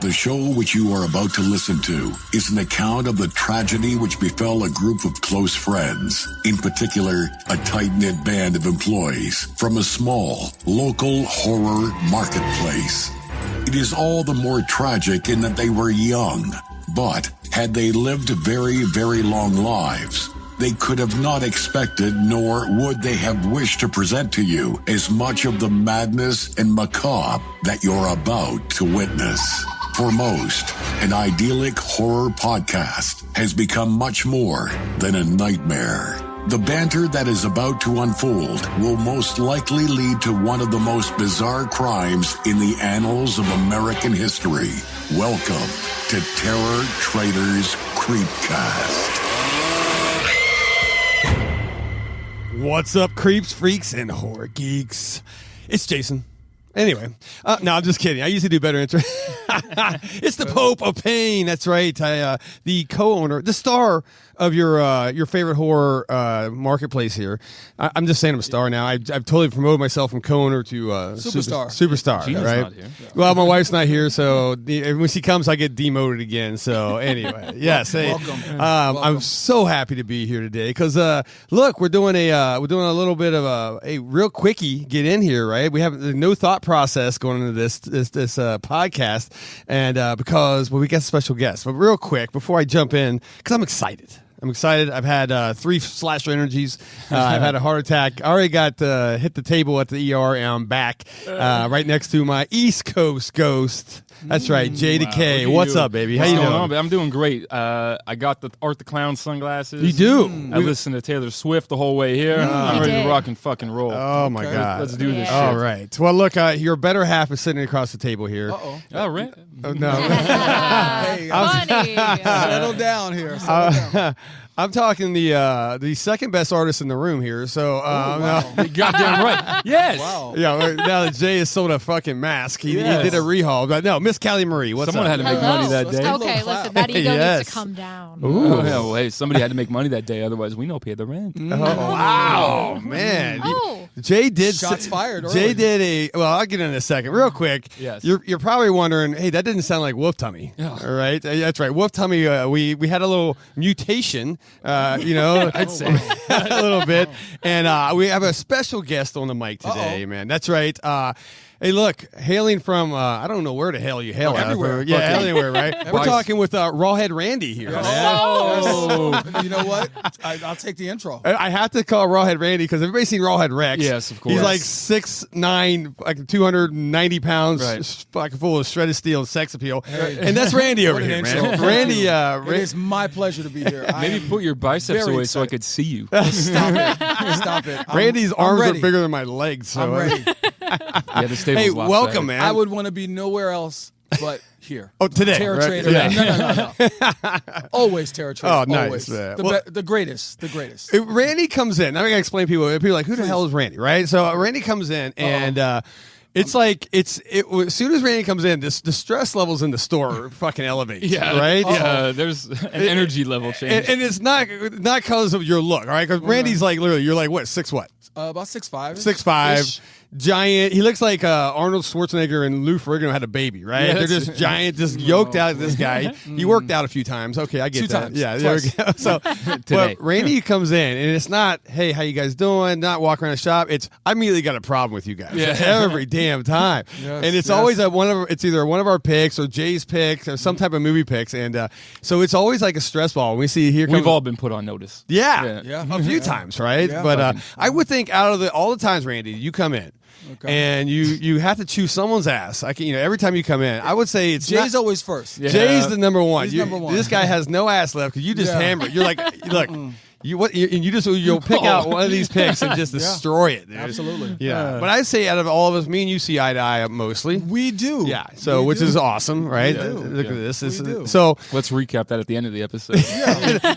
The show which you are about to listen to is an account of the tragedy which befell a group of close friends, in particular, a tight-knit band of employees from a small, local horror marketplace. It is all the more tragic in that they were young, but had they lived very, very long lives, they could have not expected, nor would they have wished to present to you as much of the madness and macabre that you're about to witness. For most, an idyllic horror podcast has become much more than a nightmare. The banter that is about to unfold will most likely lead to one of the most bizarre crimes in the annals of American history. Welcome to Terror Traders Creepcast. What's up, creeps, freaks, and horror geeks? It's Jason. Anyway, no, I'm just kidding. I usually do better intro. It's the Pope of Pain. That's right. The co-owner, the star of your favorite horror marketplace here. I'm just saying I'm a star now. I've totally promoted myself from co-owner to superstar. Gina's right? not here. Well, my wife's not here, so when she comes, I get demoted again. So anyway, yes. Hey, Welcome. I'm so happy to be here today because look, we're doing a little bit of a real quickie get in here, right? We have no thought process going into this podcast, and because we got a special guest. But real quick before I jump in, because I'm excited. I've had 3 slasher energies. I've had a heart attack. I already got hit the table at the ER, and I'm back right next to my East Coast ghost. That's right, Jay Decay. What's up, baby? How you doing? I'm doing great. I got the Art the Clown sunglasses. You do? I listened to Taylor Swift the whole way here. I'm ready to rock and fucking roll. Oh, my God. Let's do this shit. All right. Well, look, your better half is sitting across the table here. Uh-oh. Oh, right. Oh, no. Hey, Funny. settle down here. Settle down. I'm talking the second best artist in the room here. So, wow. no. Goddamn right. Yes. Wow. Yeah, now that Jay has sold a fucking mask, he did a rehaul. But no, Miss Callie Marie, what's Someone up? had to make money that day. Okay, listen, that ego needs to come down. Ooh. Oh, yeah, well, hey, somebody had to make money that day. Otherwise, we don't pay the rent. Oh, wow, man. Oh. Jay did Shots fired Jay early. did well, I'll get in a second. Real quick. Yes. You're probably wondering, hey, that didn't sound like Wolf Tummy. Yeah. All right. That's right. Wolf Tummy, we had a little mutation, I'd say a little bit. And we have a special guest on the mic today, man. That's right. Hey, look, hailing from, I don't know where the hell you hail out of. Everywhere. Yeah, anywhere, right? We're talking with Rawhead Randy here. Yes. Man. Oh. You know what? I'll take the intro. I have to call Rawhead Randy because everybody's seen Rawhead Rex. Yes, of course. He's like 6'9", like 290 pounds, Right. fucking full of shredded steel and sex appeal. And that's Randy over What an here, intro. man. Randy, It is my pleasure to be here. Maybe put your biceps very away so I excited. could see you. Stop it. Stop it. Randy's I'm arms are ready. bigger than my legs. So. I'm ready. Yeah, the stable's Hey, lopsided. welcome, man. I would want to be nowhere else but here. Oh, today, Terror right? Trader. Yeah. No. Always Terror Trader. Oh, nice, Always. man. The greatest. The greatest. If Randy comes in. I'm going to explain people. People are like, who the hell is Randy, right? So Randy comes in, and it's like, as soon as Randy comes in, the stress levels in the store fucking elevate. Yeah, right? Yeah, there's an energy level change. And it's not because of your look, all right? Because Randy's like, literally, you're like, what, 6 what? About 6'5". 6'5", giant. He looks like Arnold Schwarzenegger and Lou Ferrigno had a baby, right? Yeah, They're that's just giant, just yoked out. This guy, he worked out a few times. Okay, I get 2 that. times. Yeah, Twice. there we go. So, Today. but Randy comes in, and it's not, hey, how you guys doing? Not walking around the shop. It's, I immediately got a problem with you guys. Yeah. Every damn time. Yes, And it's yes. always it's either one of our picks or Jay's picks or some type of movie picks, and so it's always like a stress ball. When we see here comes. We've all been put on notice. Yeah, Yeah. a few times, right? Yeah. But I would think out of all the times, Randy, you come in and you have to choose someone's ass. I can, every time you come in, I would say it's Jay's not, always first. Yeah. Jay's the number one. He's number one. This guy has no ass left because you just Yeah. hammer it. You're like, look. You'll pick out one of these picks and just destroy it, dude. Absolutely. Yeah, but I'd say out of all of us, me and you see eye to eye mostly. We do. Yeah, so We which do. is awesome, right? We do. Look at this. We do. So Let's recap that at the end of the episode.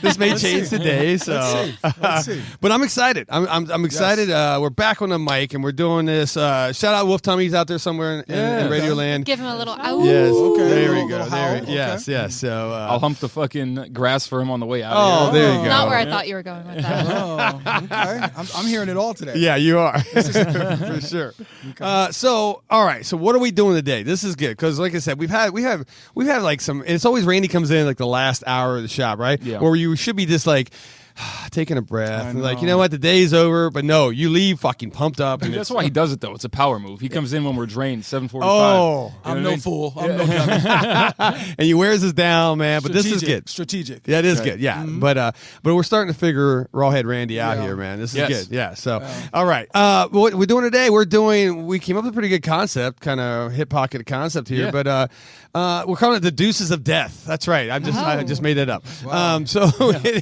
this may change today. So, Let's see. but I'm excited. I'm excited. We're back on the mic and we're doing this. Shout out Wolf Tummy's out there somewhere in Radio Land. Give him a little. Oh, Yes. Okay. There we Little go. howl. Yes. Yes. So. I'll hump the fucking grass for him on the way out. Oh, here. there you go. not where I thought you were going with that. Oh, okay. I'm hearing it all today. Yeah, you are for sure. So, all right. So, what are we doing today? This is good because, like I said, we've had like some. It's always Randy comes in like the last hour of the shop, right? Yeah. Or you should be just like taking a breath and like, you know what, the day's over, but no, you leave fucking pumped up. And That's why he does it though. It's a power move. He comes in when we're drained, 7:45. Oh, I'm no fool. I'm no dummy. and he wears us down, man. But this is good. Strategic. Yeah, it is good. Yeah, but we're starting to figure Rawhead Randy out Yeah. here, man. This is Yes. good. Yeah. So, all right. What we're doing today, we came up with a pretty good concept, kind of hip pocket concept here, Yeah. but we're calling it the Deuces of Death. That's right. I just made that up. Wow.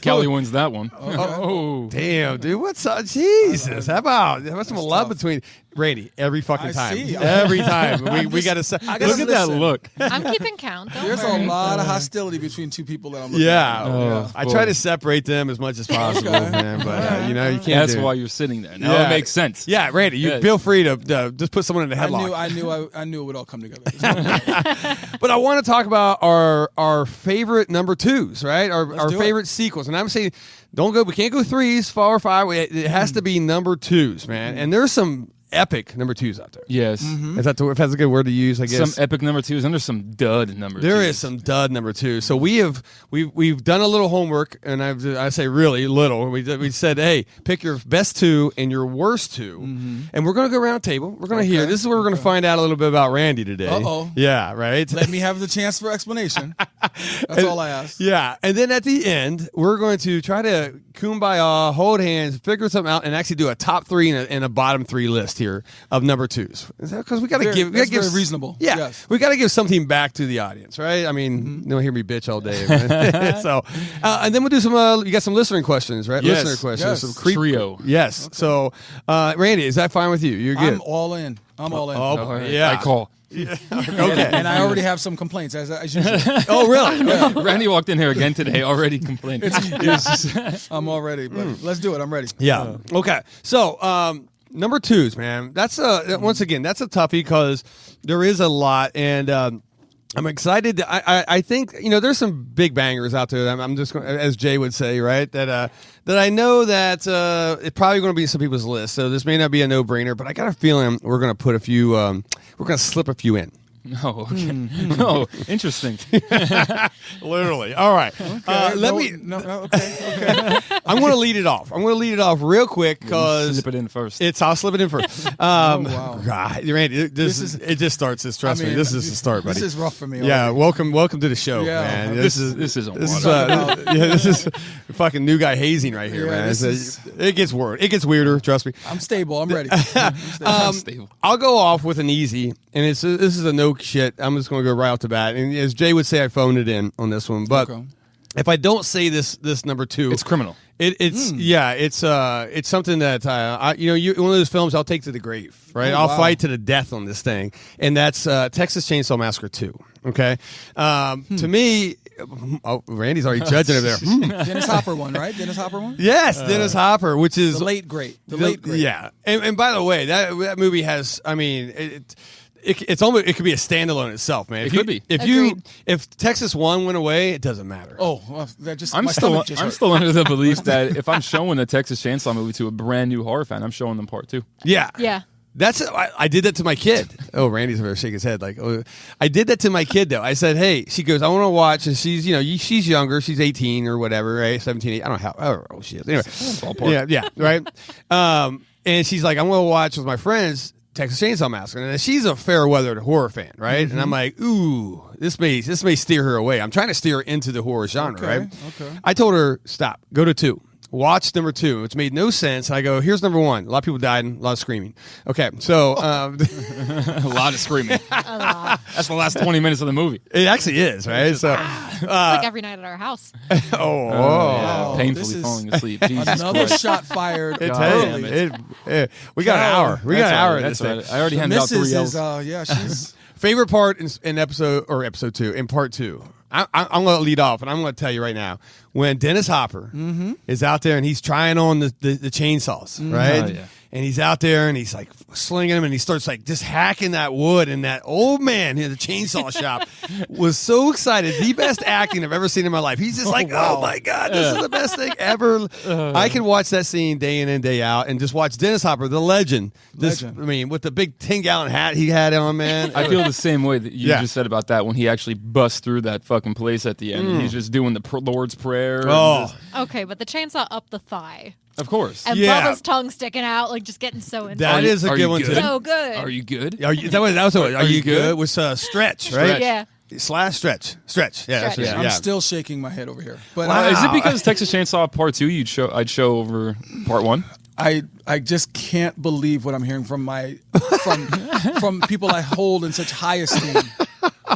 Kelly wins that one. Oh, damn, dude. What's up? Jesus. How about some love between Randy every fucking I time. see. Every time. We got to I gotta Look at that listen. look. I'm keeping count. Don't There's worry. a lot of hostility between two people that I'm looking Yeah. at. Oh, I boy. try to separate them as much as possible, Okay. man. But, you can't That's do it. why you're sitting there. Now Yeah. it makes sense. Yeah, Randy, you Yeah. feel free to just put someone in the I headlock. knew it would all come together. But I want to talk about our favorite number twos, right? Our do it. favorite sequels. And I'm saying, we can't go threes, 4 or 5. It has to be number twos, man. And there's some epic number twos out there. Yes. If that's a good word to use, I guess. Some epic number twos, and there's some dud number There twos. is some dud number two. So we've done a little homework, and I say really little. We said, hey, pick your best two and your worst two, and we're going to go around table. We're going to hear. This is where we're going to find out a little bit about Randy today. Uh-oh. Yeah, right. Let me have the chance for explanation. That's all I ask. Yeah, and then at the end, we're going to try to kumbaya, hold hands, figure something out, and actually do a top 3 and a bottom 3 list here of number twos. Because we got to give. That's very reasonable. Yeah, Yes. we got to give something back to the audience, right? I mean, don't hear me bitch all day. Right? So, and then we'll do some. You got some listening questions, right? Yes. Listener questions. Yes. Some Trio. Yes. Okay. So, Randy, is that fine with you? You're good. I'm all in. I'm all in. Oh, All right. yeah. I call. Okay. And I already have some complaints, as usual. Oh, really? Randy walked in here again today, already complaining. I'm all ready. But let's do it. I'm ready. Yeah. Okay. So, number twos, man. That's once again, that's a toughie because there is a lot, and I'm excited. I think there's some big bangers out there. I'm just going, as Jay would say, right? That I know that it's probably going to be some people's list. So this may not be a no brainer, but I got a feeling we're going to put a few. We're going to slip a few in. No, okay. Oh, interesting. Literally. All right. Okay. I'm going to lead it off. Real quick because Slip it in first. I'll slip it in first. Wow. God, Randy, it just starts. Trust me, this is the start, buddy. This is rough for me. Yeah, already. welcome to the show, Yeah. man. This isn't This is water. this is fucking new guy hazing right here, Yeah, man. this It gets weird. It gets weirder. Trust me. I'm stable. I'm ready. Stable. I'll go off with an easy, and this is a no shit. I'm just going to go right off the bat. And as Jay would say, I phoned it in on this one. But Okay. if I don't say this number two, It's criminal. it's something that one of those films I'll take to the grave, right? Oh, I'll wow. fight to the death on this thing, and that's Texas Chainsaw Massacre 2. Okay, to me, Randy's already judging over there. Dennis Hopper one, right? Dennis Hopper one? Yes, Dennis Hopper, which is The late great. The late great. Yeah, and by the way, that movie has. I mean, it's almost. It could be a standalone itself, man. It could be. If Texas 1 went away, it doesn't matter. Oh, well, that just I'm my still stomach just hurt. under the belief that if I'm showing the Texas Chainsaw movie to a brand new horror fan, I'm showing them part 2. Yeah, Yeah. I did that to my kid. Oh, Randy's over there shaking his head like, oh. I did that to my kid though. I said, hey, she goes, I want to watch, and she's she's younger, she's 18 or whatever, right? 17, 18, I don't know how old she is. Anyway, Ballpark. yeah, right. And she's like, I'm going to watch with my friends Texas Chainsaw Massacre, and she's a fair weathered horror fan, right? And I'm like, ooh, this may steer her away. I'm trying to steer her into the horror genre, Okay, right? okay. I told her, stop, go to 2. Watch number 2, which made no sense. I go, here's number 1. A lot of people died and a lot of screaming. Okay, so A lot of screaming. A lot. That's the last 20 minutes of the movie. it actually is, right? So, It's like every night at our house. Yeah, this painfully is falling asleep. Jesus Another Christ. shot fired It God early. we got an hour. We got That's an hour all in right. this That's thing. all right. I already The handed out 3 missus L's. is, she's Favorite part in episode 2, in part 2. I'm going to lead off, and I'm going to tell you right now. When Dennis Hopper is out there and he's trying on the chainsaws, right? Oh, yeah. and he's out there and he's like slinging him, and he starts like just hacking that wood. And that old man in the chainsaw shop was so excited. The best acting I've ever seen in my life. He's just like, oh my God, this is the best thing ever. I can watch that scene day in and day out, and just watch Dennis Hopper, the legend. I mean, with the big 10-gallon hat he had on, man. I feel the same way that you just said about that when he actually busts through that fucking place at the end. And he's just doing the Lord's Prayer. Okay, but the chainsaw up the thigh. Of course. And Bubba's tongue sticking out, like just getting so into That it. is a good one, too. So good. Are you good? Are you good? With stretch, right? Yeah. Slash stretch. Yeah, that's Stretch. what I'm still shaking my head over here. But Wow. Is it because Texas Chainsaw Part 2 I'd show over Part 1? I just can't believe what I'm hearing from from people I hold in such high esteem.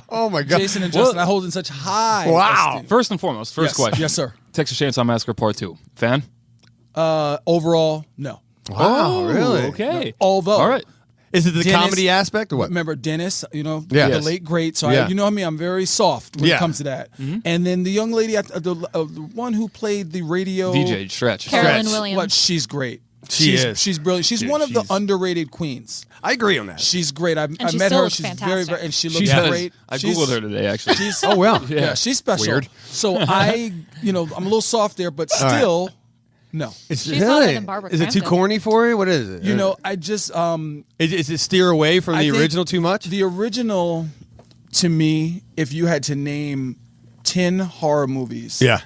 Oh my God. Jason and Justin, I hold in such high esteem. First and foremost, first question. Yes, sir. Texas Chainsaw Massacre Part 2. Fan? Overall, no. Wow, really? Okay. Although, All right. Is it the Dennis- comedy aspect or what? remember Dennis, the Yes. late great. So Yeah. you know me, I'm very soft when Yeah. it comes to that. And then the young lady, the one who played the radio DJ Stretch. Carolyn Stretch. Williams. What? She's great. She is. She's brilliant. She's Dude, one of the she's- underrated queens. I agree on that. She's great. I she met still her. looks She's very, fantastic. very, and she She looks does. great. I She's- Googled her today, actually. She's, Oh, well. yeah, she's special. Weird. So I'm a little soft there, but still, no. It's She's hotter than Barbara Is it too Crampton. corny for you? What is it? I just Is it steer away from I the think original too much? The original, to me, if you had to name 10 horror movies, Yeah.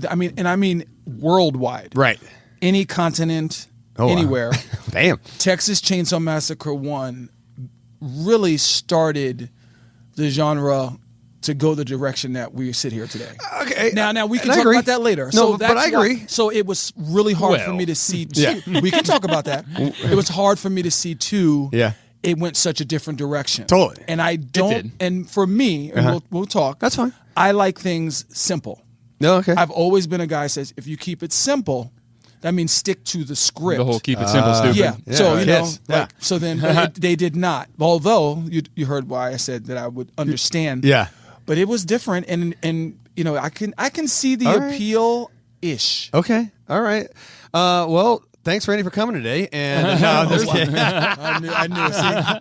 I mean worldwide, Right. any continent, Oh, wow. anywhere. Damn. Texas Chainsaw Massacre 1 really started the genre to go the direction that we sit here today. Okay. Now we can And I talk agree. about that later. No, so but I that's why- agree. so it was really hard for Well, me to see. yeah. We can talk about that. It was hard for me to see two. Yeah. It went such a different direction. Totally. And I don't. did. And for me, and we'll talk. That's fine. I like things simple. No, okay. I've always been a guy who says if you keep it simple, that means stick to the script. The whole keep it simple, stupid. Yeah. Yeah, So kiss. Yeah. so then but they did not. Although you heard why I said that I would understand. Yeah. But it was different, and I can see the All right. appeal ish. Okay. All right. Well, thanks, Randy, for coming today. And no, I'm just kidding. I knew. See?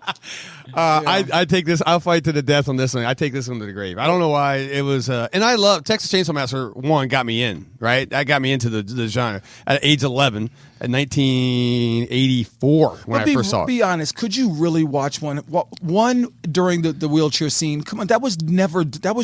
I take this. I'll fight to the death on this one. I take this one to the grave. I don't know why it was. And I love Texas Chainsaw Massacre 1. Got me in, right. That got me into the genre at age 11 in 1984 when I first saw it. Be honest. Could you really watch one during the wheelchair scene? Come on, that was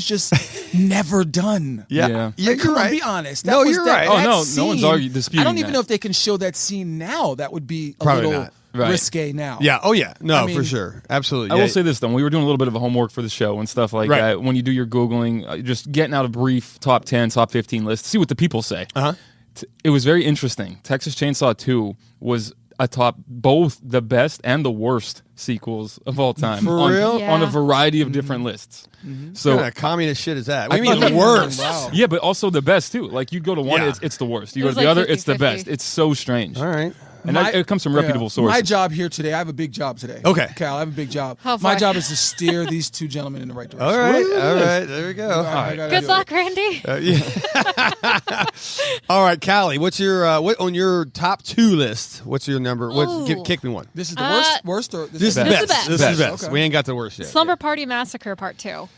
just never done. Yeah, Like, come you're on, right. be honest. No, you're right. Oh, that no scene, one's disputing I don't even that. know if they can show that scene now. That would be a Probably little not. Right. risque now. Yeah. Oh, yeah. No, I mean, for sure. Absolutely. I Yeah. will say this, though. We were doing a little bit of a homework for the show and stuff like Right. that. When you do your Googling, just getting out a brief top 10, top 15 list, see what the people say. Uh-huh. It was very interesting. Texas Chainsaw 2 was atop both the best and the worst sequels of all time. For on, real? Yeah. on a variety of different lists. So, What kind of communist shit is that? What I do you mean thought the that- worst? Wow. yeah, but also the best, too. Like, you'd go to one, Yeah. it's the worst. You It go was to the like other, it's the 50-50. best. It's so strange. All right. And it comes from reputable sources. My job here today, I have a big job today. Okay. Cal, I have a big job. How My far? job is to steer these two gentlemen in the right direction. All right. All right. There we go. I gotta Good do luck, Randy. All right, Callie, what's your what on your top 2 list? What's your number? Ooh. Kick me one. This is the worst or This is the This is best. the This is the best. Okay. We ain't got the worst yet. Slumber Party Massacre Part 2.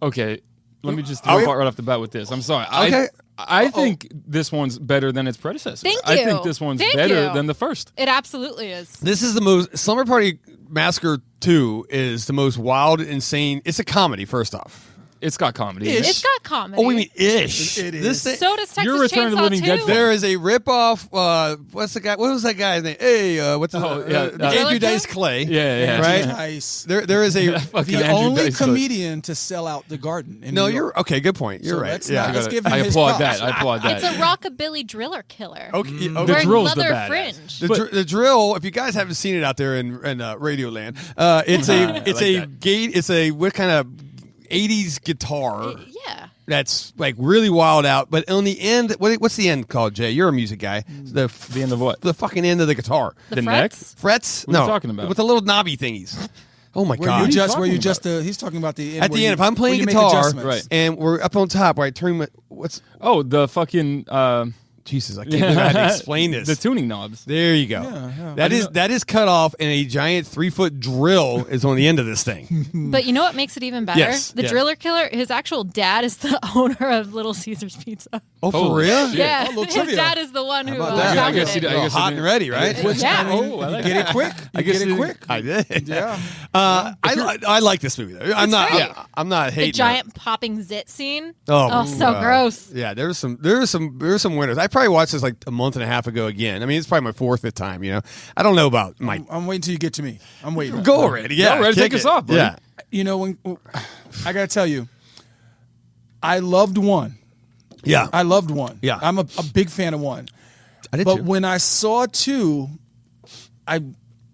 Okay, let me just throw a part right off the bat with this. I'm sorry. Okay. I think this one's better than its predecessor. Thank I think you. this one's Thank better you. than the first. It absolutely is. This is the most Slumber Party Massacre 2 is the most wild, insane. It's a comedy, first off. It's got comedy. Ish. It's got comedy. Oh, we mean ish. It is. This thing, So does Texas Your Return to Chainsaw Living 2. Dead fan. there is a ripoff. What's the guy? What was that guy's name? Hey, what's his Oh, yeah, Andrew Driller Dice Two? Clay. Yeah. Right? Nice. There is a. Fucking The Andrew only Dice Clay. comedian to sell out the Garden. In No, New you're York. okay. Good point. You're So right. let's Yeah. not- let's give him I his applaud props. that. I applaud that. It's a rockabilly driller killer. Okay. The During drill's the Leather badass. Fringe. The drill. If you guys haven't seen it out there in Radio Land, it's a what kind of 80s guitar Yeah. that's like really wild out. But on the end, what's the end called? Jay, you're a music guy. The end of what? The fucking end of the guitar. The The frets? Frets? What are no, you talking about? with the little knobby thingies. Oh my Where god! you just, talking where you about? just, he's talking about the end. At where the end, you- if I'm playing where you make guitar, adjustments. Right. and we're up on top, right? Turn my, what's Oh, the fucking Jesus, I can't believe I had to explain this. The tuning knobs. There you go. That is cut off, and a giant 3-foot drill is on the end of this thing. But you know what makes it even better? Yes, The yeah. driller killer, his actual dad is the owner of Little Caesars Pizza. Oh, for Holy real? shit. Yeah, little his trivia. dad is the one who about that? Yeah, I founded guess he it. did. I Oh, guess hot it- and ready, right? Which, Yeah. I mean, I like you get that. it quick. You get it quick. I did. Yeah. I like this movie though. I'm not. great. I'm not hating. The giant popping zit scene. Oh, so gross. Yeah, there were some winners. I probably watched this like a month and a half ago again. I mean, it's probably my 4th, 5th time. You know, I don't know about my. I'm waiting till you get to me. I'm waiting. Go already. Yeah, Go already. kick Take us it. off, buddy. Yeah. You know, when I gotta tell you, I loved one. Yeah. I loved one. Yeah. I'm a big fan of one. I did But too. when I saw two, I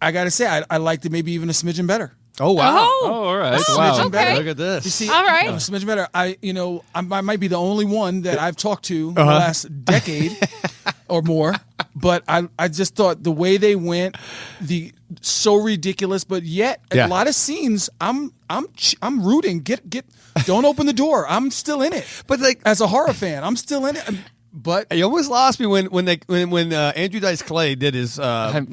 gotta say I liked it maybe even a smidgen better. Oh wow. Oh, all right. Oh, Wow. okay. Look at this. You see, All right. a smidgen better. I might be the only one that I've talked to in the last decade or more. But I just thought the way they went, so ridiculous, but yet Yeah. a lot of scenes I'm rooting. Get don't open the door. I'm still in it. But like, As a horror fan, I'm still in it. But you almost lost me when Andrew Dice Clay did his Come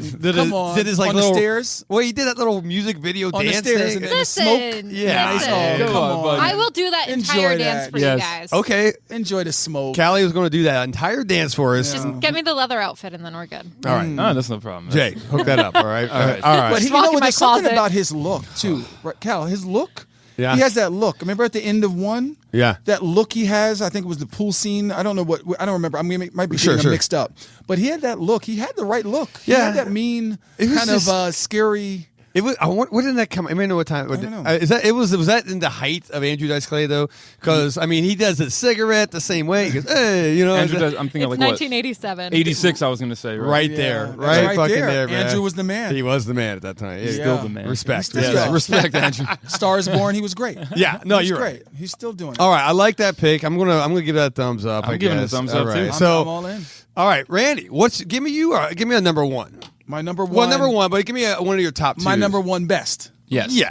on, did his like on the little stairs? Well, he did that little music video on the dance stairs thing. and the smoke. Listen, Yeah. Nice. listen. Oh, Come come on, on. buddy. I will do that Enjoy entire that. dance for Yes. you guys. Okay, Enjoy the smoke. Callie was going to do that entire dance for us. Just get me the leather outfit and then we're good. All right, No, that's no problem. Jay, hook that up. All right, all right. But Just you walk know in what? my There's something closet. about his look too, right, Cal. His look. Yeah. He has that look. Remember at the end of one? Yeah. That look he has. I think it was the pool scene. I don't know what. I don't remember. I mean, might be Sure, getting sure. them mixed up. But he had that look. He had the right look. He Yeah. had that mean It was kind just- of scary. It was. When did that come? I mean, know what time? don't know. Is that? Was that in the height of Andrew Dice Clay though? Because I mean, he does the cigarette the same way. He goes, hey, you know, Andrew does, I'm It's thinking like what? 1987. 86, I was going to say. right Yeah, there, that's right, right fucking there. there, man. Andrew was the man. He was the man at that time. Yeah. Still the man. Respect. Still- Yes. Yeah. Respect, Andrew. Star is Born. He was great. Yeah, no, He's you're great. right. He's still doing it. All right, I like that pick. I'm gonna give that a thumbs up. I'm I giving it a guess. thumbs All up, too. right. I'm So, all in. all right, Randy, give me a number one. My number one. Well, number one, but give me one of your top two. My number one best. Yes. Yeah.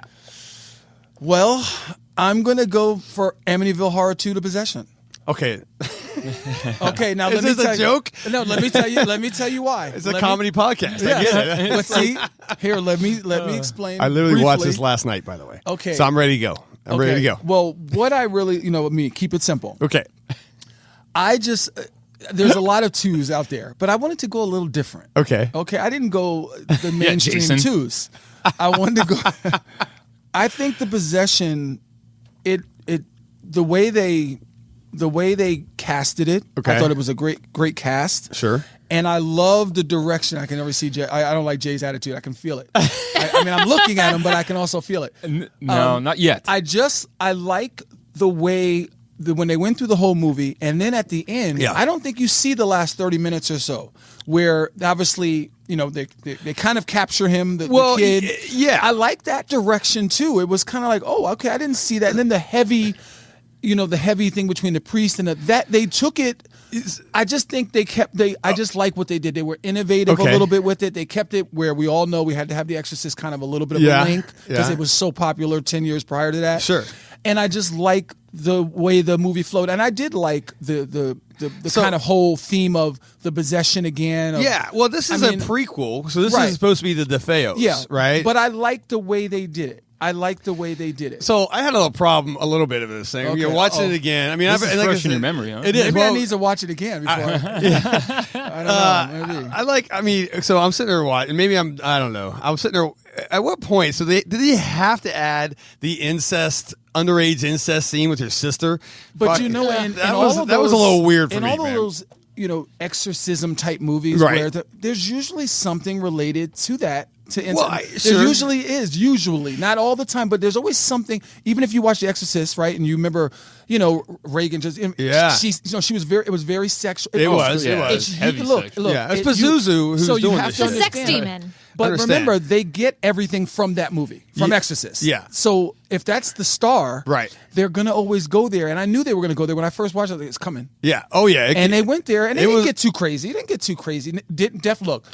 Well, I'm gonna go for Amityville Horror 2: The Possession. Okay. Okay, now Is let me this a tell joke? you. No, let me tell you. Let me tell you why. It's a comedy podcast. I get it. But see, here, let me explain. I literally watched briefly. this last night, by the way. Okay. So I'm ready to go. I'm ready to go. Well, what I really, keep it simple. Okay. I just there's a lot of twos out there, but I wanted to go a little different. Okay. Okay, I didn't go the mainstream Jason. twos. I wanted to go. I think The Possession, the way they casted it, Okay. I thought it was a great cast. Sure. And I love the direction. I can never see Jay. I don't like Jay's attitude. I can feel it. I mean, I'm looking at him, but I can also feel it. No, not yet. I like the way when they went through the whole movie, and then at the end, Yeah. I don't think you see the last 30 minutes or so, where obviously they kind of capture him, the kid. Yeah. I like that direction too. It was kind of like, oh, okay, I didn't see that, and then the heavy thing between the priest and that they took it. I just think I just like what they did. They were innovative Okay. a little bit with it. They kept it where we all know we had to have The Exorcist kind of a little bit of Yeah. a link because Yeah. it was so popular 10 years prior to that. Sure. And I just like the way the movie flowed, and I did like the So- kind of whole theme of the possession again. Yeah. Well, this is I mean, a prequel, so this right. is supposed to be the DeFeos. yeah, Right. But I like the way they did it. I like the way they did it. So I had a little problem, a little bit of this thing. Okay. You're watching Uh-oh. it again. I mean, This I've is like I fresh in said, your memory, huh? It is. Maybe Well, I need to watch it again before. I don't know. Maybe. I mean, so I'm sitting there watching. Maybe I don't know. I'm sitting there. At what point? So did he have to add the underage incest scene with her sister? But Fuck, and that was all of that was a those- little weird for in me, all of man. those, exorcism type movies Right. where there's usually something related to that. To incest. Well, There sure. usually is, not all the time, but there's always something. Even if you watch The Exorcist, right, and you remember, Reagan just, Yeah. she was very, it was very sexual. It was, it was. It's, Heavy look, sex. look, Yeah, it's it- Pazuzu who's so you doing have this to shit. The sex understand. demon. But Understand. remember, they get everything from that movie, from Ye- Exorcist. yeah. So if that's the star, Right. they're gonna always go there. And I knew they were gonna go there when I first watched it. It's coming. Yeah. Oh yeah. And they went there, and it it didn't was- get too crazy. It didn't get too crazy. Look,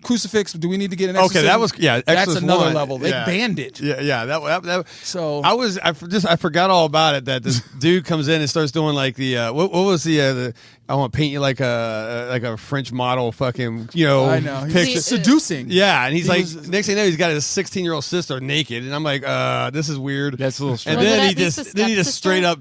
crucifix. Do we need to get an exorcism? Okay, that was That's Exorcist another 1. level. They Yeah. banned it. Yeah. That. So I forgot all about it. That this dude comes in and starts doing like the what was the I want to paint you like a French model, fucking I know he's picture. seducing. Yeah, and he's He like, was- next thing you know, he's got his 16-year-old sister naked, and I'm like, this is weird. That's a little And strange. Was it then at he least just a then he just stepsister? straight up.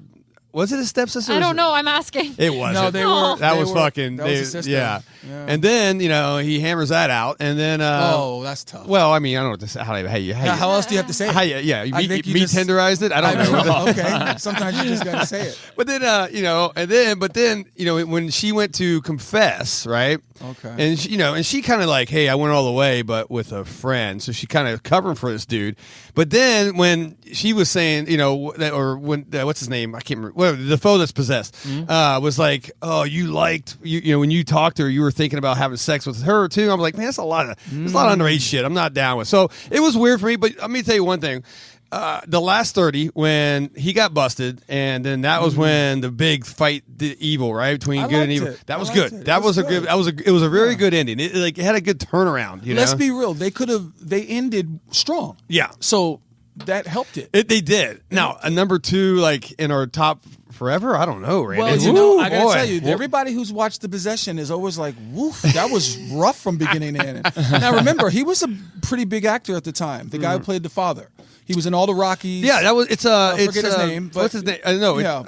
Was it a stepsister? I don't know. I'm asking. It was. No, they were. That they was were- fucking. That was his sister. Yeah. Yeah. And then he hammers that out, and then Oh, that's tough. well, I mean, I don't know what to say. How else do you have to say it? You I think you meat just- tenderized it. I don't know. Okay. Sometimes you just got to say it. But then, but then, when she went to confess, right? Okay. And she kind of like, hey, I went all the way, but with a friend. So she kind of covering for this dude. But then when she was saying, what's his name? I can't remember. Whatever, the foe that's possessed was like, oh, you liked, when you talked to her, you were thinking about having sex with her too. I'm like, man, that's a lot of underage shit. I'm not down with. So it was weird for me. But let me tell you one thing. The last 30 when he got busted, and then that was when the big fight, the evil, right, between I good and liked evil. it. That I was liked good. it. That It was was a good. good. It was a very good ending. It had a good turnaround. Let's be real. They ended strong. Yeah. So that helped it. They did. Now a number 2, like in our top forever. I don't know, Randy. Well, Ooh, I gotta boy. tell you, everybody who's watched The Possession is always like, "Woof, that was rough from beginning to end." Now, remember, he was a pretty big actor at the time. The guy who played the father. He was in all the Rockies. Yeah, that was. It's forget his name, but- what's his name? I know. Yeah,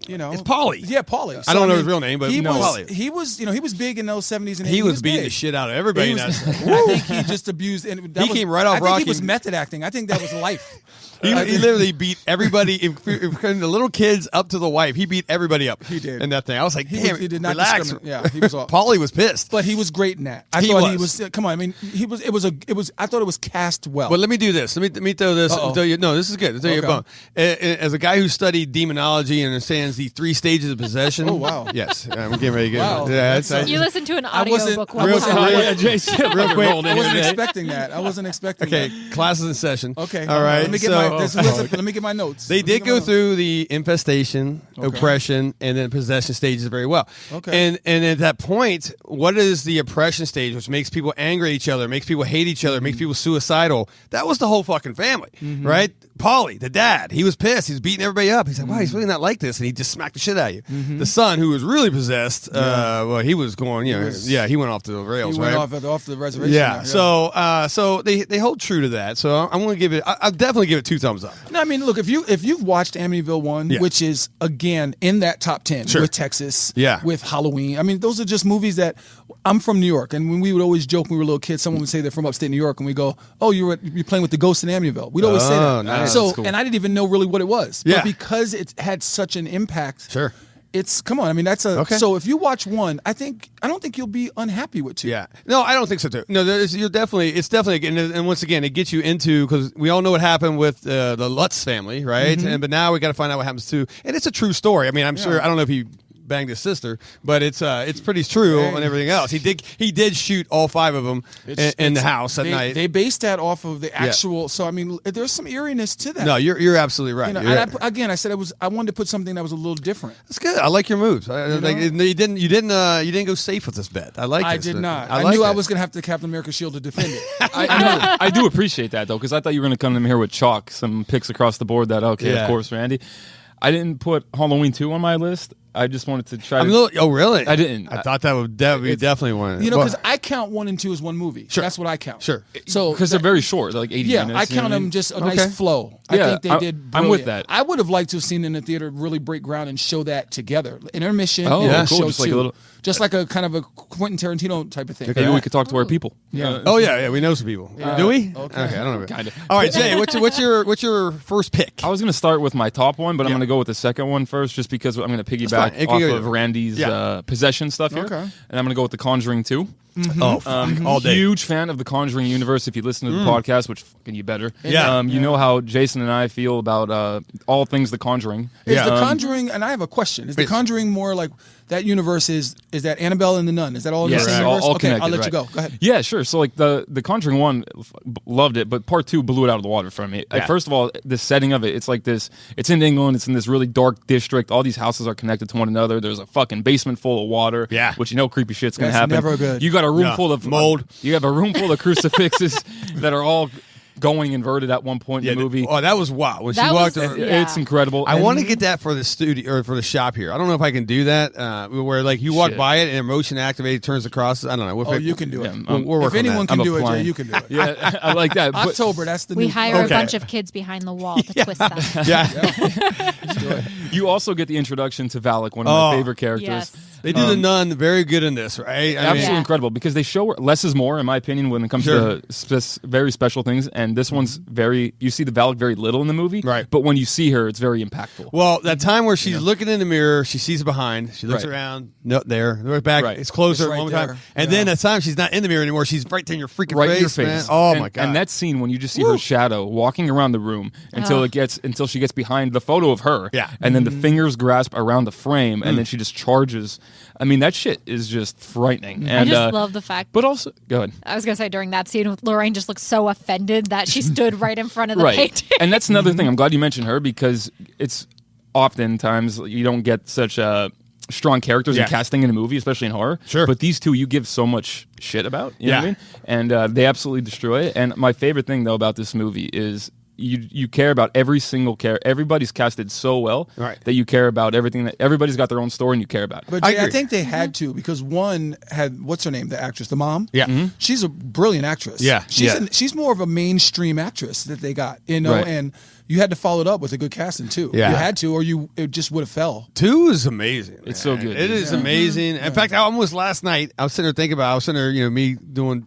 It's Pauly. Yeah, Pauly. I don't know his real name, but he was. Pauly. He was. He was big in those 70s and 80s. He was beating big. the shit out of everybody. He in was, that. I think he just abused. And that He came right off I think Rocky. he was method acting. I think that was life. He literally beat everybody, from the little kids up to the wife. He beat everybody up. He did. In that thing. I was like, damn, He did not relax. discriminate. Yeah, he was off. Pauly was pissed. But he was great in that. I He thought he was. was. Come on, I mean, he was. It was. I thought it was cast well. Well, let me do this. Let me throw this. Uh-oh. Tell you, no, this is good. I'll tell you a Okay. bone. As a guy who studied demonology and understands the 3 stages of possession. Oh, wow. Yes, I'm getting ready to get. Wow. Yeah, That's, You listened to an I wasn't- audiobook I one wasn't- time. Yeah, Jason. Real quick. I wasn't expecting that. I wasn't expecting okay, that. class is in session. Okay. all right. Let me get so, let me get my notes. They Let me did get go my notes. through the infestation, Okay. oppression, and then possession stages very well. Okay. And at that point, what is the oppression stage, which makes people angry at each other, makes people hate each other, makes people suicidal? That was the whole fucking family, right? Paulie, the dad, he was pissed. He was beating everybody up. He's like, wow, he's really not like this. And he just smacked the shit out of you. The son, who was really possessed, well, he was going, he went off the rails, He right? went off the reservation. Yeah. there, So they hold true to that. So I'm going to give it. I'll definitely give it 2 thumbs up. No, I mean, look, if you've watched Amityville 1, Yeah. which is again in that top 10 Sure. with Texas, Yeah. with Halloween. I mean, those are just movies that I'm from New York, and when we would always joke when we were little kids, someone would say they're from upstate New York, and we go, "Oh, you're playing with the ghosts in Amityville." We'd always say Oh, that. nice. So, That's cool. and I didn't even know really what it was, Yeah. but because it had such an impact, Sure. It's come on. I mean, that's a Okay. so if you watch 1, I don't think you'll be unhappy with 2. Yeah. No, I don't think so too. No, it's definitely, and once again, it gets you into, because we all know what happened with the Lutz family, right? But now we got to find out what happens to, and it's a true story. I mean, I'm sure, I don't know if he banged his sister, but it's pretty true and everything else. He did shoot all 5 of them in the house at night. They based that off of the actual. So I mean, there's some eeriness to that. No, you're absolutely right. You know, You're and right. again, I said I wanted to put something that was a little different. That's good. I like your moves. You didn't go safe with this bet. I like. I this. did not. I knew like I it. was going to have the Captain America shield to defend it. I do appreciate that though, because I thought you were going to come in here with chalk, some picks across the board. That Yeah. of course, Randy. I didn't put Halloween 2 on my list. I just wanted to try. Oh, really? I didn't. I thought that would be definitely one. You know, because I count 1 and 2 as one movie. Sure. That's what I count. Sure. So because they're very short, like 80 yeah, minutes. I you know count what them mean? just a Okay. nice flow. I Yeah, think they did. I'm with brilliant. that. I would have liked to have seen it in the theater really break ground and show that together. Intermission. Oh, and yeah. cool. show Just like a 2. little- Just like a kind of a Quentin Tarantino type of thing. Maybe we could talk to our people. Yeah. Oh yeah, we know some people. Do we? Okay. I don't know. Kinda. All right, Jay. What's your first pick? I was going to start with my top one, but I'm going to go with the second one first, just because I'm going to fine. piggyback It can off go- of Randy's Yeah. possession stuff here, Okay. and I'm going to go with The Conjuring 2. Oh, fuck. All day. Huge fan of the Conjuring universe. If you listen to the podcast, which fucking you better, Yeah. you know how Jason and I feel about all things The Conjuring. Is Yeah. The Conjuring, and I have a question. Is The Conjuring more like that universe is that Annabelle and the Nun? Is that all in Yes, the same all universe? Okay, connected, I'll let right. you go. Go ahead. Yeah, sure. So like the Conjuring 1, loved it, but part 2 blew it out of the water for me. Like, Yeah. first of all, the setting of it, it's like this. It's in England. It's in this really dark district. All these houses are connected to one another. There's a fucking basement full of water. Yeah. which creepy shit's gonna That's happen. never good. You got a room full of mold. You have a room full of crucifixes that are all going inverted at one point in the movie. Oh, that was wow. When That she walked was- over. yeah. It's incredible. I And- want to get that for the studio or for the shop here. I don't know if I can do that. Where like you walk Shit. by it and motion activated turns across. I don't know. Oh, you can do it. Yeah, We'll work If on anyone that. can I'm do it, Jay, applying. you can do it. Yeah, I like that. But- October, that's the We new. hire a Okay. bunch of kids behind the wall to twist that. Yeah. You also get the introduction to Valak, one of my favorite characters. Yes. They do the nun very good in this, right? I mean, Absolutely Yeah. incredible because they show less is more, in my opinion, when it comes Sure. to very special things. And this one's you see the Valak very little in the movie, Right. But when you see her, it's very impactful. Well, that time where she's looking in the mirror, she sees it behind. She looks Right. around. No, there. Look back. Right. It's closer. It's right one more time. there. And then that time she's not in the mirror anymore. She's right there in your freaking right face, in your face. man. Oh And- my god. And that scene when you just see her shadow walking around the room until she gets behind the photo of her. Yeah. And then the fingers grasp around the frame and then she just charges. I mean, that shit is just frightening. I And just love the fact. but also go ahead. I was gonna say during that scene, Lorraine just looked so offended that she stood right in front of the Right. painting. And that's another thing. I'm glad you mentioned her because it's oftentimes you don't get such strong characters in Yeah. casting in a movie, especially in horror. Sure. But these two you give so much shit about. You know what I Yeah. mean? And they absolutely destroy it. And my favorite thing, though, about this movie is you care about every single character. Everybody's casted so well Right. that you care about everything. That everybody's got their own story and you care about it. But I Jay, I agree. think they had to because one had what's her name, the actress, the mom. Yeah. Mhm. She's a brilliant actress. Yeah. She's more of a mainstream actress that they got, Right. and you had to follow it up with a good casting too. Yeah. You had to, or it just would have fell. 2 is amazing. It's so man. good, It dude. is amazing. In fact, I almost last night I was sitting there thinking about. I was sitting there, me doing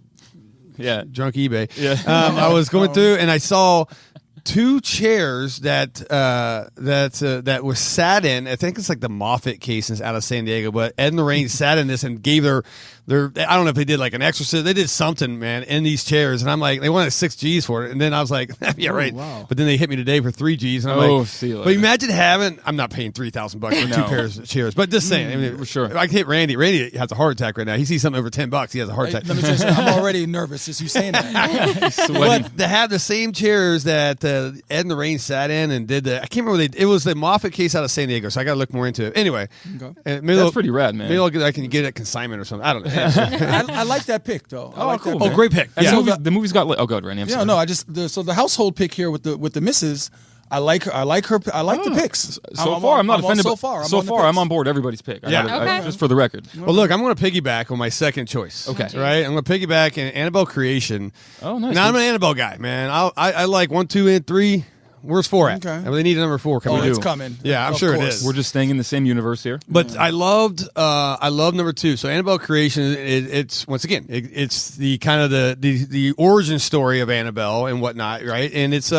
Yeah. drunk eBay. Yeah. I was going through and I saw 2 chairs that was sat in. I think it's like the Moffat cases out of San Diego, but Ed and Lorraine sat in this and gave their I don't know if they did like an exorcism. They did something, man, in these chairs, and I'm like, they wanted 6 G's for it, and then I was like, yeah, right. wow. But then they hit me today for 3 G's, and I'm Oh, like, see you but later. imagine having. I'm not paying $3,000 for 2 No. pairs of chairs, but just saying. I mean, Sure. I can hit Randy. Randy has a heart attack right now. He sees something over $10, he has a heart Hey, attack. let me tell you something. I'm already nervous just you saying that. Sweating. But to have the same chairs that Ed and Lorraine sat in and did I can't remember it was the Moffat case out of San Diego, so I got to look more into it. Anyway, maybe That's pretty rad, man. Maybe I can get it at consignment or something. I don't know. I like that pick though. I Oh, like cool, that man. pick. Great pick. And Yeah. the movie's got. Oh, good, Randy. I'm Yeah, sorry. no, so the household pick here with the missus. I like her. I like the picks. So far, I'm not offended. So but far, so on the far, I'm picks. on board everybody's pick. Yeah. Okay. Just for the record. Well, look, I'm going to piggyback on my second choice. Okay. Right? I'm going to piggyback in Annabelle Creation. Oh, nice. Now, I'm an Annabelle guy, man. I like 1, 2, and 3. Where's 4 at? Okay. I really need a number 4 coming. Oh, in. it's coming. Yeah, I'm Of sure it course. is. We're just staying in the same universe here. But I love number 2. So Annabelle Creation, it's once again, it's the kind of the origin story of Annabelle and whatnot, right? And it's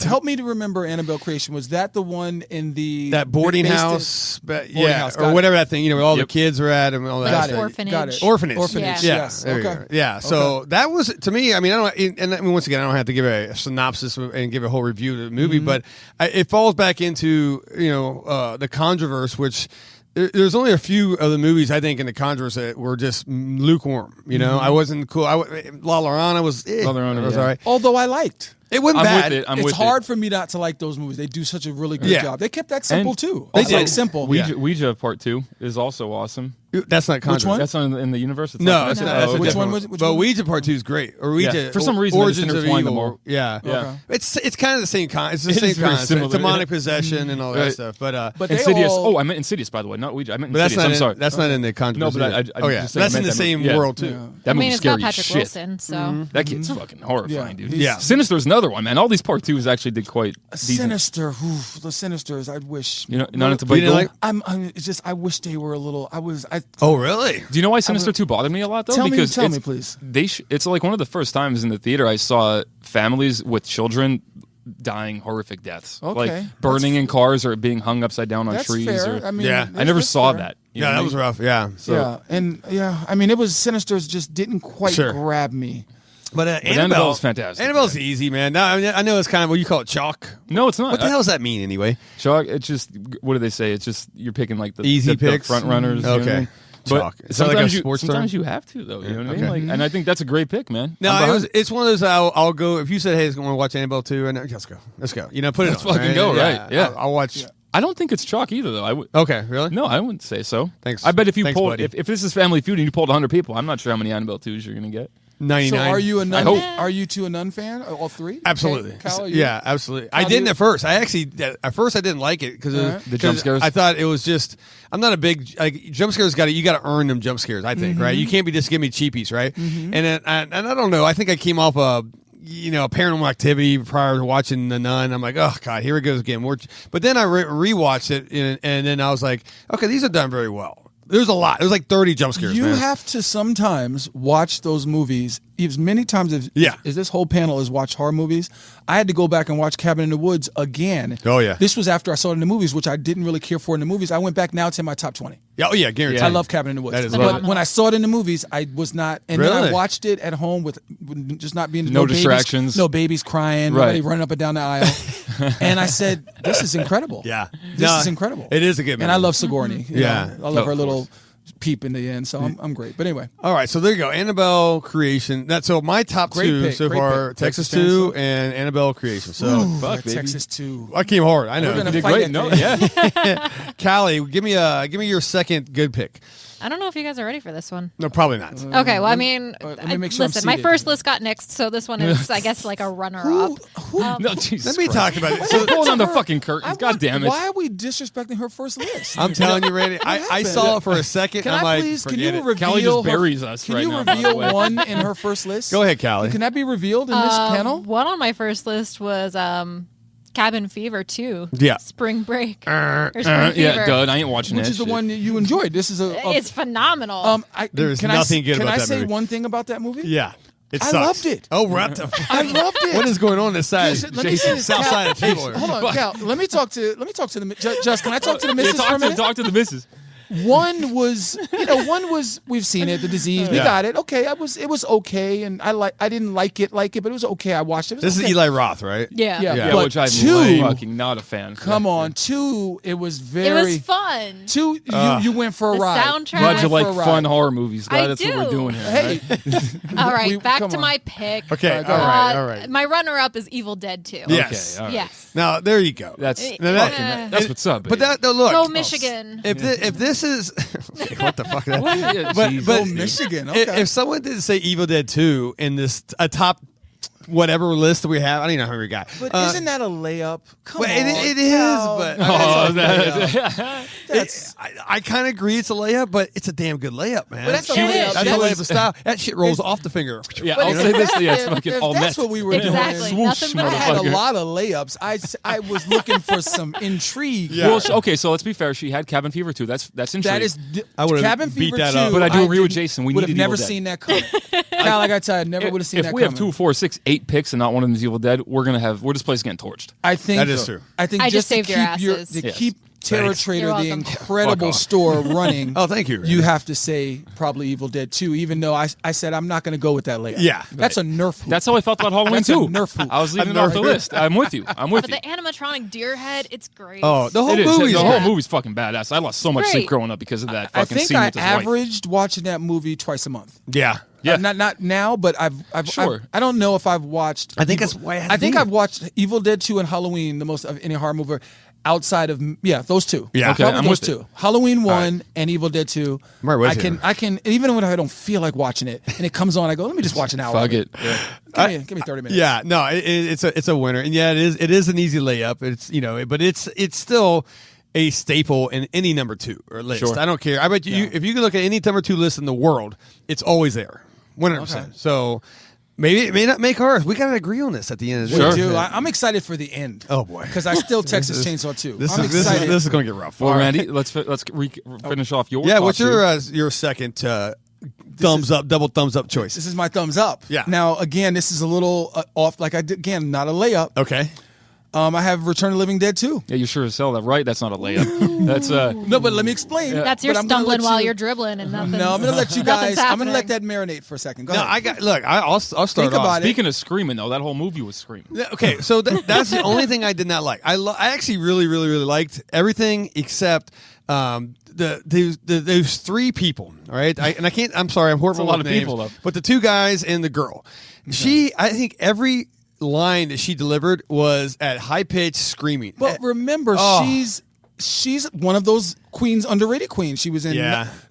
Help me to remember Annabelle Creation. Was that the one in that boarding based in- house, Boarding yeah, house, or got it. whatever that thing, where all Yep. the kids are at and all that. Got stuff. it. Orphanage. Got it. Orphanage. Orphanage. Yeah. Yes. There you Okay. go. Yeah. So that was to me. I mean, once again, I don't have to give a synopsis and give a whole review of the movie, but it falls back into the Controverse, which. There's only a few of the movies I think in the Conjure's that were just lukewarm. I wasn't cool. La Llorona was. La Llorona, was yeah. all right. Although I liked. It wasn't I'm bad. with it. I'm It's with hard for me not to like those movies. They do such a really good Yeah. job. They kept that simple And too. they Also, did. simple. Ouija Part 2 is also awesome. That's not Conjuring. Which one? That's in the universe. It's No, not- it's No. not. That's a Which different one was- which But one? Ouija Part 2 is great. Or Ouija. Yeah. For some reason, they just Origins of intertwine Evil. them more. Yeah. Yeah. It's kind of the same It's the It same is very concept. similar, Demonic yeah. possession and all that Right. stuff. But But they Insidious. all- Oh, I meant Insidious, by the way, not Ouija. I meant that's Insidious. not. I'm sorry. That's not in the Conjuring. No, but I oh yeah, just saying that's I in the meant that same movie. Yeah. world too. That I mean, movie's it's got scary as Patrick shit. Wilson, so That kid's fucking horrifying, Yeah. dude. Yeah. Sinister's another one, man. All these Part 2s actually did quite decent. Sinister. Oof, the Sinisters. I wish. You know, not into You Blake didn't Gould? like- It's just. I wish they were a little. Oh really? Do you know why Sinister 2 bothered me a lot, though? Tell me, because tell it's- me, please. It's like one of the first times in the theater I saw families with children dying horrific deaths. Okay. Like burning in cars or being hung upside down on That's trees. fair. Or, I mean, Yeah. I never that's saw fair. that. You know Yeah, what that I was mean? rough. Yeah. So, Yeah, and I mean, it was Sinisters just didn't quite Sure. grab me. But Annabelle's Annabelle fantastic. Annabelle's easy, man. No, I know it's kind of what you call it chalk. No, it's not. What the hell does that mean anyway? Chalk, it's just, what do they say? It's just, you're picking like the Easy the picks? front runners. you know what I Okay. mean? Chalk. But Is that like a sometimes, sports term? sometimes you have to, though. You know what I mean? Okay. Like, and I think that's a great pick, man. No, I'm it behind was, it. it's one of those I'll go if you said, hey, I want to watch Annabelle 2, and let's go. Put it Let's on. fucking go, right? Yeah. I'll watch I don't think it's chalk either, though. I would. Okay, really? No, I wouldn't say so. Thanks. I bet if you Thanks, pulled, buddy. if this is Family Feud and you pulled 100 people, I'm not sure how many Annabelle 2s you're gonna get. 99. So are you a nun? hope. Are you two a nun fan? All three? Absolutely. Okay. Kyle, are you? Yeah, absolutely. I Kyle, didn't you- at first. I didn't like it because The jump scares? I thought it was just. I'm not a big jump scares. You got to earn them jump scares. I think right. You can't be just give me cheapies, right? And I don't know. I think I came off a Paranormal Activity prior to watching The Nun. I'm like, oh god, here it goes again. But then I rewatched it and then I was like, okay, these are done very well. There's a lot. There's like 30 jump scares. You man. have to sometimes watch those movies as many times as this whole panel has watched horror movies. I had to go back and watch Cabin in the Woods again. Oh, yeah. This was after I saw it in the movies, which I didn't really care for in the movies. I went back, now it's in my top 20. Oh yeah, guaranteed. Yeah. I love Cabin in the Woods. That is But lovely. when I saw it in the movies, I was not. And then Really? I watched it at home with just not being No babies- distractions. no babies crying, Right. nobody running up and down the aisle. And I said, "This is incredible. Yeah. this No, is incredible. it is a good And I movie. love Sigourney. you Yeah. know. I love Oh, her of little peep in the end. So I'm great. But anyway, All right, so there you go. Annabelle Creation. So my top Great two pick, so great far: pick. Texas Texas 2 and Annabelle Creation. So Fuck, baby. Texas 2. I came hard. I know. We're gonna You did fight great. that No, thing. yeah. Callie, give me your second good pick. I don't know if you guys are ready for this one. No, probably not. Okay, well, I mean, let me make sure I'm listen, my seated. first list got nixed, so this one is, I guess, like a runner-up. No, Jesus Let me Christ. talk about it. So So, pulling on the fucking curtains. God damn it. Why are we disrespecting her first list? I'm telling you, Randy. I happened? saw it for a second. Can I'm I like, please? Can forget you it. reveal? Callie just her- buries us Can right you now, by the reveal way. one in her first list? Go ahead, Callie. Can that be revealed in this panel? One on my first list was Cabin Fever 2. Yeah. Spring Break. Or Spring Fever. Yeah, dude, I ain't watching Which that is the shit. one that you enjoyed. This is a. It's phenomenal. There's can nothing good can about I that say movie. one thing about that movie? Yeah, it I sucks. loved it. Oh, what the? I loved it. What is going on this side? Listen, let me Jason, say this, south Cal- side of the table. Here. Hold on, Cal. Let me talk to the. Just can I talk to the missus for a minute? Talk to the missus. One was we've seen it, the disease. We Yeah. got it. Okay, it was okay, and I didn't like it, but it was okay. I watched it. It was This is okay. Eli Roth, right? yeah. Yeah. Yeah, But which I'm two- fucking not a fan. Come on, 2. It was It very. was fun. 2. You went for a The ride. soundtrack. Glad you went like for a fun ride. horror movies. Glad I that's what we're do. doing here. Hey, All right, back come to on. my pick. Okay, go all right, Uh, all right. My runner-up is Evil Dead 2. Yes. Okay, all right. Yes. Now there you go. That's Now that- Uh, that's what's up. But baby. that look. Go Michigan. If this is what the fuck? Is that? Yeah, But Jesus. Oh, Michigan. Okay. If someone didn't say Evil Dead 2 in this a top whatever list that we have, I don't even know how many we got. But isn't that a layup? Come well, on, it is, Cal. but Oh, That's I kind of agree it's a layup, but it's a damn good layup, man. But that's a It layup. is. That's a That layup was- of style. That shit rolls off the finger. Yeah, But I'll if- say this. Yeah, it's if- fucking if all that's messed. what we were Exactly. doing. Nothing but I had a motherfucker. lot of layups. I was looking for some intrigue. Yeah. Well, okay, so let's be fair. She had Cabin Fever too. That's intriguing. That is I would've Cabin beat Fever that 2. up. But I do agree with didn't- Jason. We would have needed never Evil Dead. seen that coming. Kyle, like I said, I never would have seen if that we coming. have 2, 4, 6, 8 picks and not one of them is Evil Dead, we're this place getting torched. I think That is true. I think I just just to saved your keep asses. to Yes. keep Terror Thanks. Trader, You're the welcome. incredible Fuck off. store running. Oh, thank you, Randy. You have to say probably Evil Dead 2, even though I said I'm not going to go with that layup. Yeah. That's a Nerf hoop. That's how I felt about Halloween That's a too. Nerf hoop. I was leaving it A off the Nerf. list. I'm with you. I'm with But you. the animatronic deer head, it's great. Oh, the whole It is. movie. The whole movie's fucking badass. I lost so much great. sleep growing up because of that I fucking think scene I with his wife. averaged watching that movie twice a month. Yeah. Yeah. Not now, but I've Sure. I don't know if I've watched. I think that's why it has I to think be. I've watched Evil Dead 2 and Halloween the most of any horror movie outside of those two. Yeah. Okay, Probably I'm those with it. two. Halloween 1 right. and Evil Dead 2. I'm right with I you. can even when I don't feel like watching it and it comes on, I go, let me just watch an hour. Fuck of it. Yeah. Give me 30 minutes. Yeah, no, it's a winner, and yeah, it is an easy layup. It's but it's still a staple in any number 2 or list. Sure. I don't care. I bet you if you can look at any number 2 list in the world, it's always there, 100%. Okay. So maybe it may not make ours. We got to agree on this at the end of the We day. do. I'm excited for the end. Oh, boy. Because I still Texas Chainsaw 2. This I'm is excited. this is going to get rough. Well, All right. Randy, let's finish off your. Yeah, top what's two. your second double thumbs up choice? This is my thumbs up. Yeah. Now, again, this is a little off. Like I did, again, not a layup. Okay. I have Return of the Living Dead 2. Yeah, you sure as hell that right. That's not a layup. That's No, but let me explain. That's your But I'm gonna stumbling let while you- you're dribbling and nothing. No, I'm going to let you guys. I'm going to let happening. that marinate for a second. Go No, ahead. I'll start Think off. about it. Speaking of screaming, though, that whole movie was screaming. Yeah, okay, so that's the only thing I did not like. I actually really, really, really liked everything except those 3 people. All right, I can't. I'm sorry, I'm horrible a lot with of names, people, though. but the 2 guys and the girl. I think every line that she delivered was at high pitch screaming. But remember, Oh. she's she's one of those queens, underrated queens. She was in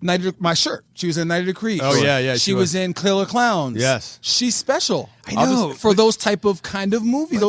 Night of My Shirt. She was in Night of the Creeps. Oh, yeah. She was in Killer Clowns. Yes. She's special. I know. For those type of kind of movies.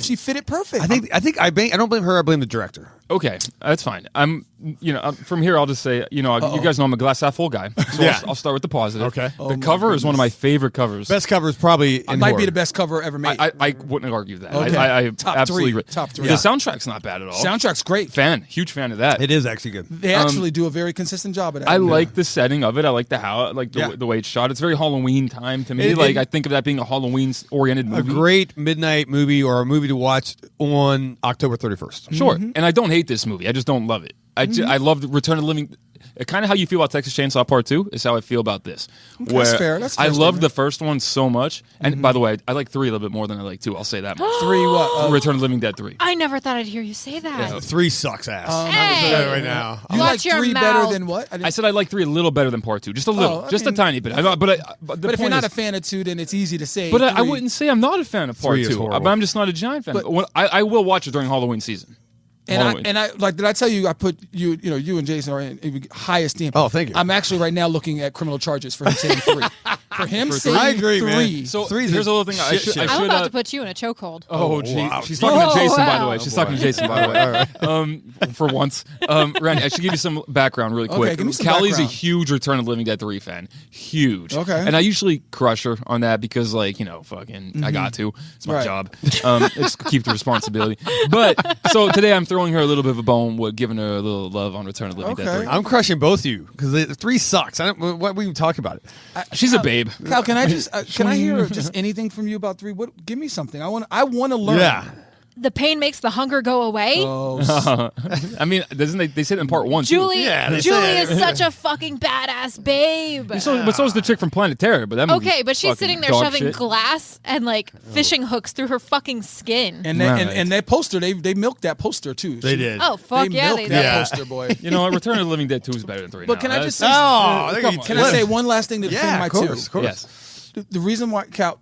She fit it perfect. I don't blame her. I blame the director. Okay, that's fine. From here, I'll just say, you guys know I'm a glass half full guy. So I'll start with the positive. Okay. The cover is one of my favorite covers. Best cover is probably it might be the best cover ever made. I wouldn't argue that. Okay. I Top absolutely three. agree. Top three. The soundtrack's not bad at all. Soundtrack's great. Huge fan of that. It is actually good. They actually do a very consistent job of that. I like the setting of it. I like the way it's shot. It's very Halloween time to me. I think of that being a Halloween-oriented movie. A great midnight movie or a movie to watch on October 31st. Sure. And I don't hate this movie. I just don't love it. I love Return of the Living. Kind of how you feel about Texas Chainsaw Part 2 is how I feel about this. Okay, that's fair. That's fair I loved statement. the first one so much. And by the way, I like 3 a little bit more than I like 2. I'll say that much. 3 what? Return of the Living Dead 3. I never thought I'd hear you say that. 3 sucks ass. Hey. Right now. You like Watch your 3 mouth. better than what? I said I like 3 a little better than Part 2. Just a little. I Just mean- a tiny bit. But if you're not a fan of 2, then it's easy to say. But I 3. wouldn't say I'm not a fan of Part 3 is 2. horrible. But I'm just not a giant fan. But- I will watch it during Halloween season. And I like. Did I tell you? I put you. You know, you and Jason are in high esteem. Oh, thank you. I'm actually right now looking at criminal charges for him saying 3. For him saying I agree, 3. man. So Three's here's a a little thing I shit show. should I'm about to put you in a chokehold. Oh, wow. she's talking to Jason, by the wow. way. She's talking to Jason, by the way. For once. Randy, I should give you some background really quick. give me some Callie's background. a huge Return of the Living Dead 3 fan. Huge. Okay. And I usually crush her on that because, I got to. It's my Right. job. It's keep the responsibility. But, so today I'm throwing her a little bit of a bone with giving her a little love on Return of the Living Dead 3. I'm crushing both of you because 3 sucks. What we even talking about it? She's a babe. Cal, can I just can I hear just anything from you about 3? What? Give me something. I want to learn. Yeah. The pain makes the hunger go away. I mean, doesn't they said it in part 1 too. Julie, Yeah, they Julie say- is such a fucking badass babe. But so is the chick from Planet Terror. But that movie's Okay, but she's fucking sitting there dog shoving shit. glass and fishing hooks through her fucking skin. And that poster, they milked that poster too. They did. Oh fuck They yeah, milked they that did. Yeah. poster, boy. You know what? Return of the Living Dead 2 is better than 3 But now. can I just say? Oh, Can I say one last thing to defend my of course, 2? of course. Yes. The reason why Cal,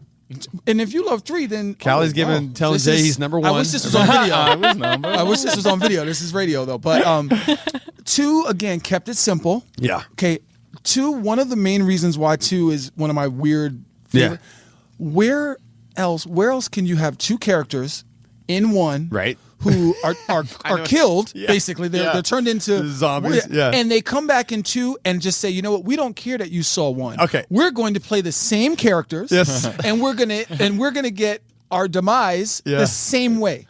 and if you love 3, then Callie's telling This Jay is- he's number I 1. wish this was on video. I I wish this was on video. This is radio though. But 2 again kept it simple. Yeah. Okay. 2. One of the main reasons why 2 is one of my weird. Favorite, Where else can you have 2 characters in one? Right. Who are killed? Yeah. Basically, they're turned into Zombies, yeah. And they come back in 2 and just say, you know what? We don't care that you saw 1. Okay. We're going to play the same characters. Yes. And we're gonna get our demise Yeah. the same way.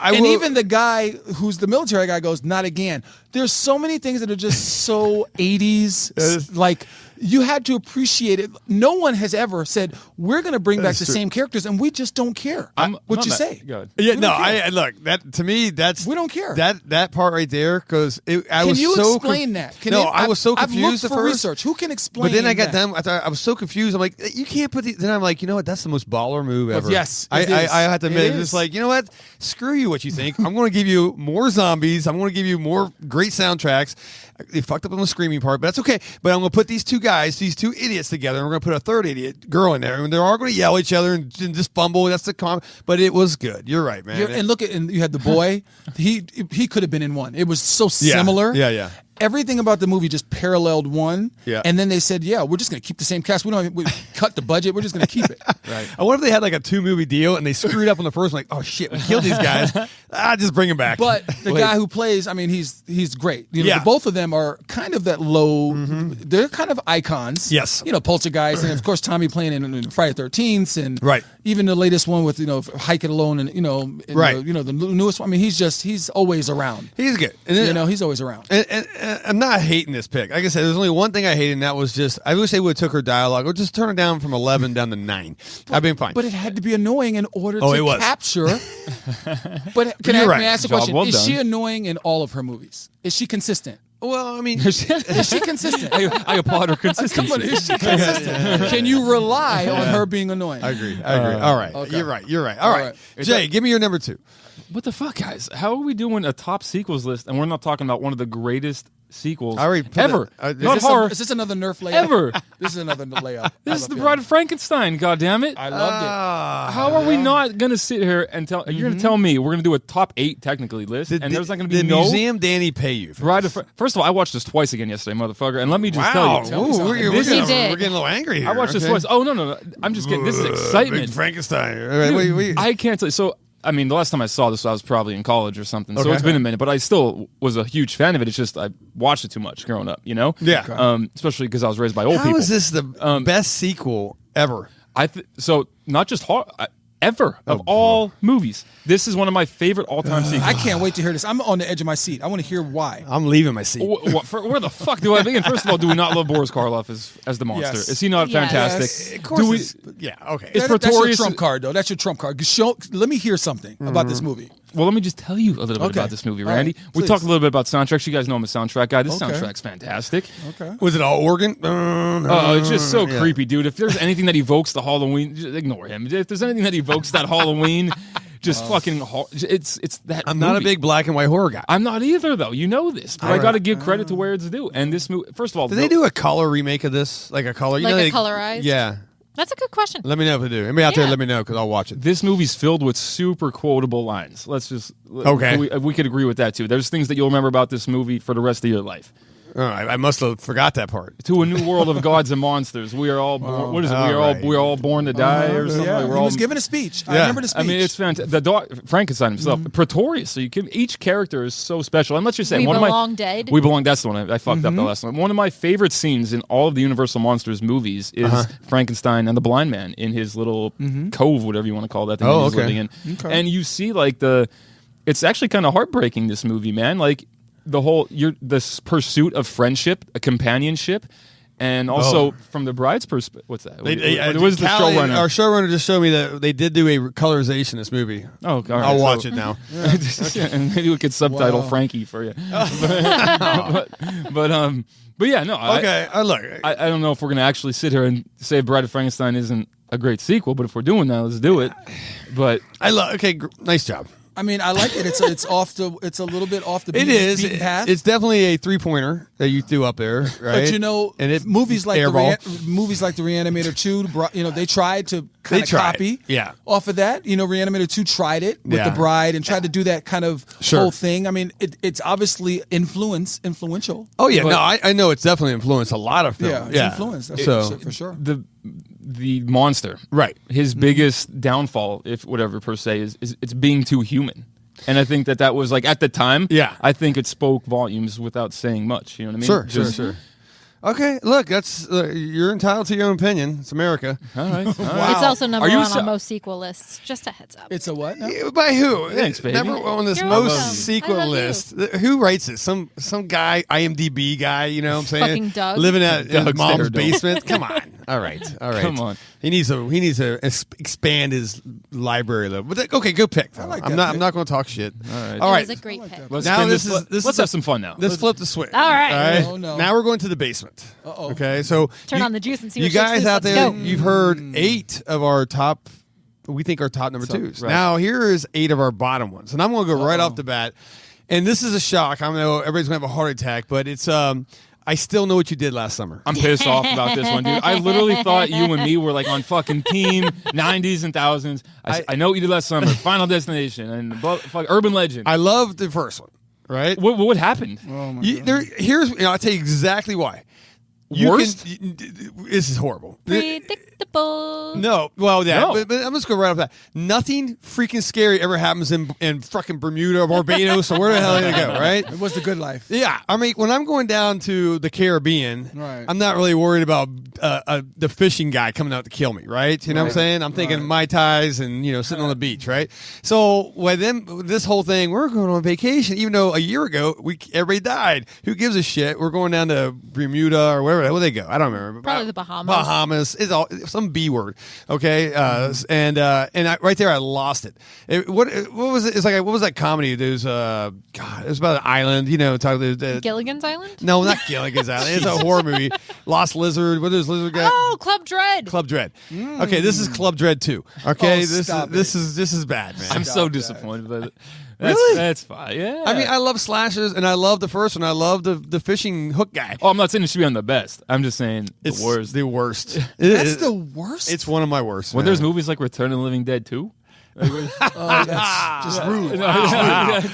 I And will- even the guy who's the military guy goes, not again. There's so many things that are just so 80s. Yes. Like, you had to appreciate it. No one has ever said, we're going to bring back the true. same characters, and we just don't care. What you say? Good. Yeah, We no, don't care. I look that to me. That's We don't care. That part right there because I Can was you so explain that? I was so I've confused looked at for first. research. Who can explain? But then I got that? done. I was so confused. I'm like, you can't put. Then I'm like, you know what? That's the most baller move ever. yes, I it is. have to admit, It it's is. just like, you know what? Screw you. What you think? I'm going to give you more zombies. I'm going to give you more great soundtracks. They fucked up on the screaming part, but that's okay. But I'm going to put these 2 guys, these 2 idiots together, and we're going to put a 3rd idiot girl in there, and they're all going to yell at each other and just fumble. That's the but it was good. You're right, man. And look at, and you had the boy. he could have been in 1. It was so similar. Yeah. Everything about the movie just paralleled 1. Yeah. And then they said, yeah, we're just going to keep the same cast. We cut the budget. We're just going to keep it. Right. I wonder if they had like a 2-movie deal and they screwed up on the first one. Like, oh shit, we killed these guys. Just bring them back. But the guy who plays, I mean, he's great. You know, Yeah. both of them are kind of that low. They're kind of icons. Yes. You know, Poltergeist, and of course Tommy playing in Friday the 13th, and Right. even the latest one with Hike It Alone, and Right. the newest one. I mean, he's always around. he's good. And then, He's always around. And I'm not hating this pick. Like I said, there's only one thing I hated, and that was just I wish they would have took her dialogue or just turn it down from 11 down to 9. I've been fine. But it had to be annoying in order Oh, it to was. capture. But can You're I right. ask a Job question? well Is done. she annoying in all of her movies? Is she consistent? well, I mean, Is she consistent? I applaud her consistency. Come on, is she consistent? Can you rely on her being annoying? I agree. All right. Okay. You're right. All right. right. Jay, give me your number 2. What the fuck, guys? How are we doing a top sequels list and we're not talking about one of the greatest sequels ever? Not horror. Is this another Nerf layup? Ever. This is another layup. This is The Bride of Frankenstein, goddammit. I loved it. How are we not going to sit here and tell... You're going to tell me we're going to do a top 8, technically, list, and there's not going to be the museum Danny pay you for Bride this? of First of all, I watched this twice again yesterday, motherfucker, and let me just tell Wow. you... Ooh, we're You did. getting a little angry here. I watched this twice. Oh, no. I'm just kidding. This is excitement. Big Frankenstein. All right, wait. I can't tell you. So, I mean, the last time I saw this, I was probably in college or something. So Okay. it's been a minute, but I still was a huge fan of it. It's just I watched it too much growing up, you know? Yeah. Especially because I was raised by old How people. is this the best sequel ever? So not just horror, ever of all movies. This is one of my favorite all-time sequels. I can't wait to hear this. I'm on the edge of my seat. I want to hear why. I'm leaving my seat. Where the fuck do I begin? First of all, do we not love Boris Karloff as the monster? Yes. Is he not Yes. fantastic? Of course. Do we? Yeah. Okay. It's That's your Pretorius- trump card, though. That's your trump card. Let me hear something about this movie. Well, let me just tell you a little bit Okay. about this movie, All Randy. right, We please. talked a little bit about soundtracks. You guys know I'm a soundtrack guy. This Okay. soundtrack's fantastic. Okay. Was it all Oregon? Oh, it's just so Yeah. creepy, dude. If there's anything that evokes the Halloween, just ignore him. If there's anything that evokes that Halloween, just fucking. It's that. I'm not a movie. big black and white horror guy. I'm not either, though. You know this, but I got to give credit to where it's due. And this movie, first of all, Did they do a color remake of this? Like a color? You Like know, a they- colorized? Yeah. That's a good question. Let me know if they do. Anybody out there, Yeah. let me know because I'll watch it. This movie's filled with super quotable lines. Let's just Okay. We could agree with that too. There's things that you'll remember about this movie for the rest of your life. Oh, I must have forgot that part. To a new world of gods and monsters. We are all born, what is it? All right. We are all born to die or something. Yeah, Like we're he all, was giving a speech. I Yeah. remember the speech. I mean, it's fantastic. The dog, Frankenstein himself, Pretorius. So each character is so special. And let's just say, We one of Belong my Dead. We Belong. That's the one I fucked up the last one. One of my favorite scenes in all of the Universal Monsters movies is Frankenstein and the blind man in his little cove, whatever you want to call that thing Oh, he's okay. living in. Okay. And you see like it's actually kind of heartbreaking. This movie, man, like. This pursuit of friendship, a companionship, and also from the bride's perspective. What's that? What was the Callie, showrunner? Our showrunner just showed me that they did do a colorization of this movie. Oh, all right, I'll so- watch it now. and maybe we could subtitle Wow. Frankie for you. But yeah, no. Okay, look. I don't know if we're gonna actually sit here and say Bride of Frankenstein isn't a great sequel, but if we're doing that, let's do it. But I love. Okay, nice job. I mean, I like it. It's a little bit off the It is. beaten path. It's definitely a 3-pointer that you threw up there, right? But you know, and it movies like airball. movies like the Reanimator 2, they tried to kind They of tried. copy Yeah. off of that. Reanimator 2 tried it with Yeah. the bride and tried to do that kind of Sure. whole thing. I mean, it's obviously influential. Oh yeah, But- no, I know it's definitely influenced a lot of Yeah, film. it's influenced. That's so for sure. the monster, right. his biggest downfall, if whatever per se, is it's being too human. And I think that was like at the time. Yeah. I think it spoke volumes without saying much. You know what I mean? Sure, Just- sure. Okay, look, that's you're entitled to your own opinion. It's America. All right. All right. It's also number Are you one so- on most sequel lists. Just a heads up. It's a what? now? By who? Thanks, baby. Number one on this You're most welcome. sequel I love you. list. Who writes it? Some guy, IMDb guy. You know what I'm saying? Fucking Doug. living at his Doug mom's Sterdo. basement. Come on. All right. Come on. He needs to expand his library a little. But okay, good pick. Though. like I'm that not. pick. I'm not going to talk shit. right. All It right. was a great pick. Let's Now spin this is- let's have some fun now. Let's flip the switch. All right. All right. Oh, no. Now we're going to the basement. Uh-oh. Okay. So Turn on the juice and see you what shakes guys loose. out Let's there. go. You've heard 8 of our top. We think our top number twos. right. Now here is 8 of our bottom ones, and I'm going to go right off the bat. And this is a shock. I know everybody's going to have a heart attack, but it's I still know what you did last summer. I'm pissed off about this one, dude. I literally thought you and me were like on fucking team 90s and thousands. I know what you did last summer. Final Destination and Urban Legend. I love the first one. Right? What happened? I'll tell you exactly why. Worst? This is horrible. Predictable. No, well, yeah, No. but I'm just going right off that. Nothing freaking scary ever happens in fucking Bermuda or Barbados or where the hell are you gonna go, right? It was the good life. Yeah, I mean, when I'm going down to the Caribbean, Right. I'm not really worried about the fishing guy coming out to kill me, right? You know what I'm saying? I'm thinking Mai Tais and sitting on the beach, right? So this whole thing, we're going on vacation, even though a year ago everybody died. Who gives a shit? We're going down to Bermuda or wherever they go. I don't remember. Probably the Bahamas. Bahamas. It's all some B word. Okay, and right there I lost it. What was it? It's like what was that comedy? There's God, it was about an island. Gilligan's Island. No, not Gilligan's Island. It's a horror movie. Lost Lizard. What is Lizard guy? Oh, Club Dread. Club Dread. Okay, this is Club Dread 2. Okay, Oh, this is bad, man. I'm so disappointed with it. Really? That's fine. Yeah. I mean, I love slashers, and I love the first one. I love the fishing hook guy. Oh, I'm not saying it should be on the best. I'm just saying It's the worst. The worst. That's the worst. It's one of my worst. When man. there's movies like Return of the Living Dead 2. Oh, that's just rude.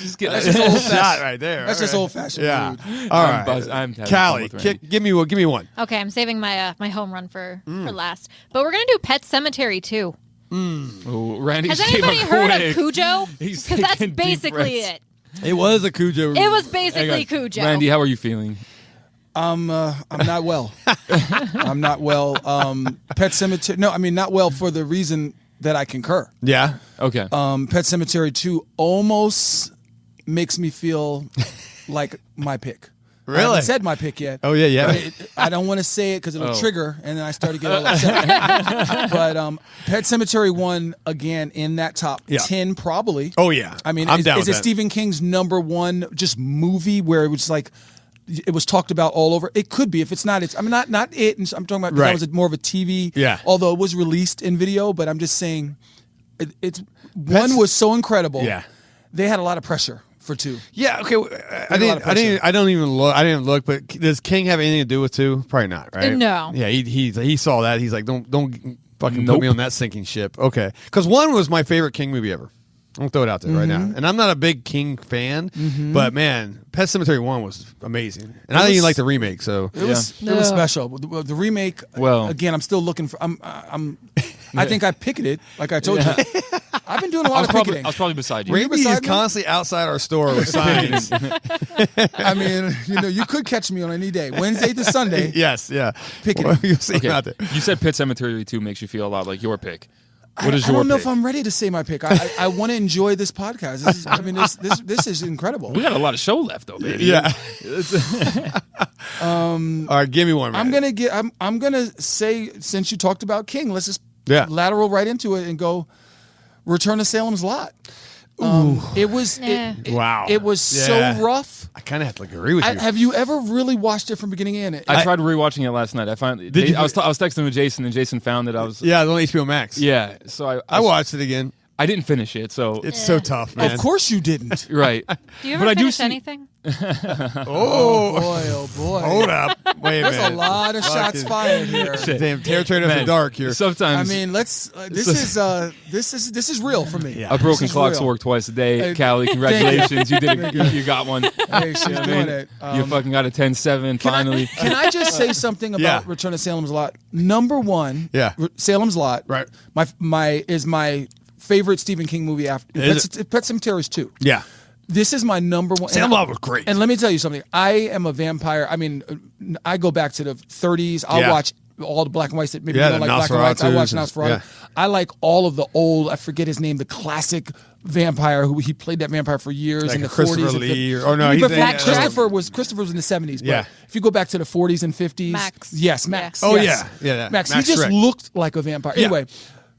Just kidding. That's just old shot fashioned. right there. That's just All old fashioned. Yeah. Rude. All I'm right. buzzed. I'm having Callie, fun with Randy. give me one. Okay, I'm saving my my home run for last. But we're gonna do Pet Cemetery too. Oh, Randy Has just gave anybody a heard quick- of Cujo? He's Because that's taking deep basically breaths. it. It was a Cujo. It was basically Hang on. Cujo. Randy, how are you feeling? I'm not well. I'm not well. Pet Cemetery. No, I mean not well for the reason that I concur. Yeah. Okay. Pet Cemetery 2 almost makes me feel like my pick. I Really? haven't said my pick yet. Oh yeah. But I don't want to say it because it'll Oh. trigger, and then I start to get a little upset. But Pet Cemetery 1, again, in that top 10 probably. Oh yeah. I mean, I'm is down it with that. Stephen King's number one just movie where it was like, it was talked about all over? It could be. If it's not, it's. I mean, not it. And I'm talking about Right. that was more of a TV. Yeah. Although it was released in video, but I'm just saying, it's one was so incredible. Yeah. They had a lot of pressure for 2. Yeah. Okay. a lot of pressure. I don't even look. I didn't look. But does King have anything to do with 2? Probably not. Right. No. Yeah. He saw that. He's like, don't fucking put Nope. me on that sinking ship. Okay. Because 1 was my favorite King movie ever. I'll throw it out there right now. And I'm not a big King fan, but man, Pet Cemetery 1 was amazing. And I didn't even like the remake, so. It was Yeah. special. The remake. Well- again, I'm still looking for. I think I picketed, like I told you. I've been doing a lot of picketing. I was probably beside you. Randy is beside me? constantly outside our store with signs. I mean, you could catch me on any day, Wednesday to Sunday. Yes, yeah. Picketing. Well, you'll see him Okay. out there. You said Pet Cemetery 2 makes you feel a lot like your pick. What is I your don't know pick? if I'm ready to say my pick. I want to enjoy this podcast. This is incredible. We got a lot of show left, though, baby. Yeah. All right, give me one. I'm Randy. I'm gonna say, since you talked about King, let's just lateral right into it and go Return to Salem's Lot. It was Wow. It was Yeah. so rough. I kind of have to agree with you. Have you ever really watched it from beginning to end? I tried rewatching it last night. I finally. Did you- I was texting with Jason, and Jason found that I was. Yeah, it's on HBO Max. Yeah. So I watched it again. I didn't finish it. So It's so tough, man. Of course you didn't. right. Do you ever But I do finish see- anything? Oh boy. Hold up. Wait a There's minute. a lot of shots Fucking- fired here. Damn, territory after Man, dark here. I Sometimes mean, let's. This is real for me. Yeah. a broken this is clock's real. work twice a day. Hey, Callie, congratulations. You did it. You got one. Hey, she's You know what I doing mean? it. You fucking got a 10-7 finally. Can I just say something about Yeah. Return to Salem's Lot? Number one, Yeah. Salem's Lot. Right. My favorite Stephen King movie after Is Pet Cemetery is 2. Yeah. This is my number one. Salem and I- Lot was great. And let me tell you something. I am a vampire. I mean, I go back to the 30s. I'll Yeah. watch all the black and whites that maybe Yeah, you don't the like black and whites. I watch Nosferatus. Nosferatu. Yeah. I like all of the old, I forget his name, the classic vampire who he played that vampire for years Like in the Christopher 40s. and Lee 50s. or no, But he's Max Christopher was in the 70s. But Yeah. if you go back to the 40s and 50s. Max. Yes, Max. Oh, yes. yeah. Max. Max He just Schreck. looked like a vampire. Yeah. Anyway,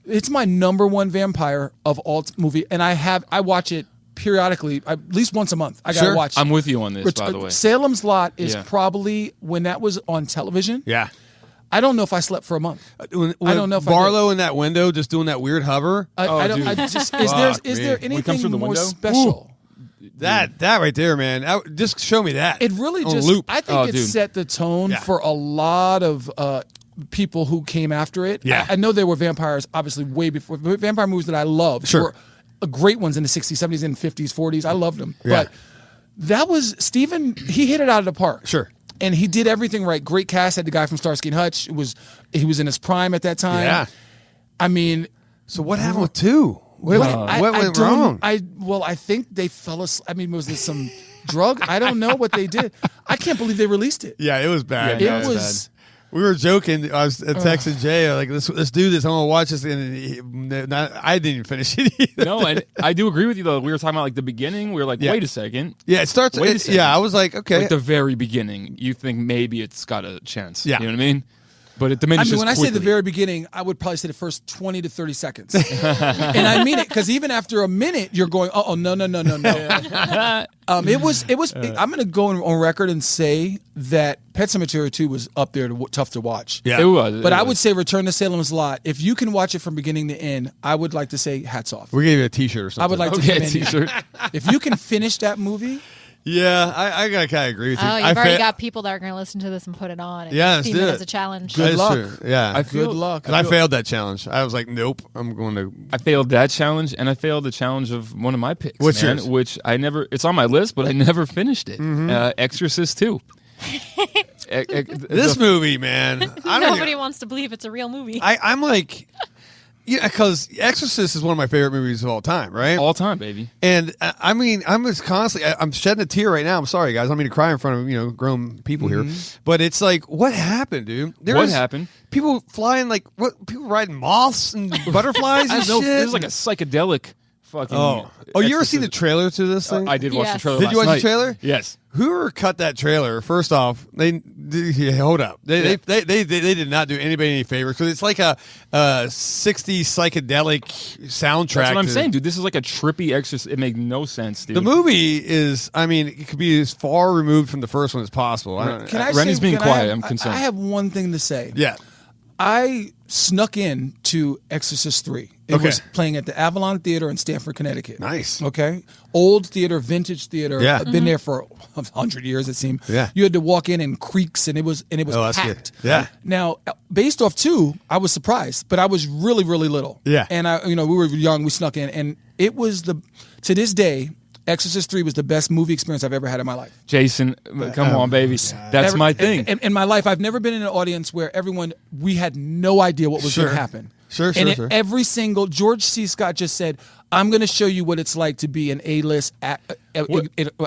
it's my number one vampire of all movie. And I watch it periodically, at least once a month. I got to Sure. watch. I'm with you on this, by the way. Salem's Lot is Yeah. probably, when that was on television, Yeah. I don't know if I slept for a month. When I don't know if I Barlow in that window just doing that weird hover. I don't. dude. I just Fuck is me. there When it comes through anything the more window? special? That right there, man. Just show me that. It really On just. loop. I think Oh, it dude. set the tone Yeah. for a lot of people who came after it. Yeah. I know there were vampires, obviously, way before. Vampire movies that I loved Sure. were great ones in the 60s, 70s, and 50s, 40s. I loved them. Yeah. But that was Stephen. He hit it out of the park. Sure. And he did everything right. Great cast. Had the guy from Starsky and Hutch. He was in his prime at that time. Yeah. I mean, So what happened with 2? What went don't- wrong? I think they fell asleep. I mean, was this some drug? I don't know what they did. I can't believe they released it. Yeah, it was bad. Yeah, It no, was. We were joking. I was texting Jay like, let's do this. I want to watch this. And I didn't even finish it either. No, and I do agree with you, though. We were talking about, like, the beginning. We were like, Yeah. wait a second. Yeah, it starts. Wait a second. Yeah, I was like, okay. Like, the very beginning. You think maybe it's got a chance. Yeah. You know what I mean? but it diminishes. when I say the quickly. very beginning, I would probably say the first 20 to 30 seconds. And I mean it, because even after a minute, you're going, oh, no. It was. I'm going to go on record and say that Pet Sematary 2 was up there, tough to watch. Yeah. It was. But I would say Return to Salem's Lot, if you can watch it from beginning to end, I would like to say hats off. We gave you a T-shirt or something. I would like to Okay, a commend you. T-shirt. If you can finish that movie, Yeah, I kind of agree with you. Oh, you've already got people that are going to listen to this and put it on. And Yeah, let's deem do it it. as a challenge. That is luck. true. Yeah, I feel- good luck. because I failed that challenge. I was like, nope, I'm going to. I failed that challenge, and I failed the challenge of one of my picks. What's man, yours? Which I never. It's on my list, but I never finished it. Exorcist 2. This movie, man. I don't Nobody wants to believe it's a real movie. I'm like, because Exorcist is one of my favorite movies of all time, right? all time, baby. And I mean, I'm just constantly, I'm shedding a tear right now. I'm sorry, guys. I don't mean to cry in front of grown people here, but it's like, what happened, dude? What happened? People flying like what? People riding moths and butterflies and shit. It was like a psychedelic fucking. You ever seen the trailer to this thing? I did watch the Yes. trailer. Did you last watch the night. trailer? Yes. Whoever cut that trailer, first off, hold up. They did not do anybody any favors, because it's like a 60s psychedelic soundtrack. That's what I'm to- saying, dude. This is like a trippy Exorcist. It made no sense, dude. The movie is, I mean, it could be as far removed from the first one as possible. can I Randy's say, being can quiet. I, I'm concerned. I have one thing to say. Yeah. I snuck in to Exorcist 3. It Okay. was playing at the Avalon Theater in Stamford, Connecticut. Nice. Okay. Old theater, vintage theater. Yeah. Been there for 100 years, it seemed. Yeah. You had to walk in creaks, and it was Oh, that's good. packed. Yeah. Now, based off 2, I was surprised, but I was really, really little. Yeah. And we were young, we snuck in, and it was to this day, Exorcist 3 was the best movie experience I've ever had in my life. Jason, come on, baby. That's my thing. In my life, I've never been in an audience where we had no idea what was going Sure. to happen. Sure. Every single, George C. Scott just said, I'm going to show you what it's like to be an A-list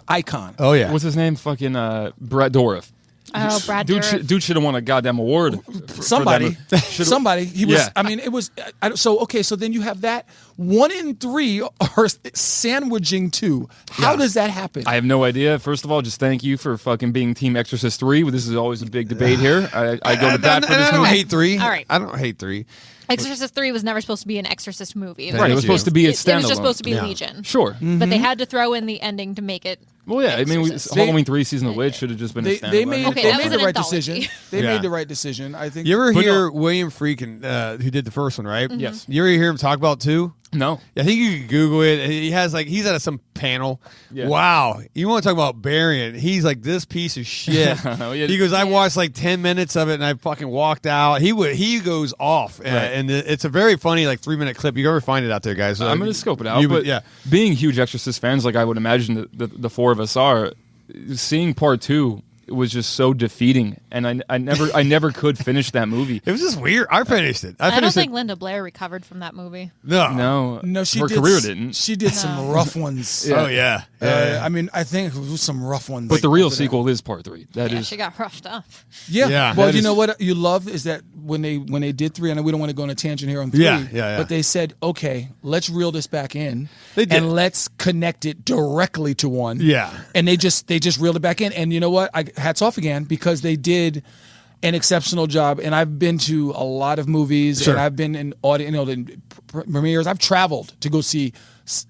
icon. Oh, yeah. What's his name? Fucking Brad Dourif. Oh, Brad Dude, Dourif. dude should have won a goddamn award. Somebody. He was, Yeah. I mean, it was, so then you have that. 1 in 3 are sandwiching 2. How does that happen? I have no idea. First of all, just thank you for fucking being Team Exorcist 3. This is always a big debate here. I go to bat for this I don't movie. hate 3. All right. I don't hate 3. Exorcist 3 was never supposed to be an Exorcist movie. Right, it was supposed to be a It was standalone. just supposed to be Yeah. Legion. Sure. But they had to throw in the ending to make it. Well, yeah. I mean, Exorcist. Halloween 3 Season of the Witch should have just been a standalone. They made, Okay, they that made was the an right anthology. decision. They Yeah. made the right decision. I think. You ever But hear no. William Friedkin, who did the first one, right? Yes. You ever hear him talk about 2? No. I think you can Google it. He's at some panel. Yeah. Wow. You want to talk about burying? He's like, this piece of shit. Oh, yeah. He goes, I watched like 10 minutes of it and I fucking walked out. He goes off. And it's a very funny, like 3-minute clip. You ever find it out there, guys? I'm going to scope it out. But yeah. being huge Exorcist fans, like I would imagine the 4 of us are, seeing part 2 was just so defeating, and I never could finish that movie. It was just weird. I finished it. I don't finished think it. Linda Blair recovered from that movie. No, she her did, career didn't. She did some rough ones. Oh, yeah. I mean, I think it was some rough ones. But the real over there. sequel is part 3. That Yeah, is she got roughed up. Yeah. Yeah, Well, that you is- know what you love is that when they did 3, and we don't want to go on a tangent here on 3. Yeah. But they said, okay, let's reel this back in, They did. and let's connect it directly to 1. Yeah. And they just reeled it back in, and you know what? Hats off again, because they did an exceptional job. And I've been to a lot of movies, Sure. and I've been in premieres. I've traveled to go see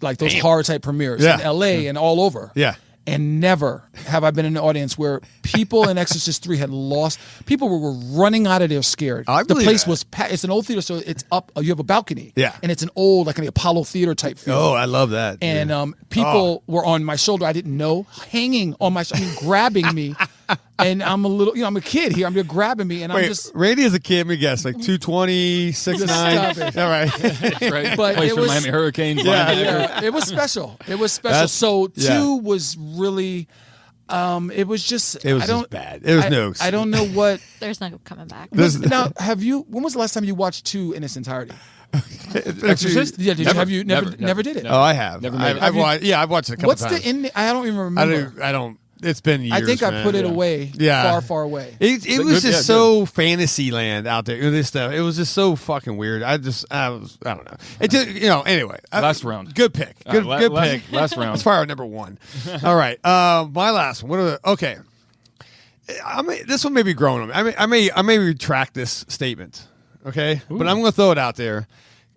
like those horror type premieres Yeah. in LA and all over. Yeah. And never have I been in an audience where people in Exorcist 3 had lost. People were running out of there scared. I The believe place that. was packed. It's an old theater, so it's up. You have a balcony. Yeah. And it's an old, like an Apollo theater type feel. Oh, I love that. And yeah. people were on my shoulder. I didn't know, hanging on my, grabbing me. And I'm a little, I'm a kid here. They're grabbing me, and I'm Wait, just. Randy as a kid, let me guess, like 220, 6'9". Stop it. All right. That's right. But Plays it for was- the Miami Hurricanes. Yeah. linebacker. Yeah, it was special. It was special. That's- So 2 yeah. was really. It was just. It was I don't, just bad. It was no. I don't know what. There's no coming back. Now, have you? When was the last time you watched 2 in its entirety? Exorcist? Yeah, did Never. you? Have you never Never. did it? Oh, I have. Never made it. I've watched. Yeah, I've watched it a couple What's times. the ending? I don't even remember. I don't. It's been years. I think I man. put it Yeah. away. Yeah. Far, far away. It was good- just yeah, so fantasy land out there. This stuff. It was just so fucking weird. I don't know. It just, anyway. Last round. Good pick. Good pick. Last round. Let's fire out number 1. All right. My last one. Okay. this one may be growing on me. I may retract this statement. Okay, but I'm going to throw it out there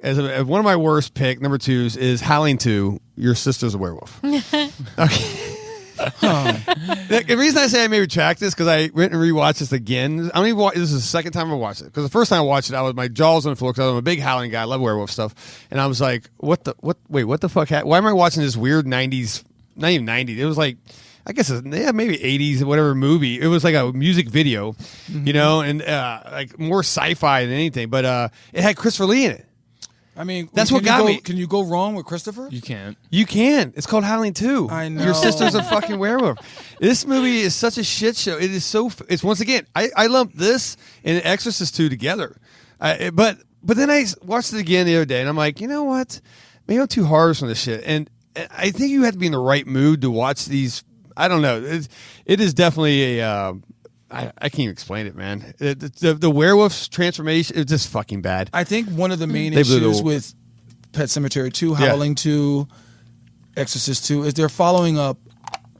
as one of my worst pick. Number 2s is Howling 2. Your sister's a werewolf. Okay. The reason I say I may retract this because I went and rewatched this again. This is the second time I watched it because the first time I watched it, my jaws on the floor because I'm a big Howling guy. I love werewolf stuff, and I was like, "What the fuck? Why am I watching this weird '90s? Not even '90s. It was like." I guess maybe 80s whatever movie. It was like a music video, and like more sci-fi than anything. But it had Christopher Lee in it. I mean, that's what got me. Can you go wrong with Christopher? You can't. You can. It's called Howling 2. I know. Your sister's a fucking werewolf. This movie is such a shit show. It is so. It's once again. I lump this and Exorcist 2 together. But then I watched it again the other day, and I'm like, you know what? Maybe I'm too harsh on this shit. And I think you have to be in the right mood to watch these. I don't know. It is definitely a. I can't even explain it, man. The werewolf's transformation is just fucking bad. I think one of the main issues with Pet Sematary 2, Howling 2, Exorcist 2 is they're following up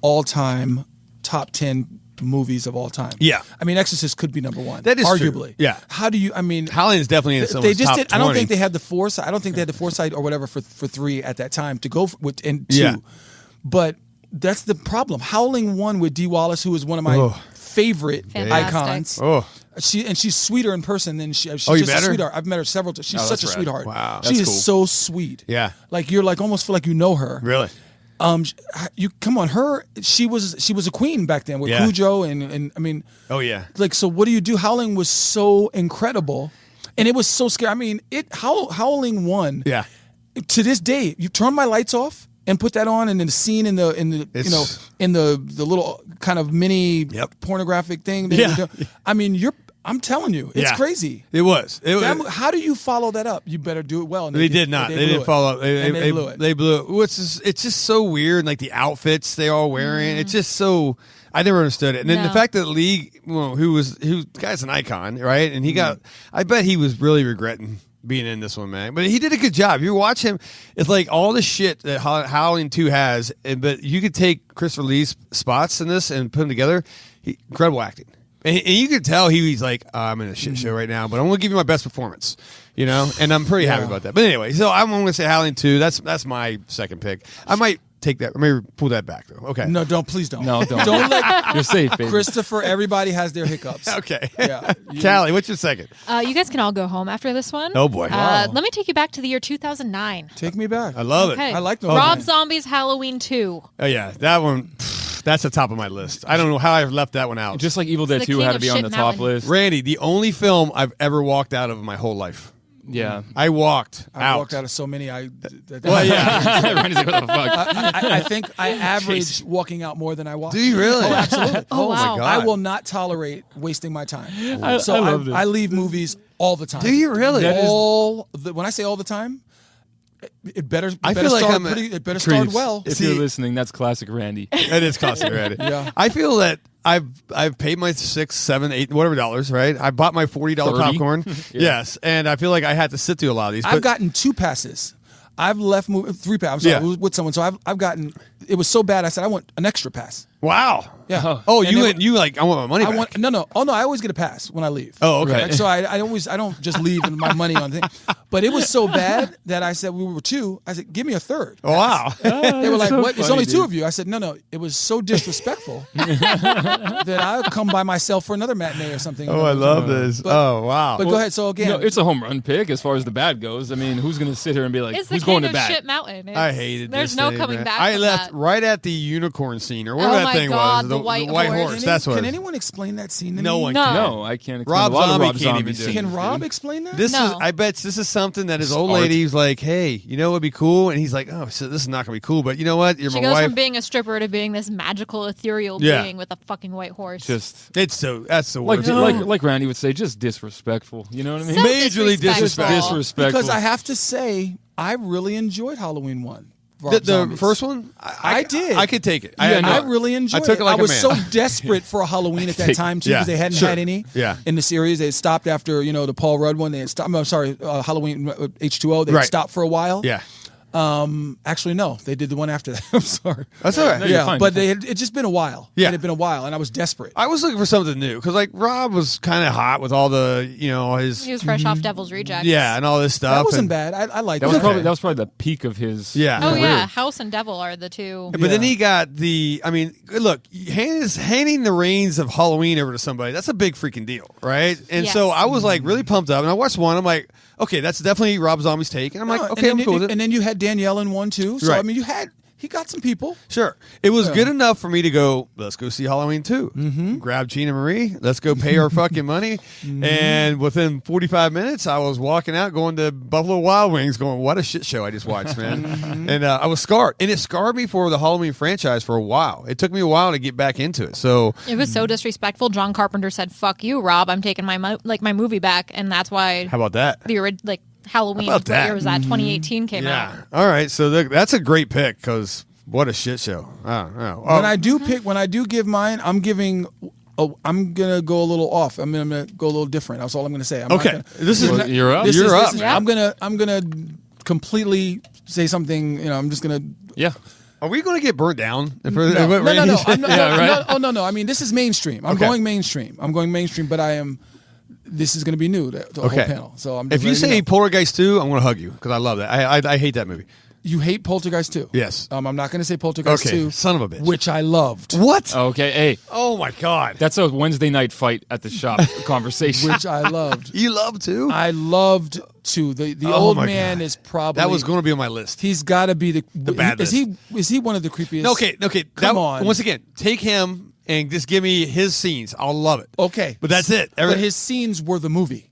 all-time top 10 movies of all time. Yeah. I mean, Exorcist could be number 1. That is arguably. True. Yeah. How do you? I mean, Howling is definitely in someone's top 20. I don't think they had the foresight. I don't think they had the foresight or whatever for 3 at that time to go with and 2. Yeah. But that's the problem. Howling 1 with Dee Wallace, who is one of my favorite Fantastic. icons. Oh. She's sweeter in person than she's you just met a her? sweetheart. I've met her several times. She's such a rad. sweetheart. Wow. She That's is cool. so sweet. Yeah. Like you're like almost feel like you know her. Really? You come on, she was a queen back then with Cujo and I mean, oh yeah. like, so what do you do? Howling was so incredible, and it was so scary. I mean, Howling 1. Yeah. To this day, you turn my lights off and put that on, and then the scene in the the little kind of mini pornographic thing. I mean, I'm telling you, it's crazy. It was. How do you follow that up? You better do it well. And they did not. They didn't follow up. They blew it. They blew it. It's just so weird. Like the outfits they all wearing. It's just so. I never understood it. And then the fact that Lee, who the guy's an icon, right? And he got. I bet he was really regretting being in this one, man. But he did a good job. You watch him, it's like all the shit that Howling 2 has, but you could take Christopher Lee's spots in this and put them together. Incredible acting. And you could tell he's like, I'm in a shit show right now, but I'm going to give you my best performance, and I'm pretty happy about that. But anyway, so I'm going to say Howling 2. That's my second pick. I might take that, maybe pull that back though. Okay. No, please don't. No, don't. Don't let You're safe, baby. Christopher. Everybody has their hiccups. Okay. Yeah. Callie, what's your second? You guys can all go home after this one. Oh, boy. Wow. Let me take you back to the year 2009. Take me back. I love it. Okay. I like the Rob Zombie's Halloween 2. Oh yeah, that one. That's the top of my list. I don't know how I left that one out. Just like Evil Dead the 2 king had to of be on shit the top mountain. list. Randy, the only film I've ever walked out of in my whole life. Yeah. I walked I out. walked out of so many. Well, yeah. Randy's like, what the fuck? I think I average walking out more than I watch. Do you really? Oh, absolutely. Oh, wow. my God. I will not tolerate wasting my time. I love this. I leave movies all the time. Do you really? When I say all the time, it better. I feel like it better start well. If you're listening, that's classic Randy. It is classic Randy. Yeah. I feel that I've paid my $6, $7, $8, whatever dollars, right? I bought my $40 $30? popcorn. Yes, and I feel like I had to sit through a lot of these. I've gotten 2 passes. I've left 3 passes. I'm sorry, with someone. So I've gotten. It was so bad. I said I want an extra pass. Wow. Yeah. Oh, And I want my money back. No. Oh no, I always get a pass when I leave. Oh, okay. Like, so I don't just leave and my money on thing. But it was so bad that I said we were 2. I said give me a third. Oh, wow. They were like, so "What? It's funny, only 2 dude. of you." I said, "No. It was so disrespectful that I'll come by myself for another matinee or something." Oh, I love this. Oh, wow. But go ahead. So again, It's a home run pick as far as the bad goes. I mean, who's going to sit here and be like, It's the who's going king to of bat? shit mountain. I hated There's this no thing, coming man. back. I from left that. right at the unicorn scene or whatever Oh that my thing God, was. the white horse. That's what. Can anyone explain that scene to No me? one No. can. No, I can't explain Rob a lot Zombie of Rob can't Zombie even do it. scenes, Can Rob dude. explain that? This No. is. I bet this is something that his It's old art. lady's like, hey, you know what would be cool? And he's like, oh, so this is not gonna be cool, but you know what? You're She my goes wife. from being a stripper to being this magical, ethereal Yeah. being with a fucking white horse. Just That's the like worst. like Randy would say, just disrespectful. You know what I mean? So Majorly disrespectful. Disrespectful. Because I have to say, I really enjoyed Halloween 1. The first one, I did. I could take it. I really enjoyed I took it. it like I was a so man. desperate for a Halloween at that time too, because they hadn't sure. had any Yeah. in the series. They had stopped after the Paul Rudd one. They had stopped. I'm sorry, Halloween H2O. They had Right. stopped for a while. Yeah. Actually, no, they did the one after that. I'm sorry. That's all right. No, you're Yeah, fine, but you're fine. it's just been a while. Yeah. It had been a while, and I was desperate. I was looking for something new because like Rob was kind of hot with all the his He was fresh off Devil's Rejects. and all this stuff. That wasn't and, bad. I liked That was that. probably the peak of his. Yeah. Oh career. yeah, House and Devil are the two. But then he got look, handing the reins of Halloween over to somebody, that's a big freaking deal, right? And Yes. so I was like really pumped up, and I watched one. I'm like, okay, that's definitely Rob Zombie's take. And I'm like, No, okay, and I'm cool with it. And then you had Danielle in one too. So Right. I mean, he got some people. Sure. It was good enough for me to go, let's go see Halloween 2. Mm-hmm. Grab Gina Marie. Let's go pay our fucking money. And within 45 minutes, I was walking out going to Buffalo Wild Wings going, what a shit show I just watched, man. And I was scarred. And it scarred me for the Halloween franchise for a while. It took me a while to get back into it. So It was so disrespectful. John Carpenter said, "Fuck you, Rob. I'm taking my my movie back," and that's why how about that? Halloween. How about that? What year was that? 2018 came out. Yeah. All right. So that's a great pick because what a shit show. I don't know. When I do give mine, I'm giving. Oh, I'm gonna go a little off. I'm gonna go a little different. That's all I'm gonna say. I'm not Okay. gonna- This is Well, you're up. You're up. Yeah. I'm gonna completely say something. I'm just gonna. Yeah. Are we going to get burnt down? If No, no. I'm not, Yeah, right. no. I mean, this is mainstream. I'm Okay. going mainstream. But I am. This is going to be new. The whole panel. So I'm. Just If you letting say know. Poltergeist 2, I'm going to hug you because I love that. I hate that movie. You hate Poltergeist 2. Yes. I'm not going to say Poltergeist Okay, 2. son of a bitch. Which I loved. What? Okay. Hey, Oh my God. that's a Wednesday night fight at the shop conversation. Which I loved. You love 2? I loved 2. The Oh old my man God. is probably. That was going to be on my list. He's got to be the bad Is he one of the creepiest? Okay. Come on. Once again, take him and just give me his scenes. I'll love it. Okay. But that's it. But his scenes were the movie.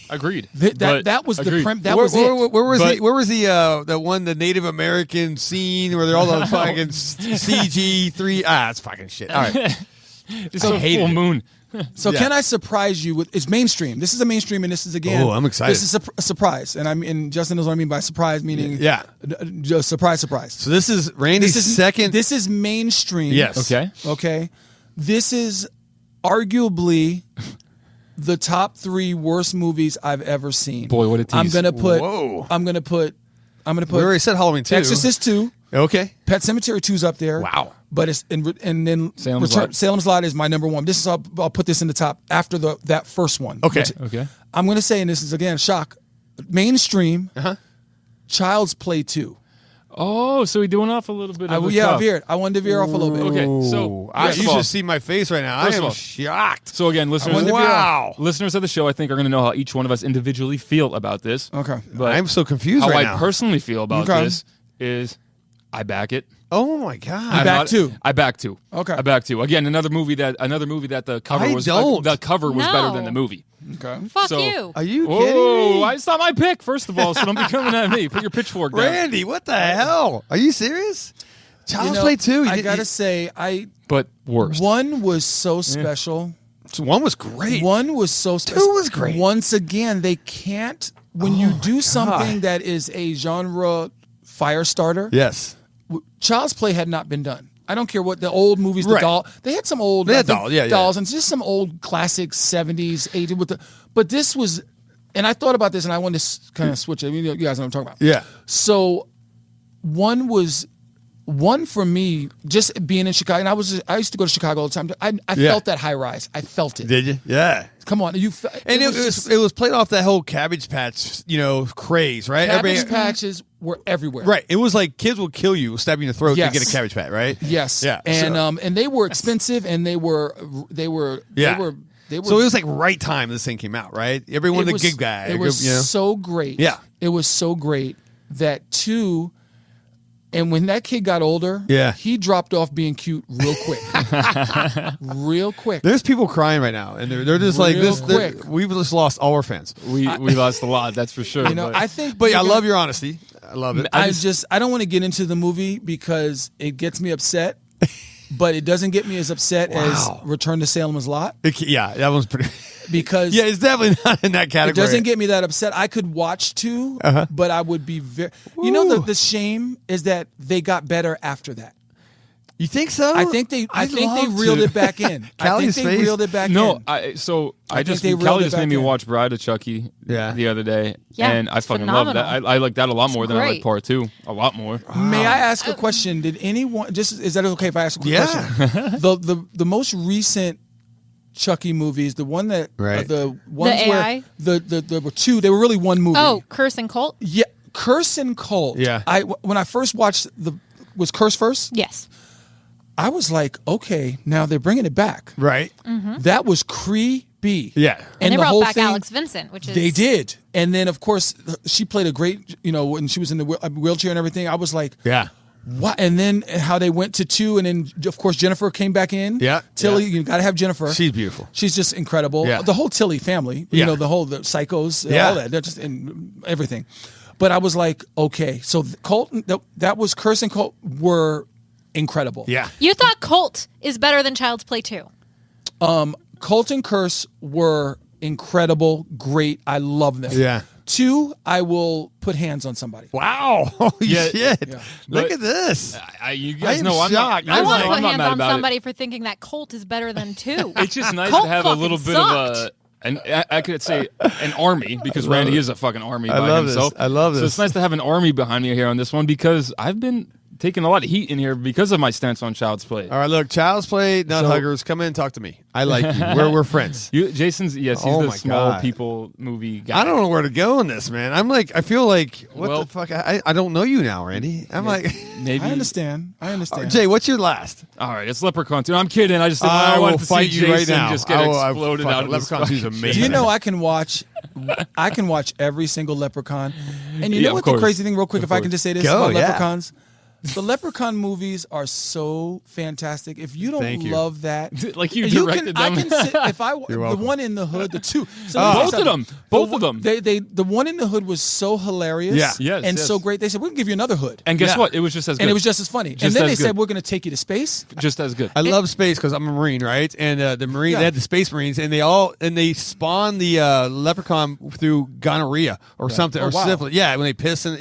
Agreed. That was the Agreed. That was it. Where was But- the Native American scene where they're all the fucking CG3? It's fucking shit. All right. It's so hated full it. moon. So Yeah. can I surprise you with? It's mainstream. This is a mainstream, and this is again. Oh, I'm excited. This is a surprise, and Justin knows what I mean by surprise, meaning Yeah. just surprise. So this is Randy's second. This is mainstream. Yes. Okay. Okay. This is arguably the top 3 worst movies I've ever seen. Boy, what a tease. I'm gonna put. Whoa. I'm gonna put. We already said Halloween 2. Exorcist 2. Okay. Pet Cemetery 2's up there. Wow. But it's and then Salem's Lot. Salem's Lot is my number 1. This is I'll put this in the top after that first one. Okay. Okay. I'm going to say, and this is again shock, mainstream. Child's Play 2. Oh, so we're doing off a little bit of a cuff. I wanted to veer off a little bit. Okay, so I, first you of all- should see my face right now. I First of am all- shocked. So again, listeners, wonder if you're Wow. listeners of the show, I think are going to know how each one of us individually feel about this. Okay. But I'm so confused how right I now. personally feel about Okay. this is I back it. Oh my God. I'm back not- two. I back 2. Okay. I back 2. Again, another movie that the cover I was don't. the cover was better No. than the movie. Okay. Fuck So- you. Are you kidding Oh, me? it's not my pick. First of all, so don't be coming at me. Put your pitchfork down. Randy, what the hell? Are you serious? Child's Play 2. I gotta say, But worst. one was so special. One was great. One was so special. Two was great. Once again, they can't when you do something that is a genre fire starter. Yes. Child's Play had not been done. I don't care what the old movies, the Right. doll. They had some old They had I think, yeah. dolls and just some old classic 70s, 80s with the. But this was, and I thought about this, and I wanted to kind of switch it. You guys know what I'm talking about. Yeah. So, one for me, just being in Chicago, and I used to go to Chicago all the time. I Yeah. felt that high rise. I felt it. Did you? Yeah. Come on, And just- it was played off that whole Cabbage Patch, craze, right? Cabbage Everybody- patches were everywhere. Right. It was like kids will kill you, stab you in the throat Yes. to get a Cabbage Patch, right? Yes. Yeah. And they were expensive, and they were. Yeah. They were. So it was like right time this thing came out, right? Everyone it the was- gig guy. It was so great. Yeah. It was so great that two. And when that kid got older, Yeah. he dropped off being cute real quick. Real quick. There's people crying right now, and they're just like Real this. quick. We've just lost all our fans. We lost a lot, that's for sure. You know, I think But I you're love gonna- your honesty. I love it. I don't want to get into the movie because it gets me upset, but it doesn't get me as upset as Return to Salem's Lot yeah, that one's pretty. because Yeah, it's definitely not in that it category. doesn't get me that upset. I could watch two, but I would be very. You know, the shame is that they got better after that. You think so? I think they reeled it back in. Callie's face. Reeled it back in. No, Callie just made me watch Bride of Chucky the other day, and I fucking love that. I like that a lot more than I like Part 2. A lot more. May I ask a question? Did anyone is that okay if I ask a quick question? The most recent Chucky movies, the one that the ones where there were two, they were really one movie. Oh, Curse and Cult? Yeah, Curse and Cult. Yeah. When I first watched was Curse first? Yes. I was like, okay, now they're bringing it back. Right. Mm-hmm. That was creepy. Yeah. And they the brought whole back thing, Alex Vincent, which is... They did. And then, of course, she played a great, when she was in the wheelchair and everything, I was like... Yeah. What? And then how they went to 2, and then, of course, Jennifer came back in. Yeah. Tilly, you got to have Jennifer. She's beautiful. She's just incredible. Yeah. The whole Tilly family, the psychos, all that. They're just in everything. But I was like, okay, so Cult, that was Curse and Cult were incredible. Yeah. You thought Cult is better than Child's Play 2. Cult and Curse were incredible, great. I love them. Yeah. 2, I will put hands on somebody. Wow. Holy shit. Yeah. Look at this. You guys am know I'm shocked. not. I want to I'm put not hands mad on about somebody for thinking that Cult is better than 2. It's just nice Cult to have a little fucking bit sucked. of and I could say an army because Randy is a fucking army by love himself. this. I love So this. it's nice to have an army behind me here on this one because I've been taking a lot of heat in here because of my stance on Child's Play. All right, look, Child's Play, Nut Huggers, come in and talk to me. I like you. We're friends. Jason's he's Oh the my small God. people movie guy. I don't know where to go in this, man. I'm like, I feel like, what the fuck? I don't know you now, Randy. I'm like, maybe I understand. Jay, what's your last? All right, it's Leprechaun 2. I'm kidding. I just I wanted will to fight see you right Jason now. just get exploded out of this Leprechaun 2 is fucking amazing. Do you know I can watch every single Leprechaun? And you know of what course. the crazy thing, real quick, if I can just say this Go, about yeah. Leprechauns? The Leprechaun movies are so fantastic. If you don't Thank you. love that, Like you you directed can, them. I can sit, if I the welcome. one in the hood, the two, so Both of them. Both of them. The one in the hood was so hilarious, Yeah. Yes, and yes. so great. They said we're gonna give you another hood, And guess Yeah. what? It was just as good. and it was just as funny. Just and then as they good. said we're gonna take you to space. just as good. I love space because I'm a Marine, right? And the Marine, Yeah. they had the Space Marines, and they spawned the Leprechaun through gonorrhea or something, Oh, or wow. syphilis. Yeah, when they piss, and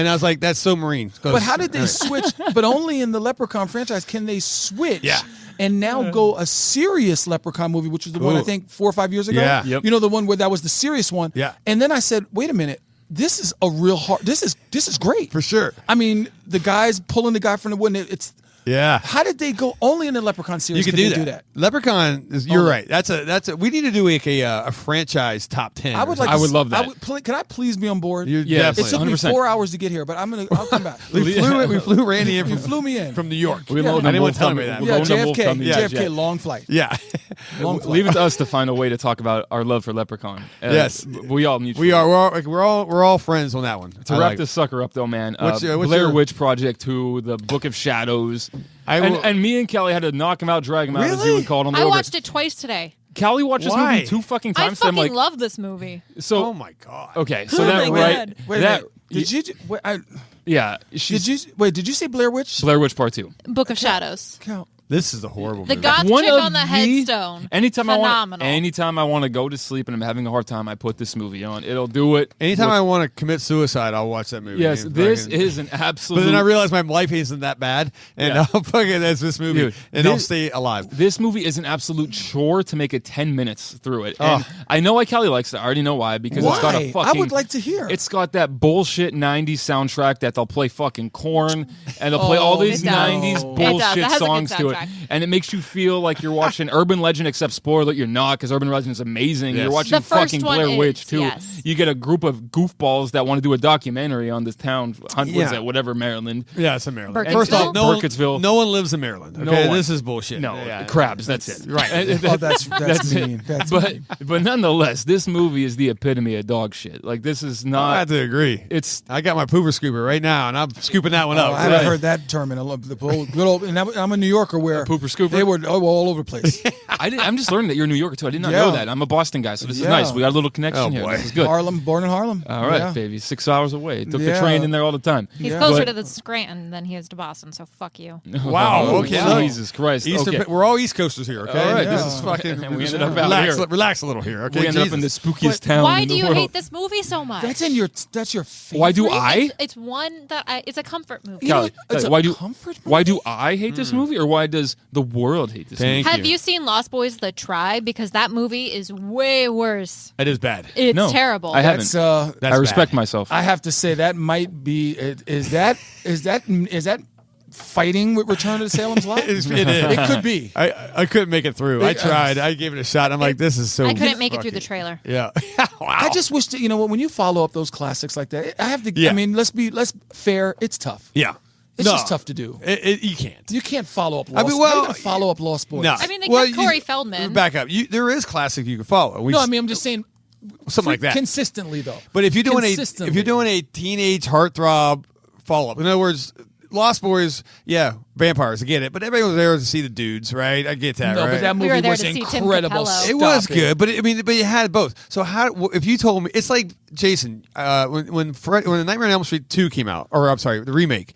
I was like, that's so Marine. But how did they switch? But only in the Leprechaun franchise can they switch. Yeah. And now go a serious Leprechaun movie, which was the one I Ooh. think 4 or 5 years ago. Yeah. Yep. You know, the one where that was the serious one. Yeah. And then I said, wait a minute, this is a real hard. This is great For sure. I mean, the guys pulling the guy from the wood. It's Yeah. how did they go only in the Leprechaun You series? can they do that. Leprechaun is. You're Oh, right. That's a. We need to do like a franchise top 10. I would like. I would love that. Can I please be on board? You're Yes. It definitely. took me 100%. 4 hours to get here, but I'll come back. We flew Randy in. You flew me in. from New York. We Yeah. loaned I him didn't want Wolf to tell Tummy. me that. We Yeah, loaned him Wolf JFK. Tummy. JFK, long flight. Yeah. Long flight. Leave it to us to find a way to talk about our love for Leprechaun. Yes. we all mutually. We are. We're all friends on that one. To wrap this sucker up, though, man. What's Blair your- Witch Project 2, The Book of Shadows. I will- And me and Kelly had to knock him out, drag him out, as you Really? would call him. I watched it twice today. Kelly watched this Why? movie 2 fucking I times. so I'm fucking like, love this movie. so Oh my god. okay, so Oh that my right, God. Wait a that minute. yeah, Did you say Blair Witch? Blair Witch Part 2. Book of Shadows. Count. This is a horrible The movie. goth One chick of on the the- headstone. Anytime Phenomenal. I want to go to sleep and I'm having a hard time, I put this movie on. It'll do it. Anytime With- I want to commit suicide, I'll watch that movie. yes, And this fucking- is an absolute. But then I realize my life isn't that bad, and Yeah. I'll fucking that's this movie, Dude, and I'll this- stay alive. This movie is an absolute chore to make it 10 minutes through it. And Oh. I know why Kelly likes it. I already know why. Because it's got a Why? fucking... I would like to hear. It's got that bullshit 90s soundtrack that they'll play fucking Korn, and they'll play all these It does. 90s It does. It bullshit has a good songs to it. soundtrack. And it makes you feel like you're watching Urban Legend, except spoiler alert, you're not, because Urban Legend is amazing. Yes. You're watching The first fucking one Blair is, Witch, too. yes. You get a group of goofballs that want to do a documentary on this town, what is Yeah. that, whatever, Maryland. Yeah, it's in Maryland. Burkittsville? First off, Burkittsville. no one lives in Maryland. No Okay, one. this is bullshit. No, Yeah. crabs, that's it. Right. Oh, that's mean. it. That's but mean. but nonetheless, this movie is the epitome of dog shit. Like this is I not. have to agree. It's I got my pooper scooper right now, and I'm scooping that one up. I haven't heard that term in a good old. And I'm a New Yorker. everywhere. Pooper scooper. They were all over the place. I'm just learning that you're a New Yorker too. I did not know that. I'm a Boston guy, so this is nice. We got a little connection here. This is good. Harlem, born in Harlem. All right, baby. 6 hours away. Took the train in there all the time. He's closer to the Scranton than he is to Boston, so fuck you. Wow. Okay. Jesus Christ. We're all East Coasters here. Okay. All right. This is fucking. And we ended up out here. Relax a little here. Okay. We ended up in the spookiest town. Why in do the you world. hate this movie so much? That's your favorite. Why do I? It's one that it's a comfort movie. Kelly, it's a why do comfort movie? why do I hate this movie, or why does the world hate this movie? Have you seen Lost Boys: The Tribe? Because that movie is way worse. It is bad. It's No, terrible. I haven't. That's I respect bad. myself. I have to say that might be. Is that fighting with Return to Salem's Lot? It is. It could be. I couldn't make it through. I tried. I gave it a shot. I'm like, this is so. I couldn't make it through the trailer. Yeah. Wow. I just wish that, when you follow up those classics like that, I have to. Yeah. I mean, let's fair. It's tough. Yeah. It's just tough to do. You can't. You can't follow up Lost. I mean, How are you gonna follow up Lost Boys? No. I mean, they kept Corey Feldman. Back up. There is classic you can follow. No, I mean, I'm just saying. Something like that. Consistently, though. But if you're doing a teenage heartthrob follow up, in other words, Lost Boys, vampires, I get it. But everybody was there to see the dudes, right? I get that, No, right? but that We movie were there was to see Tim incredible. Capello. It was Stop good, but but you had both. So if you told me, it's like Jason when the Nightmare on Elm Street 2 came out, or I'm sorry, the remake,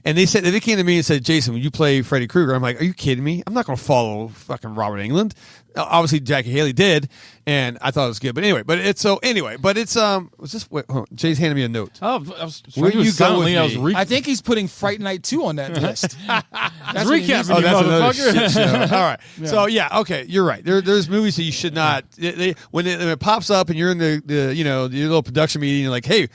and they came to me and said, Jason, will you play Freddy Krueger? I'm like, are you kidding me? I'm not going to follow fucking Robert Englund. Obviously, Jackie Haley did, and I thought it was good. But anyway, was this? Jay's handing me a note. Oh, I was Where you go with me? I think he's putting Fright Night 2 on that list. That's what he Recap. needs Oh, to do. That's another motherfucker. shit show. All right. So okay, you're right. There's movies that you should not. When it pops up and you're in the your little production meeting, you're like, hey,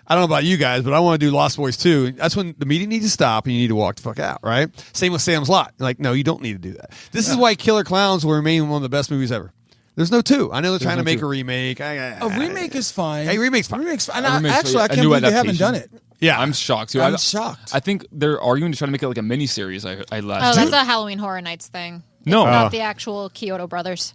I don't know about you guys, but I want to do Lost Boys 2. That's when the meeting needs to stop and you need to walk the fuck out, right? Same with Sam's Lot. You're like, no, you don't need to do that. This is why Killer Clowns will remain one of the best movies ever. There's no 2. I know they're trying to make a remake. A remake is fine. Hey, remake's fine. And remake's I a can't new believe they haven't adaptation. done it. Yeah, I'm shocked too. I'm shocked. I think they're arguing to try to make it like a miniseries. I Oh, last. that's a Halloween Horror Nights thing. No. Not the actual Kyoto brothers.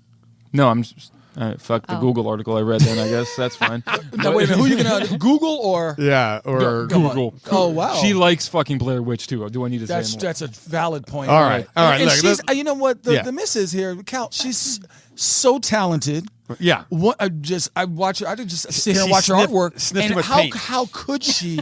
No, I'm just, fuck the Google article I read. Then I guess that's fine. No, wait a minute. Who are you gonna Google or? yeah, or Come on. Google. Oh wow. She likes fucking Blair Witch too. Do I need to say more? That's a valid point. All right. And Look, she's, you know what? Yeah. The missus here, Cal. She's so talented. yeah. What I watch her. I could just sit here and She watch her artwork. sniffed too And much paint. how could she?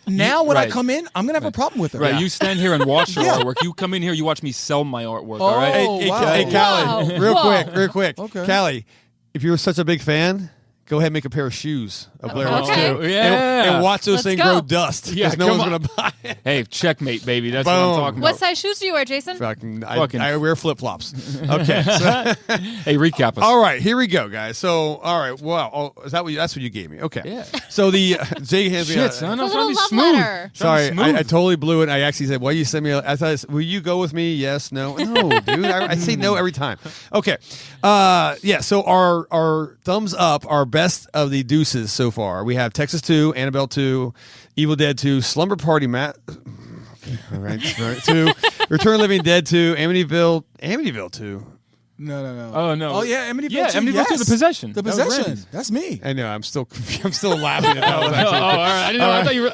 Now when I Right. come in, I'm gonna have a problem with her. Right, you stand here and watch her Yeah. artwork. You come in here, you watch me sell my artwork. Oh, all right. wow. Hey, Callie, Whoa. real Whoa. quick. Okay. Callie, if you're such a big fan, go ahead and make a pair of shoes of Blair Witch Okay. 2. Yeah. And watch those Let's things go. grow dust. Yeah, Because no come one's on. going to buy it. Hey, checkmate, baby. That's what I'm Boom. talking What about. size shoes do you wear, Jason? Fucking, Fucking- I wear flip flops. Okay. So, Hey, recap us. all right, here we go, guys. So, all right, wow. Oh, that's what you gave me. Okay. Yeah. So the Jay hands me Shit, a- son. It's a I'm trying to little be love smooth. letter. Sorry, Smooth. I totally blew it. I actually said, "Why you send me?" I thought, "Will you go with me?" Yes, no, no, dude. I say no every time. Okay, yeah. So our thumbs up, our best of the deuces so far. We have Texas 2, Annabelle 2, Evil Dead 2, Slumber Party all right, 2, Return of the Living Dead 2, Amityville 2. No. Oh, no. Oh yeah, Amityville. Yeah, 2, Amityville yes. 2, The Possession. The That was Possession. Brandon's. That's me. I know. I'm still laughing at that one. Oh, Actually. all right. I didn't know. I thought you were.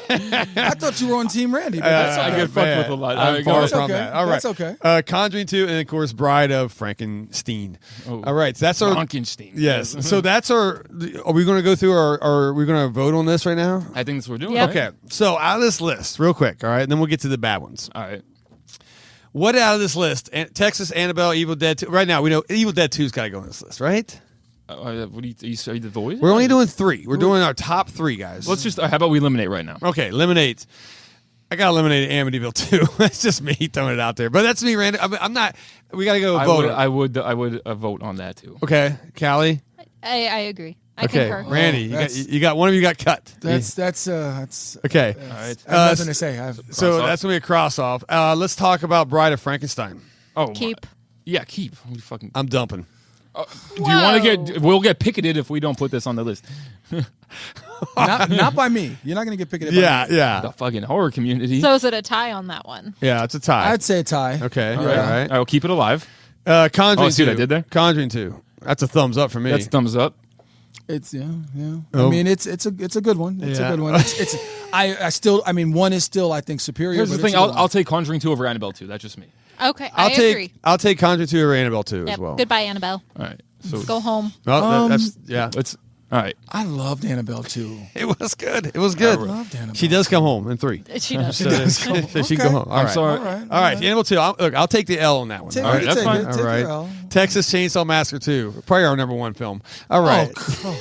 I thought you were on Team Randy. But that's I okay. get fucked with a lot. All I'm right, go far ahead. from okay. that. All right. That's okay. Conjuring 2, and of course, Bride of Frankenstein. Oh. All right. So that's our. Frankenstein. Yes. So that's our. Are we going to go through our? Are we going to vote on this right now? I think that's what we're doing. Yeah. right? Okay. So out of this list, real quick. All right. And then we'll get to the bad ones. All right. What out of this list? Texas, Annabelle, Evil Dead 2. Right now, we know Evil Dead 2's got to go on this list, right? What do you say? The voice? We're only doing 3. We're doing our top 3, guys. Let's just. How about we eliminate right now? Okay, eliminate. I got to eliminate Amityville 2. That's just me throwing it out there. But that's me, Randy. I'm not. We got to go vote. I would vote on that too. Okay, Callie. I agree. I Okay, concur. Randy. You got one of you got cut. That's Okay. All right. I have nothing to say. So off. that's gonna be a cross off. Let's talk about Bride of Frankenstein. Oh, Keep. Yeah, keep. We fucking. I'm dumping. Do you want to get? We'll get picketed if we don't put this on the list. not by me. You're not going to get picked up. Yeah. The fucking horror community. So is it a tie on that one? Yeah, it's a tie. I'd say a tie. Okay. all right. All right. I will keep it alive. Conjuring Oh, see 2. what I did there? Conjuring 2. That's a thumbs up for me. That's thumbs up. It's yeah. Oh. I mean, it's a good one. It's Yeah. a good one. I still. I mean, one is still I think superior. Here's but the thing. it's a good I'll take Conjuring 2 over Annabelle 2. That's just me. Okay, I agree. I'll take Conjuring 2 or Annabelle 2 as well. Goodbye, Annabelle. All right. So Go home. Well, yeah. let's. All right. I loved Annabelle too. It was good. It was good. I loved Annabelle. She does come home in 3. She does. So she can go home. All I'm right. sorry. All right. Annabelle 2. I'll take the L on that one. Take All right. it, that's take fine. it, All take right. your L. Texas Chainsaw Massacre 2. Probably our number 1 film. All right.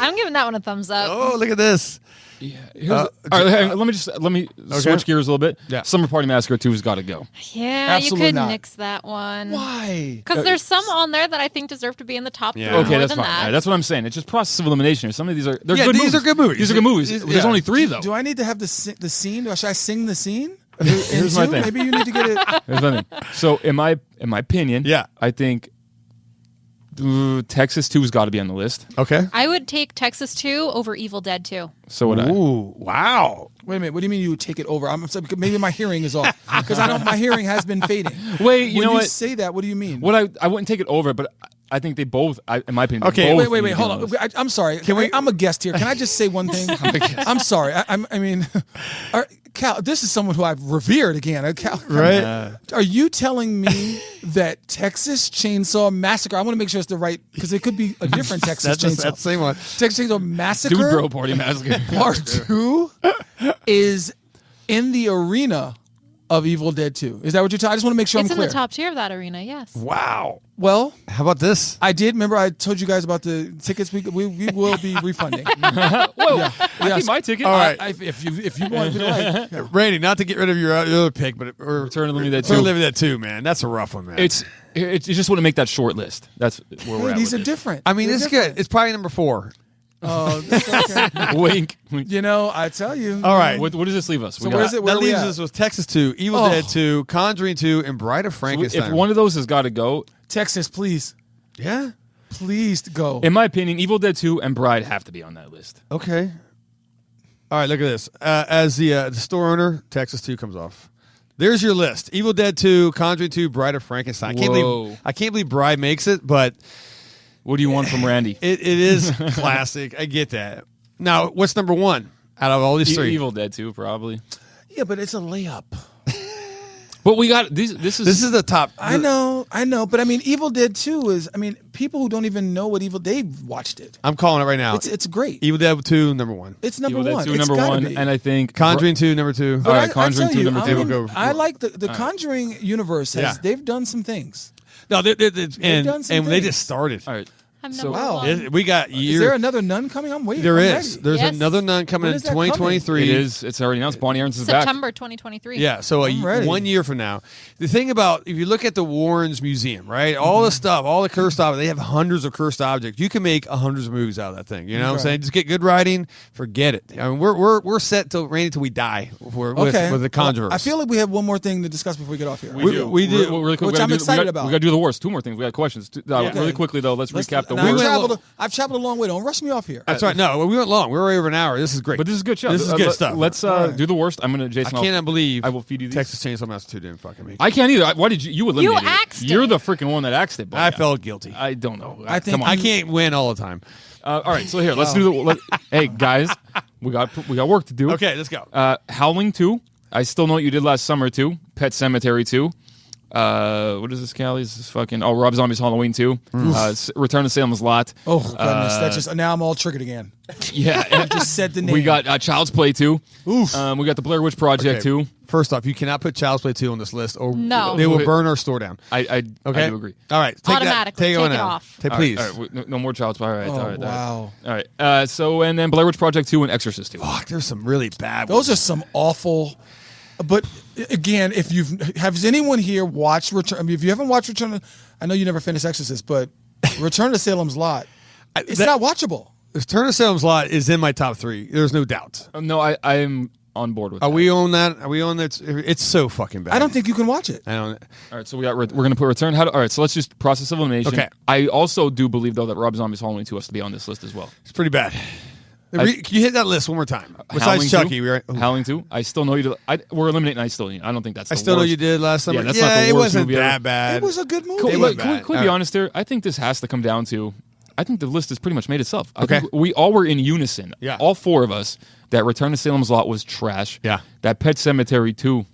I'm giving that one a thumbs up. Oh, look at this. Yeah. All right. Hang on, let me switch gears a little bit. Yeah. Summer Party Massacre 2 has got to go. Yeah, Absolutely you could not. nix that one. Why? Because there's some on there that I think deserve to be in the top 3 Yeah. more Okay, that's than fine. that. All right, that's what I'm saying. It's just process of elimination. Some of these are they're Yeah, good these movies. are good movies. These are good movies. These- There's yeah. only 3 though. Do I need to have the scene? Should I sing the scene? Here's my thing. Maybe you need to get it. Here's my thing. So in my opinion, Yeah. I think Texas 2 has got to be on the list. Okay. I would take Texas 2 over Evil Dead 2. So would I. Ooh, wow. Wait a minute. What do you mean you would take it over? I'm sorry, maybe my hearing is off because I know my hearing has been fading. Wait, you when know you what? say that, what do you mean? What I wouldn't take it over, but I think they both. In my opinion, Okay, they both Wait, need to be hold on the on. list. I'm sorry. we- I'm a guest here. Can I just say one thing? I'm sorry. I mean, Cal, this is someone who I've revered again. Cal, Right. Are you telling me that Texas Chainsaw Massacre? I want to make sure it's the right because it could be a different Texas Chainsaw. That's the same one. Texas Chainsaw Massacre Dude, Bro Party Massacre. Part 2 is in the arena of Evil Dead 2. Is that what you're talking? I just want to make sure It's I'm in clear. the top tier of that arena, yes. Wow. Well, How about this? I did remember I told you guys about the tickets. We will be refunding. Whoa, I Yes. need my ticket. All right. If you want, if you like. Yeah. Randy, not to get rid of your other pick, but Return of the Living Dead Return 2. of the Living Dead 2, man. That's a rough one, man. You just want to make that short list. That's where we're Hey, at. these with are it. different. I mean, They're it's different. good. It's probably number 4. Oh, that's okay. Wink. Wink. You know, I tell you. All right. What does this leave us? So where's it? Where That are we leaves at? us with Texas 2, Evil Oh. Dead 2, Conjuring 2, and Bride of If Frankenstein. one of those has got to go, Texas, please, Yeah. please go. in my opinion, Evil Dead 2 and Bride have to be on that list. Okay. All right, look at this. As the store owner, Texas 2 comes off. There's your list. Evil Dead 2, Conjuring 2, Bride of Frankenstein. Whoa. I can't believe Bride makes it, but What do you want from Randy? it is classic. I get that. Now, what's number 1 out of all these 3? Evil Dead 2, probably. Yeah, but it's a layup. But we got these. This This is the top. I know, but I mean, Evil Dead 2 is. I mean, people who don't even know what they've watched it. I'm calling it right now. It's great. Evil Dead 2, number 1. It's number Evil Dead 1. 2, It's number gotta 1, be. and I think Conjuring 2, number 2. All right, I Conjuring tell 2, you, number I 2. mean, Go. I like the Conjuring universe. They've done some things. No, and done some they things. just started. All right. I'm So- number Wow. 1. We got Is years. there another nun coming? I'm waiting. There I'm is. ready. There's Yes. another nun coming When in is that coming? 2023. It is. It's already announced. Bonnie Aaron's is back. September 2023. Yeah, so I'm ready. 1 year from now. The thing about, if you look at the Warrens Museum, right, all the stuff, all the cursed objects, they have hundreds of cursed objects. You can make hundreds of movies out of that thing. You know what I'm Okay. saying? Just get good writing, forget it. I mean, we're set till Randy till we die with the Conjurers. I feel like we have one more thing to discuss before we get off here. We do. Really quick, Which I'm excited about. We got to do the worst. 2 more things. We got questions. Really quickly though, let's recap the Now, worst. I've traveled a long way. Don't rush me off here. That's right. No, we went long. We were over an hour. This is great. But this is good stuff. This is good stuff. Let's right. do the worst. I'm gonna I Jason. cannot believe I will feed you these. Texas Chainsaw Massacre 2 didn't fucking make it. I can't either. Why did you eliminated it? axed it. You're the freaking one that axed it. I buddy. felt guilty. I don't know. I think Come on. I can't win all the time. All right. So here, let's do the. Hey guys, we got work to do. Okay, let's go. Howling 2. I still know what you did last summer 2. Pet Cemetery 2. What is this, Callie? This is fucking. Oh, Rob Zombie's Halloween 2. Return to Salem's Lot. Oh goodness, that's just now I'm all triggered again. Yeah. I just said the name. We got Child's Play 2. Oof. We got the Blair Witch Project 2. First off, you cannot put Child's Play 2 on this list, or No. they will burn our store down. I Okay, do agree. All right, take Automatically, Take take on it out. off. Take, All please. right, all right. No more Child's Play. All right. Oh, all right. wow. All right. So and then Blair Witch Project 2 and Exorcist 2. Fuck, there's some really bad Those ones. are some awful. But again, if has anyone here watched Return? I mean, if you haven't watched Return, I know you never finished Exorcist, but Return to Salem's Lot, it's not watchable. Return to Salem's Lot is in my top 3. There's no doubt. No, I'm on board with Are that. we on that? Are we on that? It's so fucking bad. I don't think you can watch it. I don't. All right, so we're going to put Return. All right, so let's just process of elimination. Okay. I also do believe, though, that Rob Zombie's Halloween 2 has to be on this list as well. It's pretty bad. Can you hit that list one more time? Howling Besides Chucky, 2? right? Howling 2. I still know you did. We're eliminating I still don't think that's I the still know worst. you did last summer. Yeah, that's not the it worst wasn't movie ever. that bad. It was a good movie. Can, It we, was can we- bad. can we All be right. honest here? I think this has to come down to, I think the list has pretty much made itself. I Okay. think we all were in unison. Yeah. All 4 of us, that Return to Salem's Lot was trash. Yeah. That Pet Cemetery 2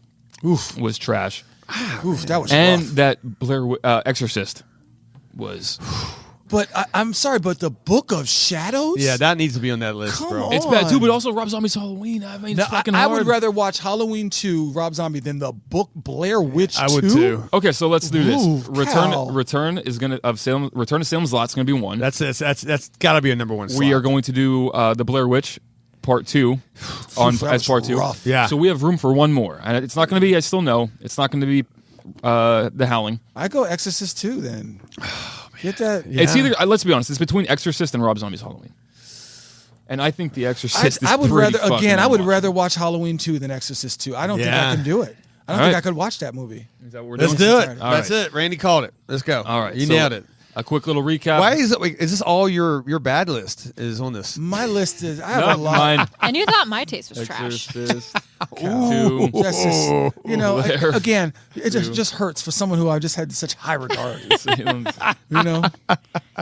was trash. Oof, that was And rough. that Blair Exorcist was. But I'm sorry, but the Book of Shadows? Yeah, that needs to be on that list, Come bro. on. It's bad too, but also Rob Zombie's Halloween. I mean, Now, it's fucking I hard. would rather watch Halloween 2, Rob Zombie, than the book Blair Witch 2. I would too. Okay, so let's do this. Ooh, Cal. Return to Salem's Lot is going to be 1. That's got to be a number 1 slot. We are going to do the Blair Witch Part 2 That as was Part 2. rough. Yeah. So we have room for one more, and it's not going to be. I still know it's not going to be The Howling. I go Exorcist 2 then. Get that. Yeah. It's either. Let's be honest. It's between Exorcist and Rob Zombie's Halloween. And I think The Exorcist I is would pretty rather fucking again. I would unwatchable. rather watch Halloween 2 than Exorcist 2. I don't think Yeah. I can do it. I don't All think right. I could watch that movie. Is that what we're Let's doing? do it. All That's right. it. Randy called it. Let's go. All right, You so nailed it. A quick little recap. Why is it? Wait, is this all your bad list is on this? My list is. I have Not a lot. mine. And you thought my taste was trash. Exorcist. Ooh, 2. that's just, Blair. again, it just hurts for someone who I just had such high regard. Salem's.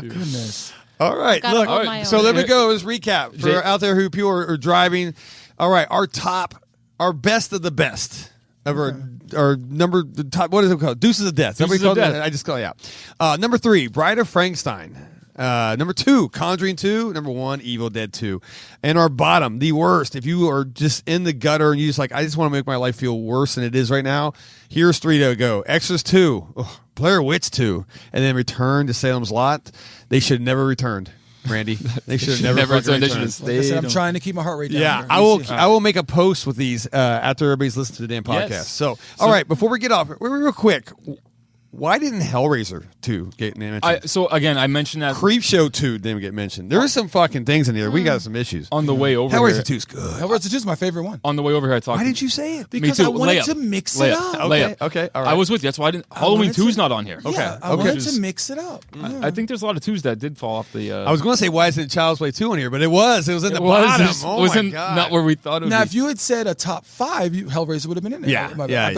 Goodness. All right, Gotta look. hold my So own. let me go. Let's recap for Jay- out there who people are driving. All right, our best of the best of our number the top. What is it called? Deuces of Death. Somebody Deuces of called it. Death. I just call it out. Number 3, Bride of Frankenstein. Number 2, Conjuring 2. Number 1, Evil Dead 2. And our bottom, the worst. If you are just in the gutter and you just like, I just want to make my life feel worse than it is right now. Here's 3 to go: Exorcist 2, Blair Witch 2, and then Return to Salem's Lot. They should have never returned, Randy. They should have never returned. They should returned. have Like I said, stayed. I'm trying to keep my heart rate down. Yeah, here. I You will. see. I will make a post with these after everybody's listened to the damn podcast. Yes. So, all right, before we get off, real quick, why didn't Hellraiser 2 get mentioned? So again, I mentioned that Creepshow 2 didn't get mentioned. There is some fucking things in here. We got some issues. on the way over Hellraiser here. 2 is good. Hellraiser 2 is my favorite one. On the way over here, I talked. Why didn't you say it? Because too. I wanted Layup. to mix Layup. it up. Okay, Layup. okay, all right. I was with you. That's why I didn't. Halloween wanted 2's to- not on here. Yeah, I okay. wanted to mix it up. I think there's a lot of 2s that did fall off the. I was going to say, why isn't Child's Play 2 on here? But it was. It was in the it was bottom. just- Oh, wasn't my God. not where we thought it would Now, be. if you had said a top 5, Hellraiser would have been in there. Yeah, But yeah. I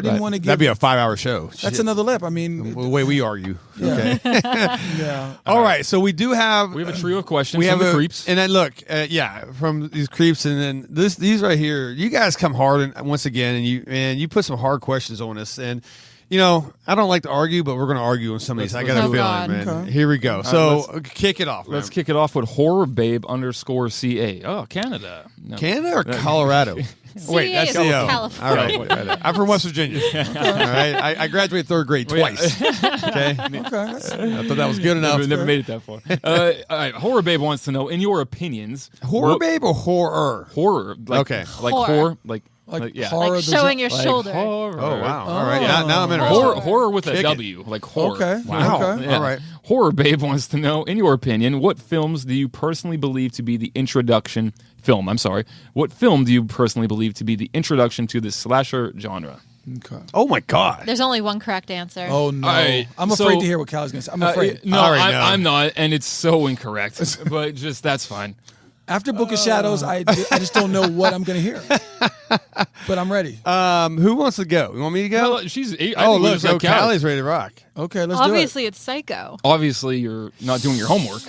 didn't want to give. That'd be a 5-hour show. That's Shit. another lip. I mean, The way we argue. Okay. yeah. All right. So we do have. we have a trio of questions We from have the creeps. and then look, from these creeps, and then these right here. You guys come hard and once again, and you put some hard questions on us, and I don't like to argue, but we're going to argue on some of these. I got a Oh, feeling, God. man. Okay. Here we go. So kick it off. Let's man. kick it off with horrorbabe_CA. Oh, Canada. No. Canada or Colorado? Wait, that's is CO. California. All right, I'm from West Virginia. All right, I graduated 3rd grade twice. Okay, Okay. That's, I thought that was good enough. Never made it that far. All right, Horror Babe wants to know, in your opinions, Horror what- babe or horror? horror, like, Okay. like Horror. horror, like like horror, horror. Like showing your like shoulder. horror. Oh wow! All right, now I'm interested. Horror with Kick a it. W, like horror. Okay. Wow. Okay. Yeah. All right. Horror Babe wants to know, in your opinion, what films do you personally believe to be the introduction film? I'm sorry. What film do you personally believe to be the introduction to the slasher genre? Okay. Oh my God! There's only one correct answer. Oh no! All right, I'm so- afraid to hear what Cal's going to say. I'm afraid. No, I already know. I'm not, and it's so incorrect. But just that's fine. After Book of Shadows, I just don't know what I'm going to hear. But I'm ready. Who wants to go? You want me to go? Well, she's. I Oh think we're look, just like Callie. Callie's ready to rock. Okay, let's Obviously, it's Psycho. Obviously, you're not doing your homework,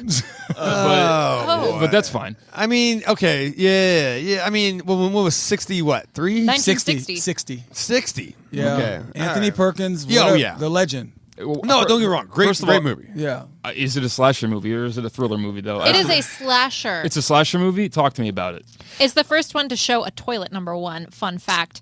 Oh. but that's fine. I mean, okay, yeah. I mean, what was 60? What 3? 1960. 60. 60. Yeah. Okay. Anthony All right. Perkins. Yeah, oh, whatever, yeah. The legend. No, don't get me wrong. Great, First of great all- movie. Yeah. Is it a slasher movie or is it a thriller movie? Though It is a slasher. It's a slasher movie. Talk to me about it. It's the first one to show a toilet, number one. Fun fact.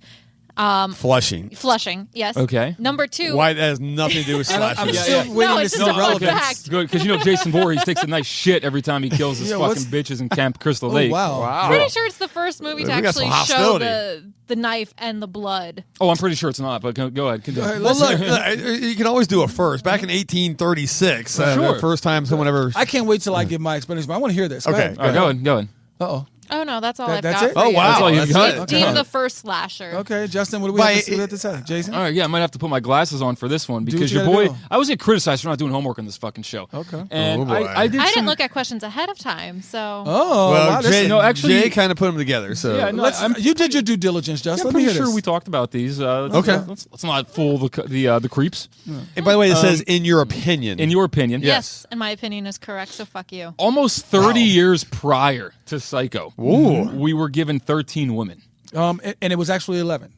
Flushing. Flushing, yes. Okay. Number 2. Why that has nothing to do with I'm slashers. still waiting No, to it's see just the a fun relevance. fact. Good, because Jason Voorhees takes a nice shit every time he kills his Yeah, fucking what's- bitches in Camp Crystal Oh, Lake. wow. Wow. Pretty sure it's the first movie to We got some actually show hostility. the knife and the blood. Oh, I'm pretty sure it's not. But go ahead. Continue. All right, Well, let's- look, you can always do a first. Back in 1836, Sure. the first time someone ever. I can't wait till I give my explanation, but I want to hear this. Okay. All right, go ahead. Uh-oh. Oh, no, that's all That- I've that's got it? for Oh, you. wow. That's all you've That's got. it. It's deemed the first slasher. Okay, Justin, what do we By- have to say? Jason? All right, yeah, I might have to put my glasses on for this one what because you your gotta boy. do. I was getting criticized for not doing homework on this fucking show. Okay. And Oh, boy. I did. I some- didn't look at questions ahead of time, so. Oh, well, wow. This Jay, is- no, actually- Jay kind of put them together. So Yeah, no, let's, I'm you did your due diligence, Justin. I'm Let me pretty hear sure this. we talked about these. Okay. Let's not fool the creeps. And by the way, it says in your opinion. In your opinion, Yes, and my opinion is correct, so fuck you. almost 30 years prior to Psycho, Ooh. we were given 13 women. And it was actually 11.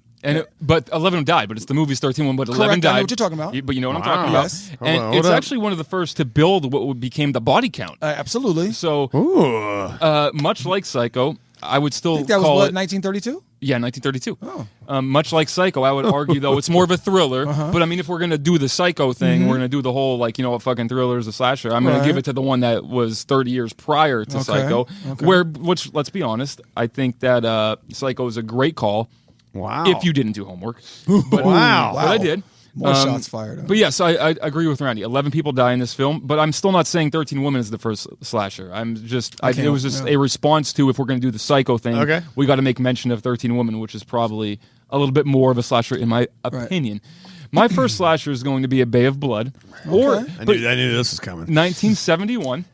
But 11 died. But it's the movie's 13 one. But 11 Correct, died. I know what you're talking about. But you know what I'm talking about. Yes. And Hold it's up. actually one of the first to build what became the body count. Absolutely. So, much like Psycho, I would still I think that was call what, it 1932? Yeah, 1932. Oh. Much like Psycho, I would argue though it's more of a thriller. But I mean, if we're gonna do the Psycho thing, we're gonna do the whole a fucking thriller is a slasher. I'm gonna give it to the one that was 30 years prior to Psycho. Which let's be honest, I think that Psycho is a great call. Wow. If you didn't do homework, but, Wow. but I did. More shots fired. But yes, I agree with Randy. 11 people die in this film, but I'm still not saying 13 Women is the first slasher. It was just a response to, if we're going to do the Psycho thing, we got to make mention of 13 Women, which is probably a little bit more of a slasher in my opinion. My first slasher is going to be A Bay of Blood. I knew this was coming. 1971.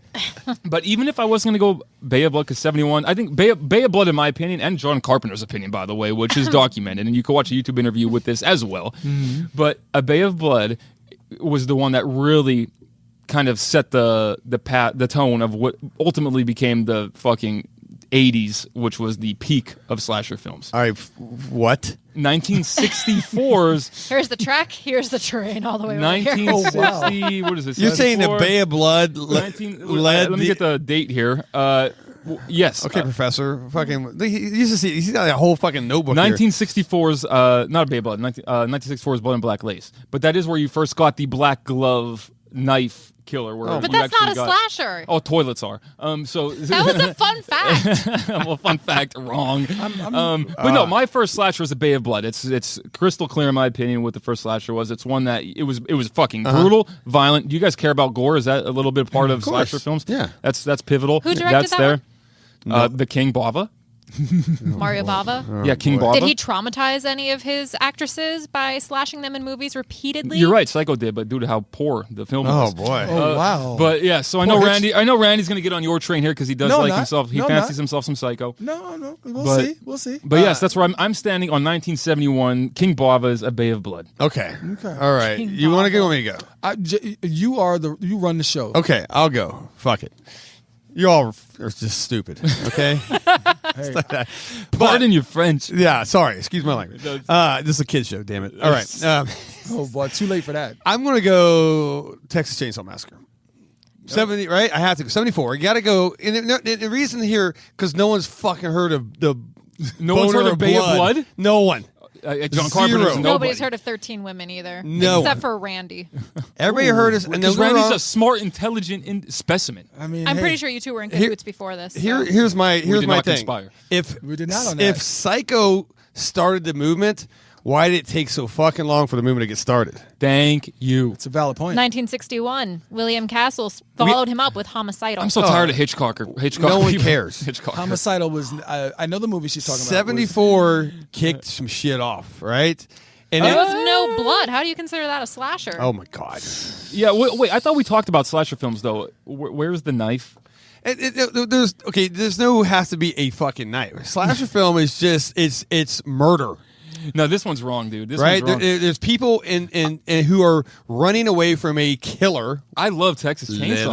But even if I wasn't going to go Bay of Blood, because 71, I think Bay of Blood, in my opinion, and John Carpenter's opinion, by the way, which is documented, and you can watch a YouTube interview with this as well. But A Bay of Blood was the one that really kind of set the tone of what ultimately became the fucking 80s, which was the peak of slasher films. All right, what? 1964's. Here's the track. Here's the train all the way over here. 1960. What is this? You're saying the 74? Bay of Blood Let me get the date here. Yes. Okay, Professor. Fucking. He's got a whole fucking notebook. 1964's not A Bay of Blood. 1964's Blood and Black Lace. But that is where you first got the black glove knife killer. But that's not a slasher. Oh, toilets are. So that was a fun fact. Well, fun fact, wrong. But no, my first slasher was A Bay of Blood. It's crystal clear in my opinion what the first slasher was. It's one that it was fucking brutal, violent. Do you guys care about gore? Is that a little bit part of slasher films? Yeah, that's pivotal. Who directed that one? The King Bava. Mario Bava? Yeah, King Bava. Did he traumatize any of his actresses by slashing them in movies repeatedly? You're right, Psycho did, but due to how poor the film was. Oh boy. Wow. But yeah, so I know Randy's going to get on your train here because he does himself. He fancies not. himself some Psycho. No. We'll see. But yes, that's where I'm standing on 1971. King Bava's A Bay of Blood. Okay. All right. King You want to go? Bava. Want me to go? You run the show. Okay, I'll go. Fuck it. You all are just stupid. Okay. Pardon your French. Yeah. Sorry. Excuse my language. This is a kid show. Damn it. All right. Oh boy, too late for that. I'm gonna go Texas Chainsaw Massacre. 70, right? I have to go. 74. You got to go. And the reason here, because no one's fucking heard of the. No one's heard of Bay of Blood? No one. John Carpenter's Nobody's heard of 13 Women either. No. Except for Randy. Everybody heard us. Because Randy's a smart, intelligent specimen. I mean, I'm pretty sure you two were in cahoots before this. So. Here's my did not thing. conspire. We did not on that. If Psycho started the movement, why did it take so fucking long for the movement to get started? Thank you. It's a valid point. 1961, William Castle followed him up with Homicidal. I'm so tired of Hitchcock. No one cares. Hitchcock. Homicidal was. I know the movie she's talking about. 74 kicked some shit off, right? And There was no blood. How do you consider that a slasher? oh my god. Yeah, wait. I thought we talked about slasher films though. Where's the knife? There's no has to be a fucking knife. Slasher film is just it's murder. No, this one's wrong, dude. This Right? one's wrong. There's people in who are running away from a killer. I love Texas Chainsaw.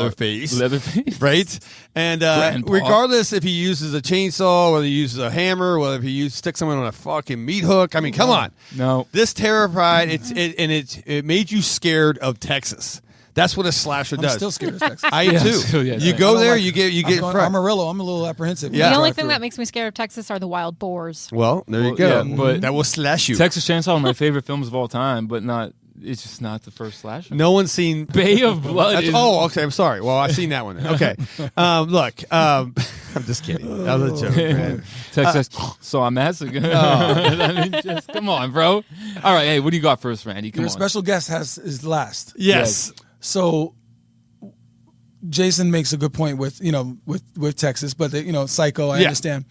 Leatherface. Right? And Grandpa. regardless if he uses a chainsaw, whether he uses a hammer, whether if he sticks someone on a fucking meat hook. I mean, come on. No. This terrified, it made you scared of Texas. That's what a slasher I'm does. still scared of Texas. I am too. still, yeah, you same. go I don't there, like- you get fried. Amarillo. I'm a little apprehensive. Yeah. The when I only drive thing through. that makes me scared of Texas are the wild boars. Well, there you Well, go. yeah, but- that will slash you. Texas Chainsaw, one of my favorite films of all time, but not. It's just not the first slasher. No one's seen Bay of Blood. Is, okay. I'm sorry. Well, I've seen that one. Okay. Look, I'm just kidding. That was a joke, man. Texas Chainsaw Massacre. I mean, just come on, bro. All right, hey, what do you got first, Randy? Come Your on. special guest is last. Yes. So Jason makes a good point with Texas, but Psycho. I understand.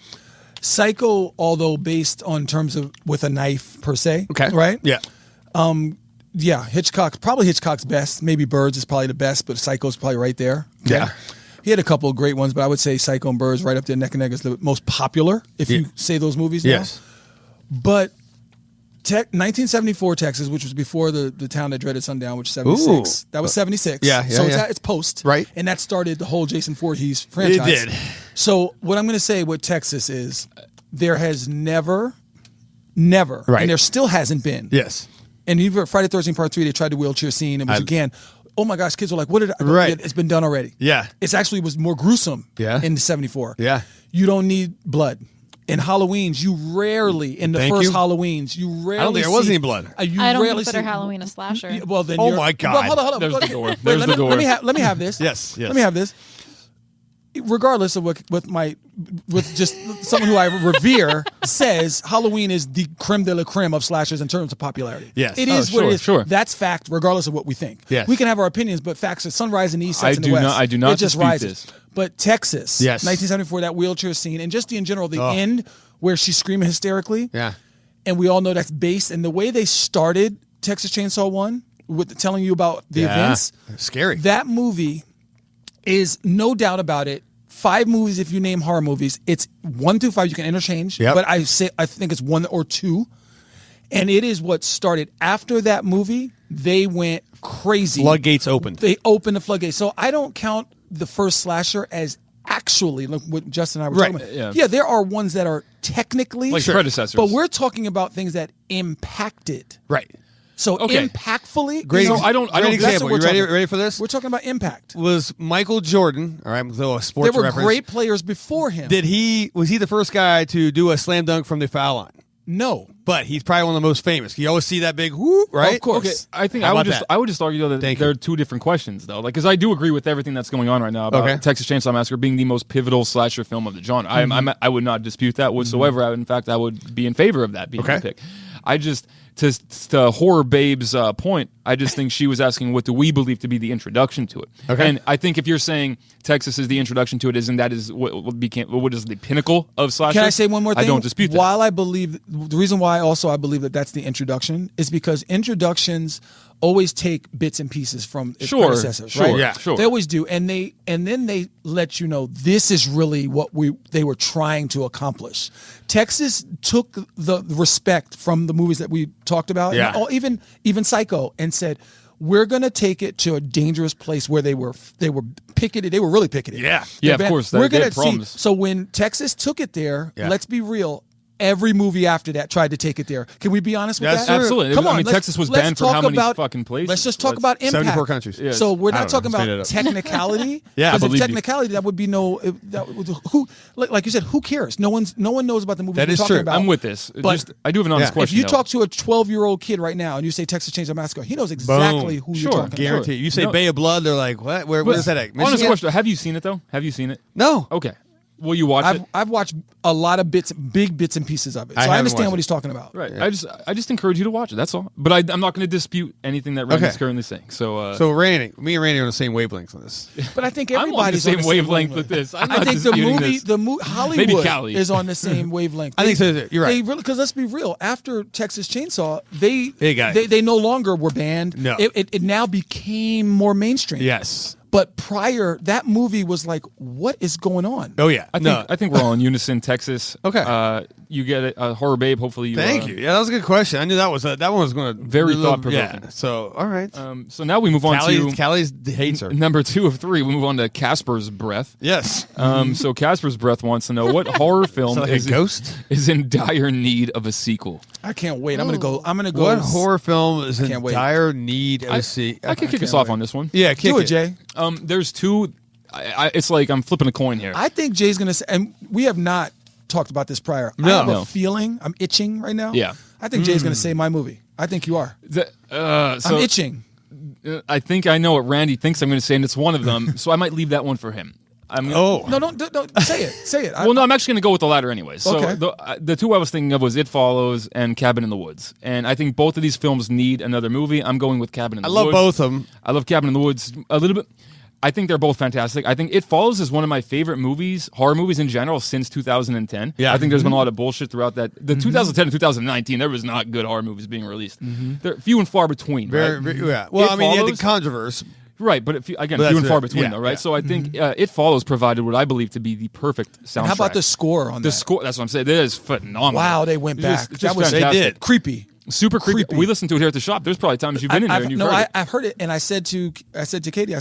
Psycho, although based on terms of with a knife per se. Okay. Right. Yeah. Yeah. Hitchcock's best. Maybe Birds is probably the best, but Psycho's probably right there. Okay? Yeah. He had a couple of great ones, but I would say Psycho and Birds right up there neck and neck is the most popular. If you say those movies. Now. Yes. But 1974 Texas, which was before the town that dreaded sundown, which is 76. Ooh. That was 76. Yeah, So yeah. it's post. Right. And that started the whole Jason Voorhees franchise. It did. So what I'm going to say with Texas is there has never, Never. Right. And there still hasn't been. Yes. And even Friday the 13th Part 3, they tried the wheelchair scene, and which again, oh my gosh, kids were like, what did I go? Right. It's been done already. Yeah. It's actually was more gruesome in 74. Yeah. You don't need blood. In Halloweens, you rarely, in the first Halloweens, you rarely I don't think there was any blood. You I don't rarely consider see, Halloween a slasher. Well, then Oh my God. Well, hold on. There's the door. Wait, There's the door. Let me have this. Yes. Let me have this. Regardless of what with just someone who I revere says, Halloween is the creme de la creme of slashers in terms of popularity. Yes. It is what sure, it is. sure. That's fact, regardless of what we think. Yes. We can have our opinions, but facts are sunrise in the east, sets in the west. I do not It just dispute rises. this. But Texas, Yes. 1974, that wheelchair scene, and just in general, the end where she's screaming hysterically. Yeah. And we all know that's based, and the way they started Texas Chainsaw 1 with telling you about the events. Scary. That movie is, no doubt about it, 5 movies if you name horror movies. It's 1 through 5. You can interchange, but I think it's 1 or 2. And it is what started after that movie. They went crazy. Floodgates opened. They opened the floodgates. So I don't count the first slasher as actually, like what Justin and I were talking about. Yeah, there are ones that are technically like predecessors, but we're talking about things that impacted. Right. So impactfully, Great. So I don't. Great example. You talking ready for this? We're talking about impact. Was Michael Jordan, all right, so a sports There were reference. great players before him. Was he the first guy to do a slam dunk from the foul line? No. But he's probably one of the most famous. You always see that big whoop, right? Of course. Okay, I think How I would about just that? I would just argue though that Thank there you. are two different questions though, like because I do agree with everything that's going on right now about Texas Chainsaw Massacre being the most pivotal slasher film of the genre. I would not dispute that whatsoever. In fact, I would be in favor of that being the pick. I just to Horror Babe's point, I just think she was asking what do we believe to be the introduction to it. Okay. And I think if you're saying Texas is the introduction to it, isn't that is what is the pinnacle of slasher? Can I say one more thing? I don't dispute that. While I believe, the reason why also I believe that that's the introduction is because introductions always take bits and pieces from its predecessors, right? Yeah, sure. They always do, and then they let you know this is really what they were trying to accomplish. Texas took the respect from the movies that we talked about, and even Psycho, and said, we're going to take it to a dangerous place where they were picketed. They were really picketed. Yeah, of course. We're They going had to problems. see. So when Texas took it there, let's be real. Every movie after that tried to take it there. Can we be honest with That's that? true. Absolutely. Come on, I mean, Texas was banned from how many fucking places? Let's just talk about impact. 74 countries. Yes. So we're I not don't know. talking Just made it about up. technicality. Yeah, I because if believe you. technicality, that would be who like you said, who cares? No one knows about the movie That we're is talking true. about. I'm with this. But I do have an honest Yeah. question. if you though. talk to a 12-year-old kid right now and you say Texas Chainsaw Massacre, he knows exactly who you're Sure. talking Guarantee. Sure. You say No. Bay of Blood, they're like, what? Where's that at? Honest Michigan? question: have you seen it though? Have you seen it? No. Okay. Will you watch it? I've watched a lot of big bits and pieces of it, so I haven't understand watched what it. he's talking about. Right. I just encourage you to watch it. That's all. But I'm not going to dispute anything that Randy's currently saying. So So Randy, me and Randy are on the same wavelength on this. But I think I'm on the everybody's same wavelength with this. I'm I not think the disputing movie, this. Hollywood Callie. is on the same wavelength. I think so. You're right. Because let's be real. After Texas Chainsaw, they no longer were banned. No. It now became more mainstream. Yes. But prior, that movie was like, what is going on? Oh yeah. I think we're all in unison. Texas. Okay. You get it. Horror Babe. Hopefully you. Thank you. Yeah, that was a good question. I knew that one was going to Very thought-provoking. Yeah. So all right. So now we move on to Callie's hates her. number 2 of 3. We move on to Casper's Breath. Yes. So Casper's Breath wants to know what horror film Like a ghost. is in dire need of a sequel. I can't wait. I'm gonna go. What horror film is in Can't wait. dire need of a sequel? I can kick us off on this one. Yeah, kick Do it, Jay. There's two. It's like I'm flipping a coin here. I think Jay's gonna say, and we have not talked about this prior. I No. have No. a feeling. I'm itching right now. Yeah. I think Jay's gonna say my movie. I think you are. So I'm itching. I think I know what Randy thinks I'm going to say, and it's one of them. So I might leave that one for him. Oh. No, don't say it. Say it. Well, no, I'm actually going to go with the latter anyways. So Okay. the two I was thinking of was It Follows and Cabin in the Woods. And I think both of these films need another movie. I'm going with Cabin in the I Woods. love both of them. I love Cabin in the Woods a little bit. I think they're both fantastic. I think It Follows is one of my favorite movies, horror movies in general, since 2010. Yeah. I think there's been a lot of bullshit throughout that. The 2010 and 2019, there was not good horror movies being released. They're few and far between. Very, right? yeah. Well, It I mean, you had Follows- the controversy. Right, but again, But few and that's far it. between, Yeah, though, right? yeah. So I think It Follows provided what I believe to be the perfect soundtrack. And how about the score on The that? score, that's what I'm saying. It is phenomenal. Wow, they went It's just- back. it's That just was fantastic. They did. creepy. Super creepy. Creepy. We listened to it here at the shop. There's probably times you've been in there and you've heard it. I've heard it, and I said to Katie, I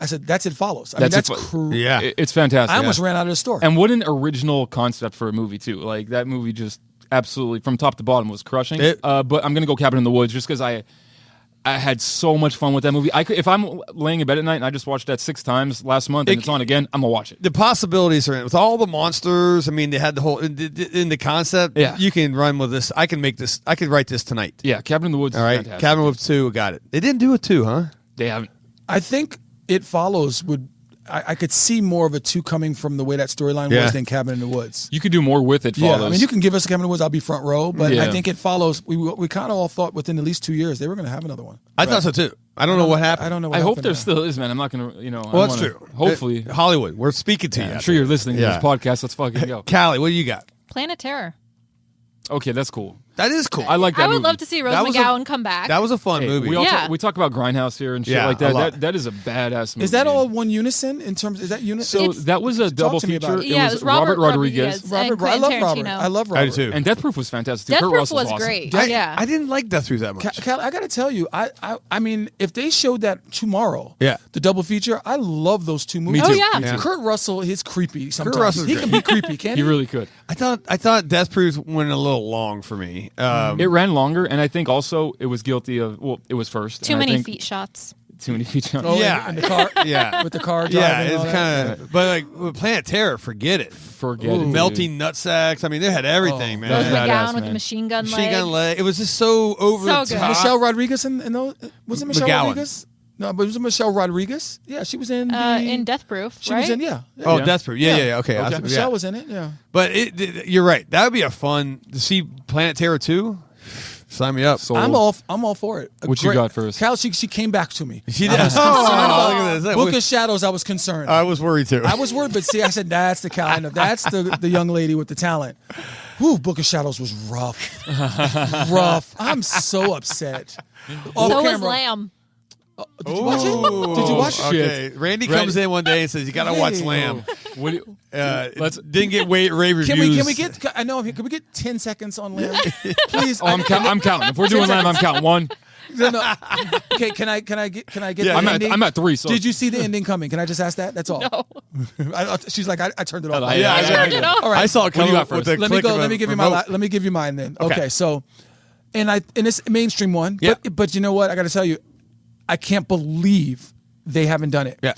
said that's It Follows. I mean, That's that's It Fo- Yeah. It's fantastic. I almost ran out of the store. And what an original concept for a movie too. Like that movie just absolutely from top to bottom was crushing. But I'm gonna go Cabin in the Woods just because I had so much fun with that movie. If I'm laying in bed at night and I just watched that 6 times last month and it's on again, I'm gonna watch it. The possibilities are in it. With all the monsters. I mean, they had the whole in the concept. Yeah. You can run with this. I can make this. I could write this tonight. Yeah, Cabin in the Woods. All right, fantastic. Cabin in the Woods 2. Got it. They didn't do it 2, huh? They haven't. I think It Follows would. I could see more of a 2 coming from the way that storyline was than Cabin in the Woods. You could do more with It Follows. Yeah, I mean, you can give us Cabin in the Woods. I'll be front row, but Yeah. I think It Follows. We kind of all thought within at least 2 years they were going to have another one. I thought so too. I don't know what happened. I don't know. What I hope happened there there. still is, man. I'm not gonna, Well, I that's wanna- true. Hopefully, Hollywood. We're speaking to you. I'm out sure there. you're listening to Yeah. this podcast. Let's fucking go. Callie, what do you got? Planet Terror. Okay, that's cool. That is cool. I like that. I would movie. love to see Rose That was a- McGowan come back. That was a fun Hey, movie. we talk about Grindhouse here and shit Yeah, like a lot. that. That is a badass movie. Is that dude. all one unison in terms? Is that unison? So It's- that was a Talk double to me about feature. it. Yeah, it was Robert Rodriguez. Rodriguez. Robert, and I Quentin love Robert. Tarantino. I love I Robert. do too. And Death Proof was fantastic. Death Kurt Proof Russell's was awesome. great. I, Yeah. I didn't like Death Proof that much. Cal, I got to tell you, I mean, if they showed that tomorrow, Yeah. the double feature, I love those 2 movies. too. Oh, yeah. Me too. Kurt Russell, he's creepy sometimes. Russell's He great. can be creepy, can't He he? really could. I thought Death Proof went a little long for me. It ran longer, and I think also it was guilty of. Well, it was first. Too and I many think feet shots. Too many feet. Oh, Yeah. in the car. Yeah. With the car driving. Yeah, and all it's that. kind of. But like with Planet Terror, forget it. Forget it, dude. Melting nutsacks. I mean, they had everything, man. Rose badass, McGowan with the man. machine gun leg. Machine gun leg. It was just so over So the good. top. Michelle Rodriguez in those? Was it Michelle McGowan. Rodriguez? No, but was it Michelle Rodriguez? Yeah, she was in. In Death Proof, She right? was in. Yeah. Oh, Yeah. Death Proof. Yeah. Okay. Okay. Yeah. Michelle was in it. Yeah. But you're right. That would be a fun to see Planet Terror 2. Sign me up. Sold. I'm all for it. What you got first? Cal, she came back to me. She I did. was Oh, concerned about look at this. Book of Shadows. I was concerned. I was worried too. I was worried, but see, I said that's the Cal. I know that's the young lady with the talent. Whew, Book of Shadows was rough, rough. I'm so upset. Off So was camera. Lamb. Did you watch it? Did you watch it? Okay. Randy comes in one day and says, "You got to watch Hey. Lamb." What do you- Didn't get rave reviews. Can we get? I know. Can we get 10 seconds on Lamb, please? Oh, I'm counting. If we're doing Lamb, I'm counting. 1. No. Okay, can I get Yeah, the I'm ending? at 3. So Did you see the ending coming? Can I just ask that? That's all. No. She's like, I turned it off. Yeah, I turned it off. All right. I saw it What do coming you got with first? the Let me click go. of Let a me give remote. you mine then. Okay. Okay, so, and it's a mainstream one. Yeah. But you know what? I got to tell you, I can't believe they haven't done it. Yeah.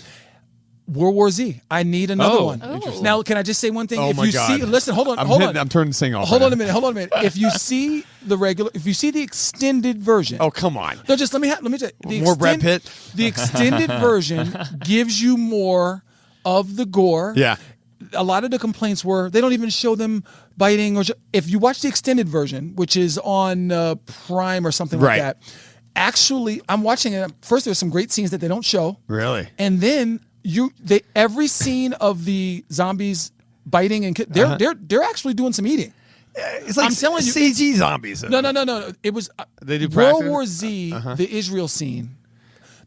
World War Z. I need another Oh, one. interesting. Now, can I just say one thing? Oh if my you God. see, listen, hold on. I'm turning this thing off. Hold right on a now. minute. If you see if you see the extended version. Oh, come on. No, just let me tell you. The More Brad Pitt? The extended version gives you more of the gore. Yeah. A lot of the complaints were they don't even show them biting or if you watch the extended version, which is on Prime or something Right. like that. Actually, I'm watching it. First, there's some great scenes that they don't show, Really? and then every scene of the zombies biting and they're actually doing some eating. It's like I'm telling you- CG zombies. No. It was They do World practice? War Z, the Israel scene.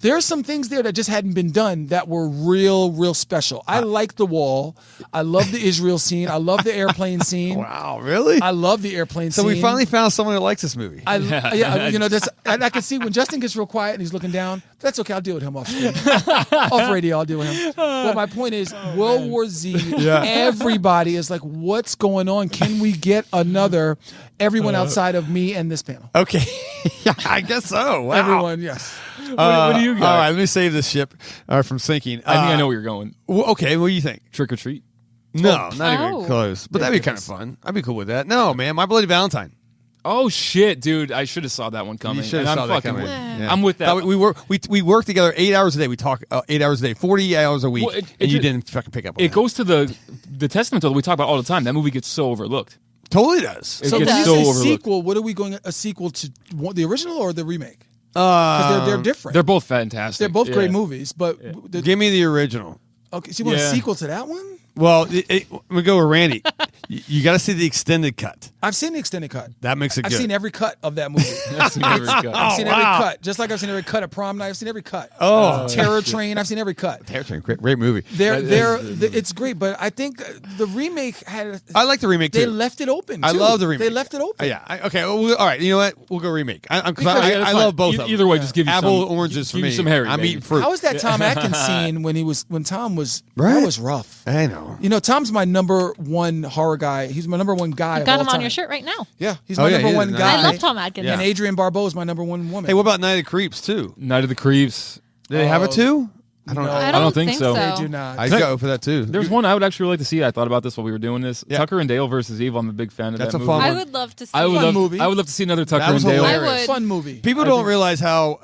There are some things there that just hadn't been done that were real special. I like the wall. I love the Israel scene. I love the airplane scene. Wow, really? I love the airplane So scene. we finally found someone who likes this movie. I can see when Justin gets real quiet and he's looking down. That's okay. I'll deal with him off screen. Off radio, I'll deal with him. Well, my point is, World War Z. Everybody is like, "What's going on? Can we get another?" Everyone outside of me and this panel. Okay. Yeah, I guess so. Wow. Everyone, yes. what do you got? All right, let me save this ship from sinking. I think I know where you're going. Okay, what do you think? Trick or treat. No, not even Oh. close. But that'd be kind of fun. I'd be cool with that. No, man, My Bloody Valentine. Oh shit, dude! I should have saw that one coming. You should And have I'm saw that fucking coming. with- Yeah. I'm with that. Thought we work together 8 hours a day. We talk 8 hours a day, 40 hours a week, Well, it and you just- didn't fucking pick up on It that. goes to the testament to what we talk about all the time. That movie gets so overlooked. Totally does. It So gets when you so say overlooked. sequel, what are we going? A sequel to the original or the remake? Because they're different. They're both fantastic. They're both great Yeah. movies, but Give me the original. okay. So you want a Yeah. sequel to that one? Well, we go with Randy. You got to see the extended cut. I've seen the extended cut. That makes it I've good. seen every cut of that movie. I've seen every cut. I've seen wow. every cut, just like I've seen every cut of Prom Night. I've seen every cut. Oh. Terror Train. I've seen every cut. Terrier Train, great movie. It's great, but I think the remake had. I like the remake too. They left it open. I too. love the remake. They left it open. Yeah. Okay. Well, all right. You know what? We'll go remake. I Yeah, that's I fine. love both of them. Either way, just give you apple some, oranges for give me. you some Harry. I'm baby. eating fruit. How was that Tom Atkins scene when Tom was Right. that was rough. I know. You know, Tom's my number one horror horror guy. He's my number one guy. You got of him all on time. your shirt right now. Yeah, he's my number one guy. I love Tom Atkins. And Adrienne Barbeau is my number one woman. Hey, what about Night of the Creeps too? Night of the Creeps. Do they have it too? I don't think so. They do not. I'd go for that too. There's one I would actually like to see. I thought about this while we were doing this. Yeah. Tucker and Dale versus Evil. I'm a big fan of That's that a movie. fun I one. would love to see. I would Fun love. movie. I would love to see another Tucker That was and Dale. hilarious. I would. Fun movie. People don't realize how,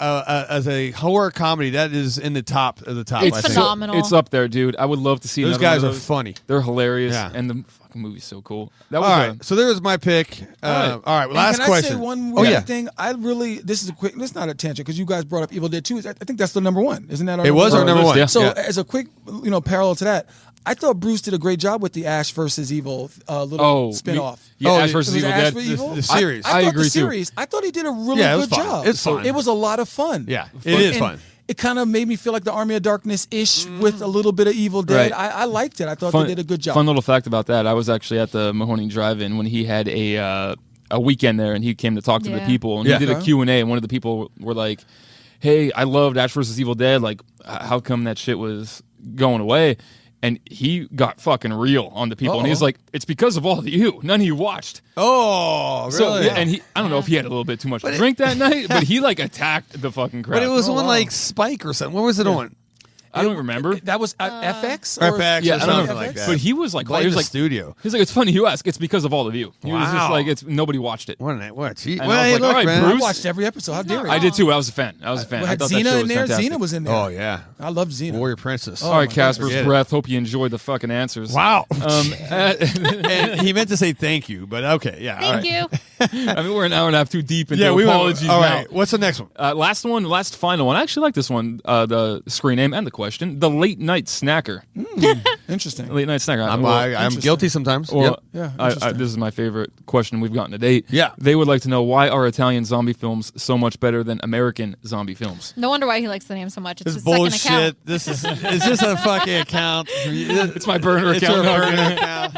as a horror comedy, that is in the top of the top. It's I think. phenomenal. It's up there, dude. I would love to see. Those another guys one are of those. funny. They're hilarious, Yeah. and the fucking movie's so cool. That All was right, so there was my pick. All right, And last can question. I say one oh weird yeah, thing? This is a quick. This is not a tangent because you guys brought up Evil Dead 2. I think that's the number one. Isn't that our it was our number one. Yeah. So Yeah. as a quick, parallel to that, I thought Bruce did a great job with the Ash versus Evil little spinoff. Yeah, Oh, Ash it versus was Evil Ash Dead. versus Evil? the series. I thought agree, the too. series. I thought he did a really Yeah, it was good fun. job. It's fun. It was a lot of fun. Yeah, it is fun. It kind of made me feel like the Army of Darkness ish with a little bit of Evil Dead. Right. I liked it. I thought they did a good job. Fun little fact about that. I was actually at the Mahoning Drive-In when he had a weekend there, and he came to talk to the Yeah. people, and Yeah. he did a Q&A, and one of the people were like, "Hey, I loved Ash vs. Evil Dead. Like, how come that shit was going away?" And he got fucking real on the people, and he was like, "It's because of all of you. None of you watched." Oh, really? So, and I don't know if he had a little bit too much to drink that night, but he like attacked the fucking crowd. But it was Oh, on wow. like Spike or something. What was it on? I don't remember. That was FX? Or FX Yeah, or I don't something know. like that. But he was like, Blame he was the like, studio. he's like, it's funny you ask. It's because of all of you. He was just Wow. like, it's nobody watched it. What? Gee, And well, I was hey, like, look, all right, man. I Bruce. watched every episode. How dare you? I did too. I was a fan. I We thought had that show Xena was in there. fantastic. Xena was in there. Oh yeah, I love Xena. Warrior Princess. All right, my Casper's Forget it. breath. Hope you enjoyed the fucking answers. Wow. And and he meant to say thank you, but okay, yeah. all Thank right. you. I mean, we're an hour and a half too deep into Yeah, we apologies All now. right, what's the next one? Last final one. I actually like this one. The screen name and the question. The late night snacker. Interesting. Late night snacker. I'm interesting. guilty sometimes. Well, Yep. Yeah, I, interesting. this is my favorite question we've gotten to date. Yeah. They would like to know, why are Italian zombie films so much better than American zombie films? No wonder why he likes the name so much. It's This his second bullshit. account. This is a fucking account. It's my burner It's account. your burner account.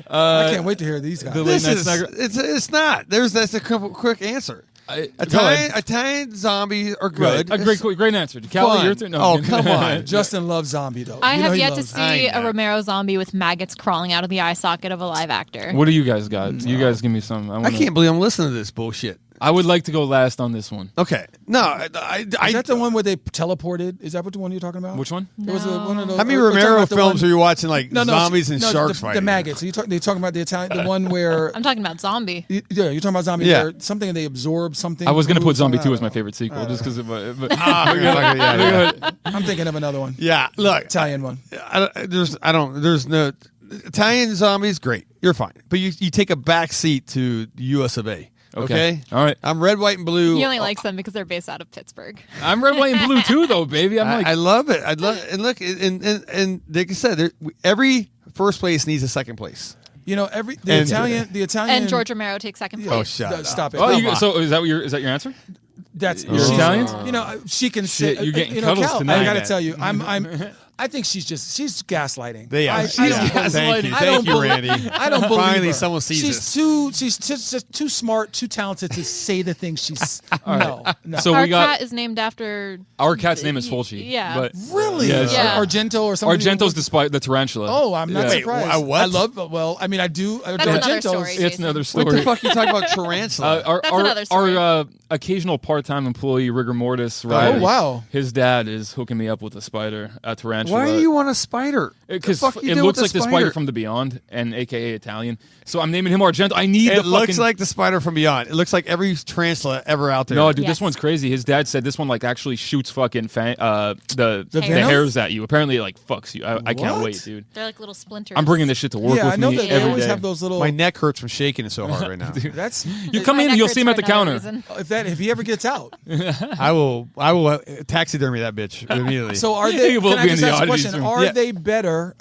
I can't wait to hear these guys. the- This Late is night snacker. it's not. That's a quick answer. Go Italian, ahead. Italian zombies are Right. good. A great answer. Callie, fun. your turn. No, Oh, I'm kidding. come on. Justin loves zombie though. I You know have he yet to loves- see I a know. Romero zombie with maggots crawling out of the eye socket of a live actor. What do you guys got? You guys give me some. I can't believe I'm listening to this bullshit. I would like to go last on this one. Okay, no, Is that the one where they teleported? Is that what the one you're talking about? Which one? It was one of those. How many we're talking Romero about the films one- are you watching? Like No, zombies and sharks the fighting? maggots. So they're talking about the Italian, the one where. I'm talking about zombie. Yeah, you're talking about zombie. Yeah. Where something they absorb something. I was going to put through, Zombie 2 something, as my I don't favorite sequel, just because of it. But yeah. know. I'm thinking of another one. Yeah, look, Italian one. there's no Italian zombies. Great, you're fine, but you take a back seat to the U.S. of A. Okay, All right. I'm red, white, and blue. He only likes them because they're based out of Pittsburgh. I'm red, white, and blue too, though, baby. I'm like, I love it. I love and look and like I said, every first place needs a second place. You know, the And- Italian, And George Romero takes second place. Oh, shut up. Stop it. oh, Come on. so is that your answer? That's You're she's- Italian? You know, she can Shit, say. you're getting you know, cuddles Cal, tonight. I got to tell you, I think she's gaslighting. They are. I She's don't- Thank you, I don't Randy. I don't believe Finally, her. someone sees she's us. She's just too smart, too talented to say the things she's. No. So Our we got cat is named after. our cat's name is Fulci. Yeah. But Really? Yeah, it's- Yeah. Argento or something. Argento's despite the tarantula. Oh, I'm not Yeah. surprised. what? I love. Well, I mean, I do. That's another Argento's- story. It's Jason. another What story. the fuck are you talking about tarantula? That's another story. Our occasional part-time employee, rigor mortis, Riley, Oh, wow. his dad is hooking me up with a spider, a tarantula. Why do you want a spider? Because The fuck you it do looks with like the spider from the Beyond, and AKA Italian. So I'm naming him Argento. I need It the looks fucking. like the spider from Beyond. It looks like every tarantula ever out there. No, dude, Yes. this one's crazy. His dad said this one like actually shoots fucking the venom? hairs at you. Apparently, it, like fucks you. I can't What? wait, dude. They're like little splinters. I'm bringing this shit to work Yeah, with I know me that they every always day. have those little. My neck hurts from shaking it so hard right now. That's You come My in, neck you'll hurts see him for at the another counter. reason. if he ever gets out. I will taxidermy that bitch immediately. So are Yeah, they? you will Can I be in just the ask a audience question? room. Are Yeah. they better?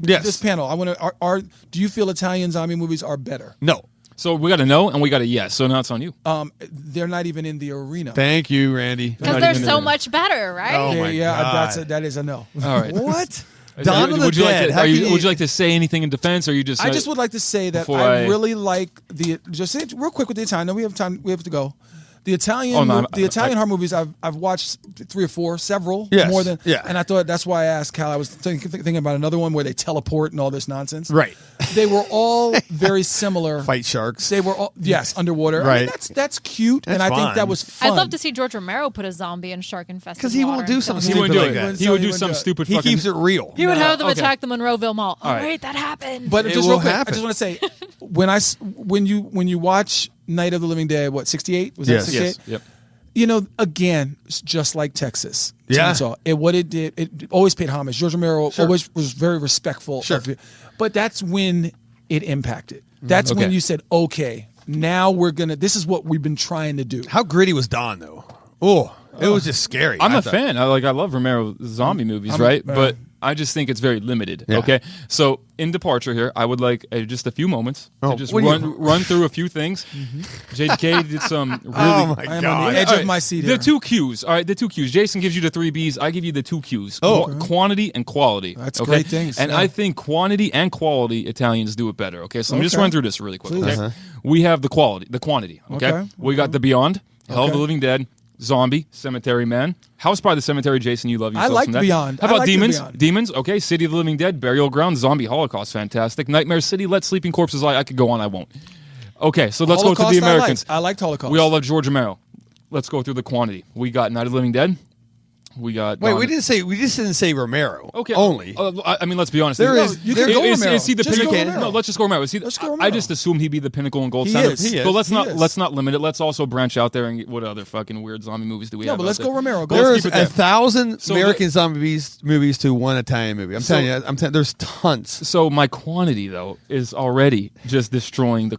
Yes. This panel, I want to. Do you feel Italian zombie movies are better? no. So we got a no and we got a yes. So now it's on you. They're not even in the arena. Thank you, Randy. Because Not they're even so in- much better, right? Oh, my God. that is a no. All right. What? Dawn of the would you Dead. Like to, How are can you, would you like to say anything in defense, or you just? I just would like to say that before I I- really like just say it real quick with the Italian. No, we have time. We have to go. The Italian horror movies I've watched 3 or 4, several more than. Yeah. And I thought that's why I asked Cal. I was thinking about another one where they teleport and all this nonsense. Right. They were all very similar. Fight sharks. They were all underwater. Right. I mean, that's cute, and I think that was fun. I'd love to see George Romero put a zombie in shark infested because he water won't do and something film it. stupid like that. He would do some stupid. He fucking, keeps it real. He would have them okay. attack the Monroeville Mall. All right. right, that happened. But It just will real quick, happen. I just want to say, when you watch Night of the Living Dead, what 68 was that Yes. 68? Yes. Yep. You know, again, it's just like Texas. Yeah. Chainsaw. What it did, it always paid homage. George Romero always was very respectful. Sure. of it. But that's when it impacted. That's when Okay. you said, okay, now this is what we've been trying to do. How gritty was Dawn though? Oh, it was just scary. I'm I a thought. fan. I love Romero zombie movies, right? But I just think it's very limited. Yeah. Okay, so in departure here, I would like just a few moments to just what do you- run through a few things. JK did some really. Oh my I am on god! the edge All of right, my seat the here. 2 Qs. All right, the 2 Qs. Jason gives you the 3 Bs. I give you the 2 Qs. Quantity and quality. That's okay? great things, And yeah. I think quantity and quality Italians do it better. Okay, so let me just Okay. run through this really quick. Okay, Uh-huh. we have the quantity. Okay, Okay. we got the Beyond, Hell of the Okay. Living Dead, Zombie, Cemetery Man, House by the Cemetery. Jason, you love yourself. like from that. Beyond. How I about like the Demons? Beyond. Demons. Okay, City of the Living Dead, Burial Ground, Zombie Holocaust. Fantastic. Nightmare City, Let Sleeping Corpses Lie. I could go on. I won't. Okay, so let's go to the Americans. I liked Holocaust. We all love George Romero. Let's go through the quantity. We got Night of the Living Dead. We got Wait, Dawn- we just didn't say Romero. Okay. Only. I mean, let's be honest. There No, is- you can go is Romero. he the Just pinnacle? go Romero. No, let's just go Romero. Is he, Let's go I Romero. just assumed he'd be the pinnacle and gold He standard. is. He So let's is. not limit it. Let's also branch out there and get what other fucking weird zombie movies do we No, have? but out let's there? go Romero. Go. There's keep it there. 1,000 So American zombies movies to one Italian movie. I'm telling you, there's tons. So my quantity though is already just destroying the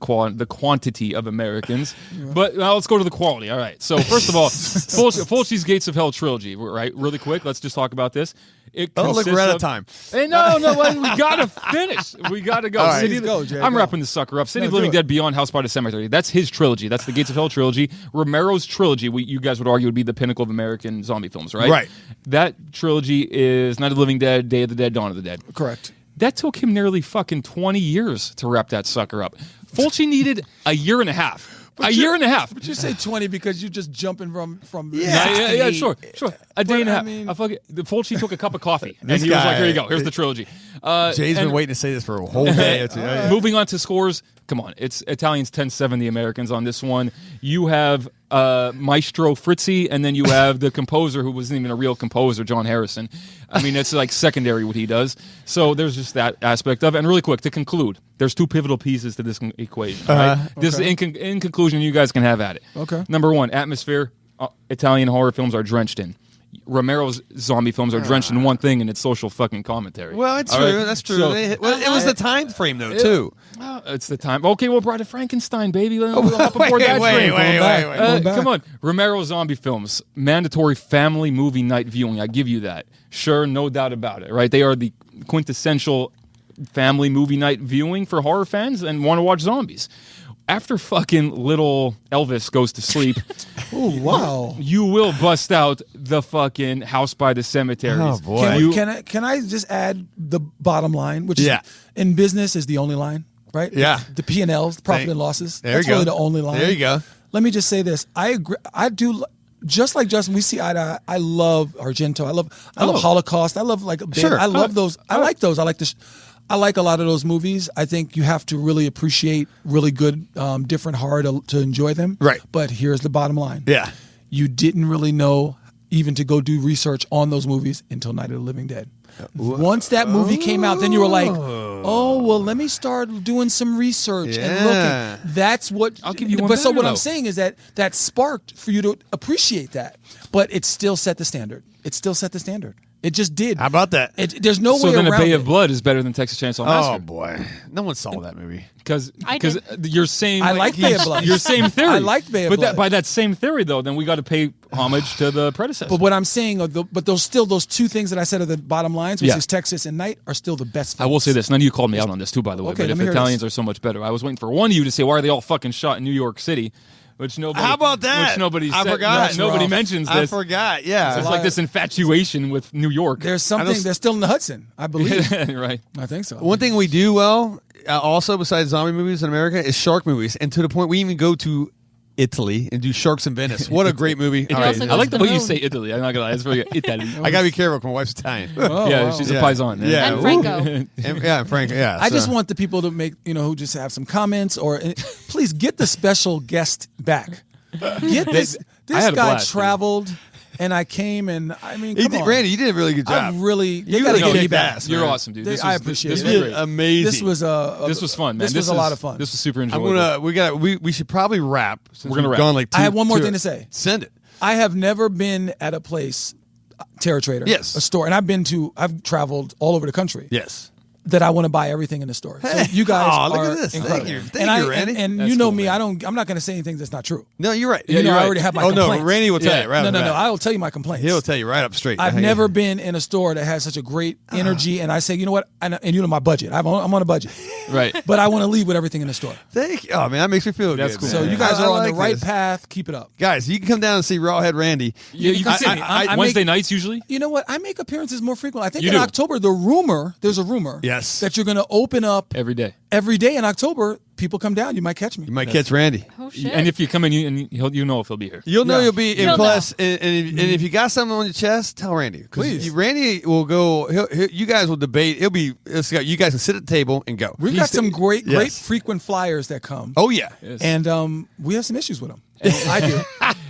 quantity of Americans. But let's go to the quality. All right. So first of all, Fulci's Gates of Hell trilogy. Right, really quick. Let's just talk about this. It Oh, look, consists we're out of of- time. Hey, no, we gotta finish. We gotta go. All right. City Please go, Jay, I'm go. wrapping this sucker up. City of do Living it. Dead, Beyond, House by the Cemetery. That's his trilogy. That's the Gates of Hell trilogy. Romero's trilogy, you guys would argue, would be the pinnacle of American zombie films, right? Right. That trilogy is Night of the Living Dead, Day of the Dead, Dawn of the Dead. Correct. That took him nearly fucking 20 years to wrap that sucker up. Fulci needed a year and a half. Year and a half. But you say 20 because you're just jumping from Yeah, sure. A day and a half. I mean- Fulci took a cup of coffee, and This he was like, guy- "Here you go. Here's the trilogy." Jay's been and- waiting to say this for a whole day. Moving on to scores. Come on, it's Italians 10-7 the Americans on this one. You have Maestro Frizzi, and then you have the composer who wasn't even a real composer, John Harrison. I mean, it's like secondary what he does. So there's just that aspect of it. And really quick, to conclude, there's 2 pivotal pieces to this equation. Right? This in conclusion, you guys can have at it. Okay. Number 1, atmosphere. Italian horror films are drenched in. Romero's zombie films are drenched in one thing, and it's social fucking commentary. Well, it's All true. right? That's true. So- it was the time frame though, too. It's the time. Okay, well, Bride of Frankenstein, baby. We'll hop aboard that wait, train. wait, wait. Going back. Come on. Romero zombie films, mandatory family movie night viewing. I give you that. Sure, no doubt about it, right? They are the quintessential family movie night viewing for horror fans and want to watch zombies. After fucking little Elvis goes to sleep, Oh, wow. you will bust out the fucking House by the Cemetery. Oh, boy. Can I just add the bottom line, which Yeah. is in business is the only line, right? Yeah. The P&Ls, the profit Thank- and losses. There That's you go. really the only line. There you go. Let me just say this. I agree. I do. Just like Justin, we see eye to eye. I love Argento. I love Holocaust. I love Sure. I love those. I like those. I like this. I like a lot of those movies. I think you have to really appreciate really good, different horror to enjoy them. Right. But here's the bottom line. Yeah. You didn't really know even to go do research on those movies until Night of the Living Dead. Once that movie came out, then you were like, oh, well, let me start doing some research and Yeah. looking. That's what I'll give you one But so better, what I'm though. saying is that sparked for you to appreciate that. But it still set the standard. It still set the standard. It just did. How about that? There's no So way then around A Bay it. of Blood is better than Texas Chainsaw Massacre. Oh boy, no one saw that movie. Because I did. your same I like Bay of Blood. your same theory. I like Bay of but Blood. by that same theory though, then we got to pay homage to the predecessor. But what I'm saying, but those two things that I said are the bottom lines, which Yeah. is Texas and Night, are still the best. I will films. say this: none of you called me out on this too, by the way. Okay, but let if me hear Italians this. are so much better, I was waiting for one of you to say, "Why are they all fucking shot in New York City?" Which nobody. How about that? Which nobody. I said, forgot. Nobody rough. mentions I this. forgot. Yeah. There's like this infatuation with New York. There's something. They're still in the Hudson, I believe. right. I think so. One thing we do well, also besides zombie movies in America, is shark movies, and to the point we even go to Italy and do Sharks in Venice. What a great movie. He All right. also I goes like to the way the you moon. say Italy. I'm not gonna lie. It's very Italy. I gotta be careful. My wife's Italian. Oh, Yeah, wow. she's Yeah. a paisan. Yeah. And Franco. And Frank. Yeah. I just so- want the people to make, who just have some comments or please get the special guest back. Get this. I This had a guy blast, dude. traveled, and I came, and I mean, He come did- on. Randy, you did a really good job. I really. They You gotta really get me kicked back. ass, You're man. awesome, dude. They- This I was- appreciate this it. was You great. did amazing. This was This was fun, man. This was a lot of fun. This was super I'm enjoyable. gonna. We should probably wrap. Since We're gonna we've wrap. Gone like I have one more two- thing to say. Send it. I have never been at a place, Terror Trader. Yes. A store, and I've traveled all over the country. Yes. That I want to buy everything in the store. So you guys Aw, look are at this. Thank incredible. you. Thank you, Randy. And That's you know cool, me, man. I'm not going to say anything that's not true. No, you're right. Yeah, You know, you're I right. already have my Oh no, complaints. Randy will tell Yeah. you right. No, off the bat. I'll tell you my complaints. He'll tell you right up straight. I've never been in a store that has such a great energy, and I say, you know what, and my budget. I'm on a budget, Right. but I want to leave with everything in the store. Thank you. Oh man, that makes me feel That's good. cool. man. So you guys I are on like the right this. path. Keep it up. Guys, you can come down and see Rawhead Randy. Yeah, you can see me. I Wednesday make- nights usually. You know what? I make appearances more frequently. I think You in do. October, there's a rumor Yes. that you're going to open up Every day. every day in October. People come down. You might catch me. You might catch Randy. Oh shit. And if you come in, you know if he'll be here. You'll know Yeah. you'll be in You'll plus, and if you got something on your chest, tell Randy. 'Cause Please. Randy will go. You guys will debate. You guys can sit at the table and go. We've got some great Yes. frequent flyers that come. Oh yeah. Yes. And we have some issues with them. I do.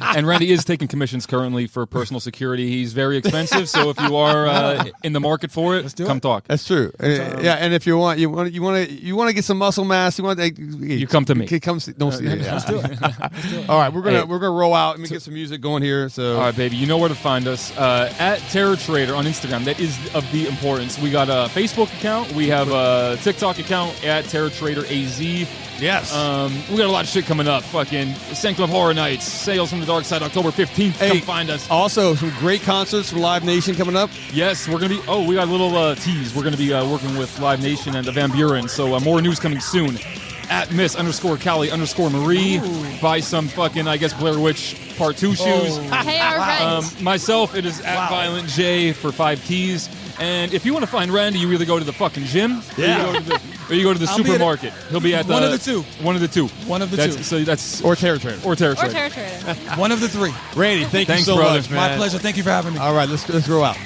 And Randy is taking commissions currently for personal security. He's very expensive, so if you are in the market for it, do come it. talk. That's true. Yeah, and if you want to get some muscle mass, you come to me. Come see, don't see it. Let's do it. All right, we're gonna roll out and get some music going here. So All right, baby. You know where to find us. At Terror Trader on Instagram. That is of the importance. We got a Facebook account. We have a TikTok account at Terror Trader AZ. yes. We got a lot of shit coming up. Fucking Sanctum of Horror Nights, Sales from the Dark Side, October 15th. Come find us. Also, some great concerts from Live Nation coming up. Yes, we're going to be... Oh, we got a little tease. We're going to be working with Live Nation and the Van Buren, so more news coming soon. At Miss_Callie_Marie. Buy some fucking, I guess, Blair Witch Part 2 shoes. Hey, all right. Myself, it is at Violent J for 5 keys. And if you want to find Randy, you either go to the fucking gym or you go to the I'll be at supermarket. He'll be at the... One of the two. One of the two. One of the That's- two. So that's... Or Terror Trader. Or Terror Or Trader. Terror Trader. One of the three. Randy, thank Thanks, you so brother. much, man. My pleasure. Thank you for having me. All right, let's go out.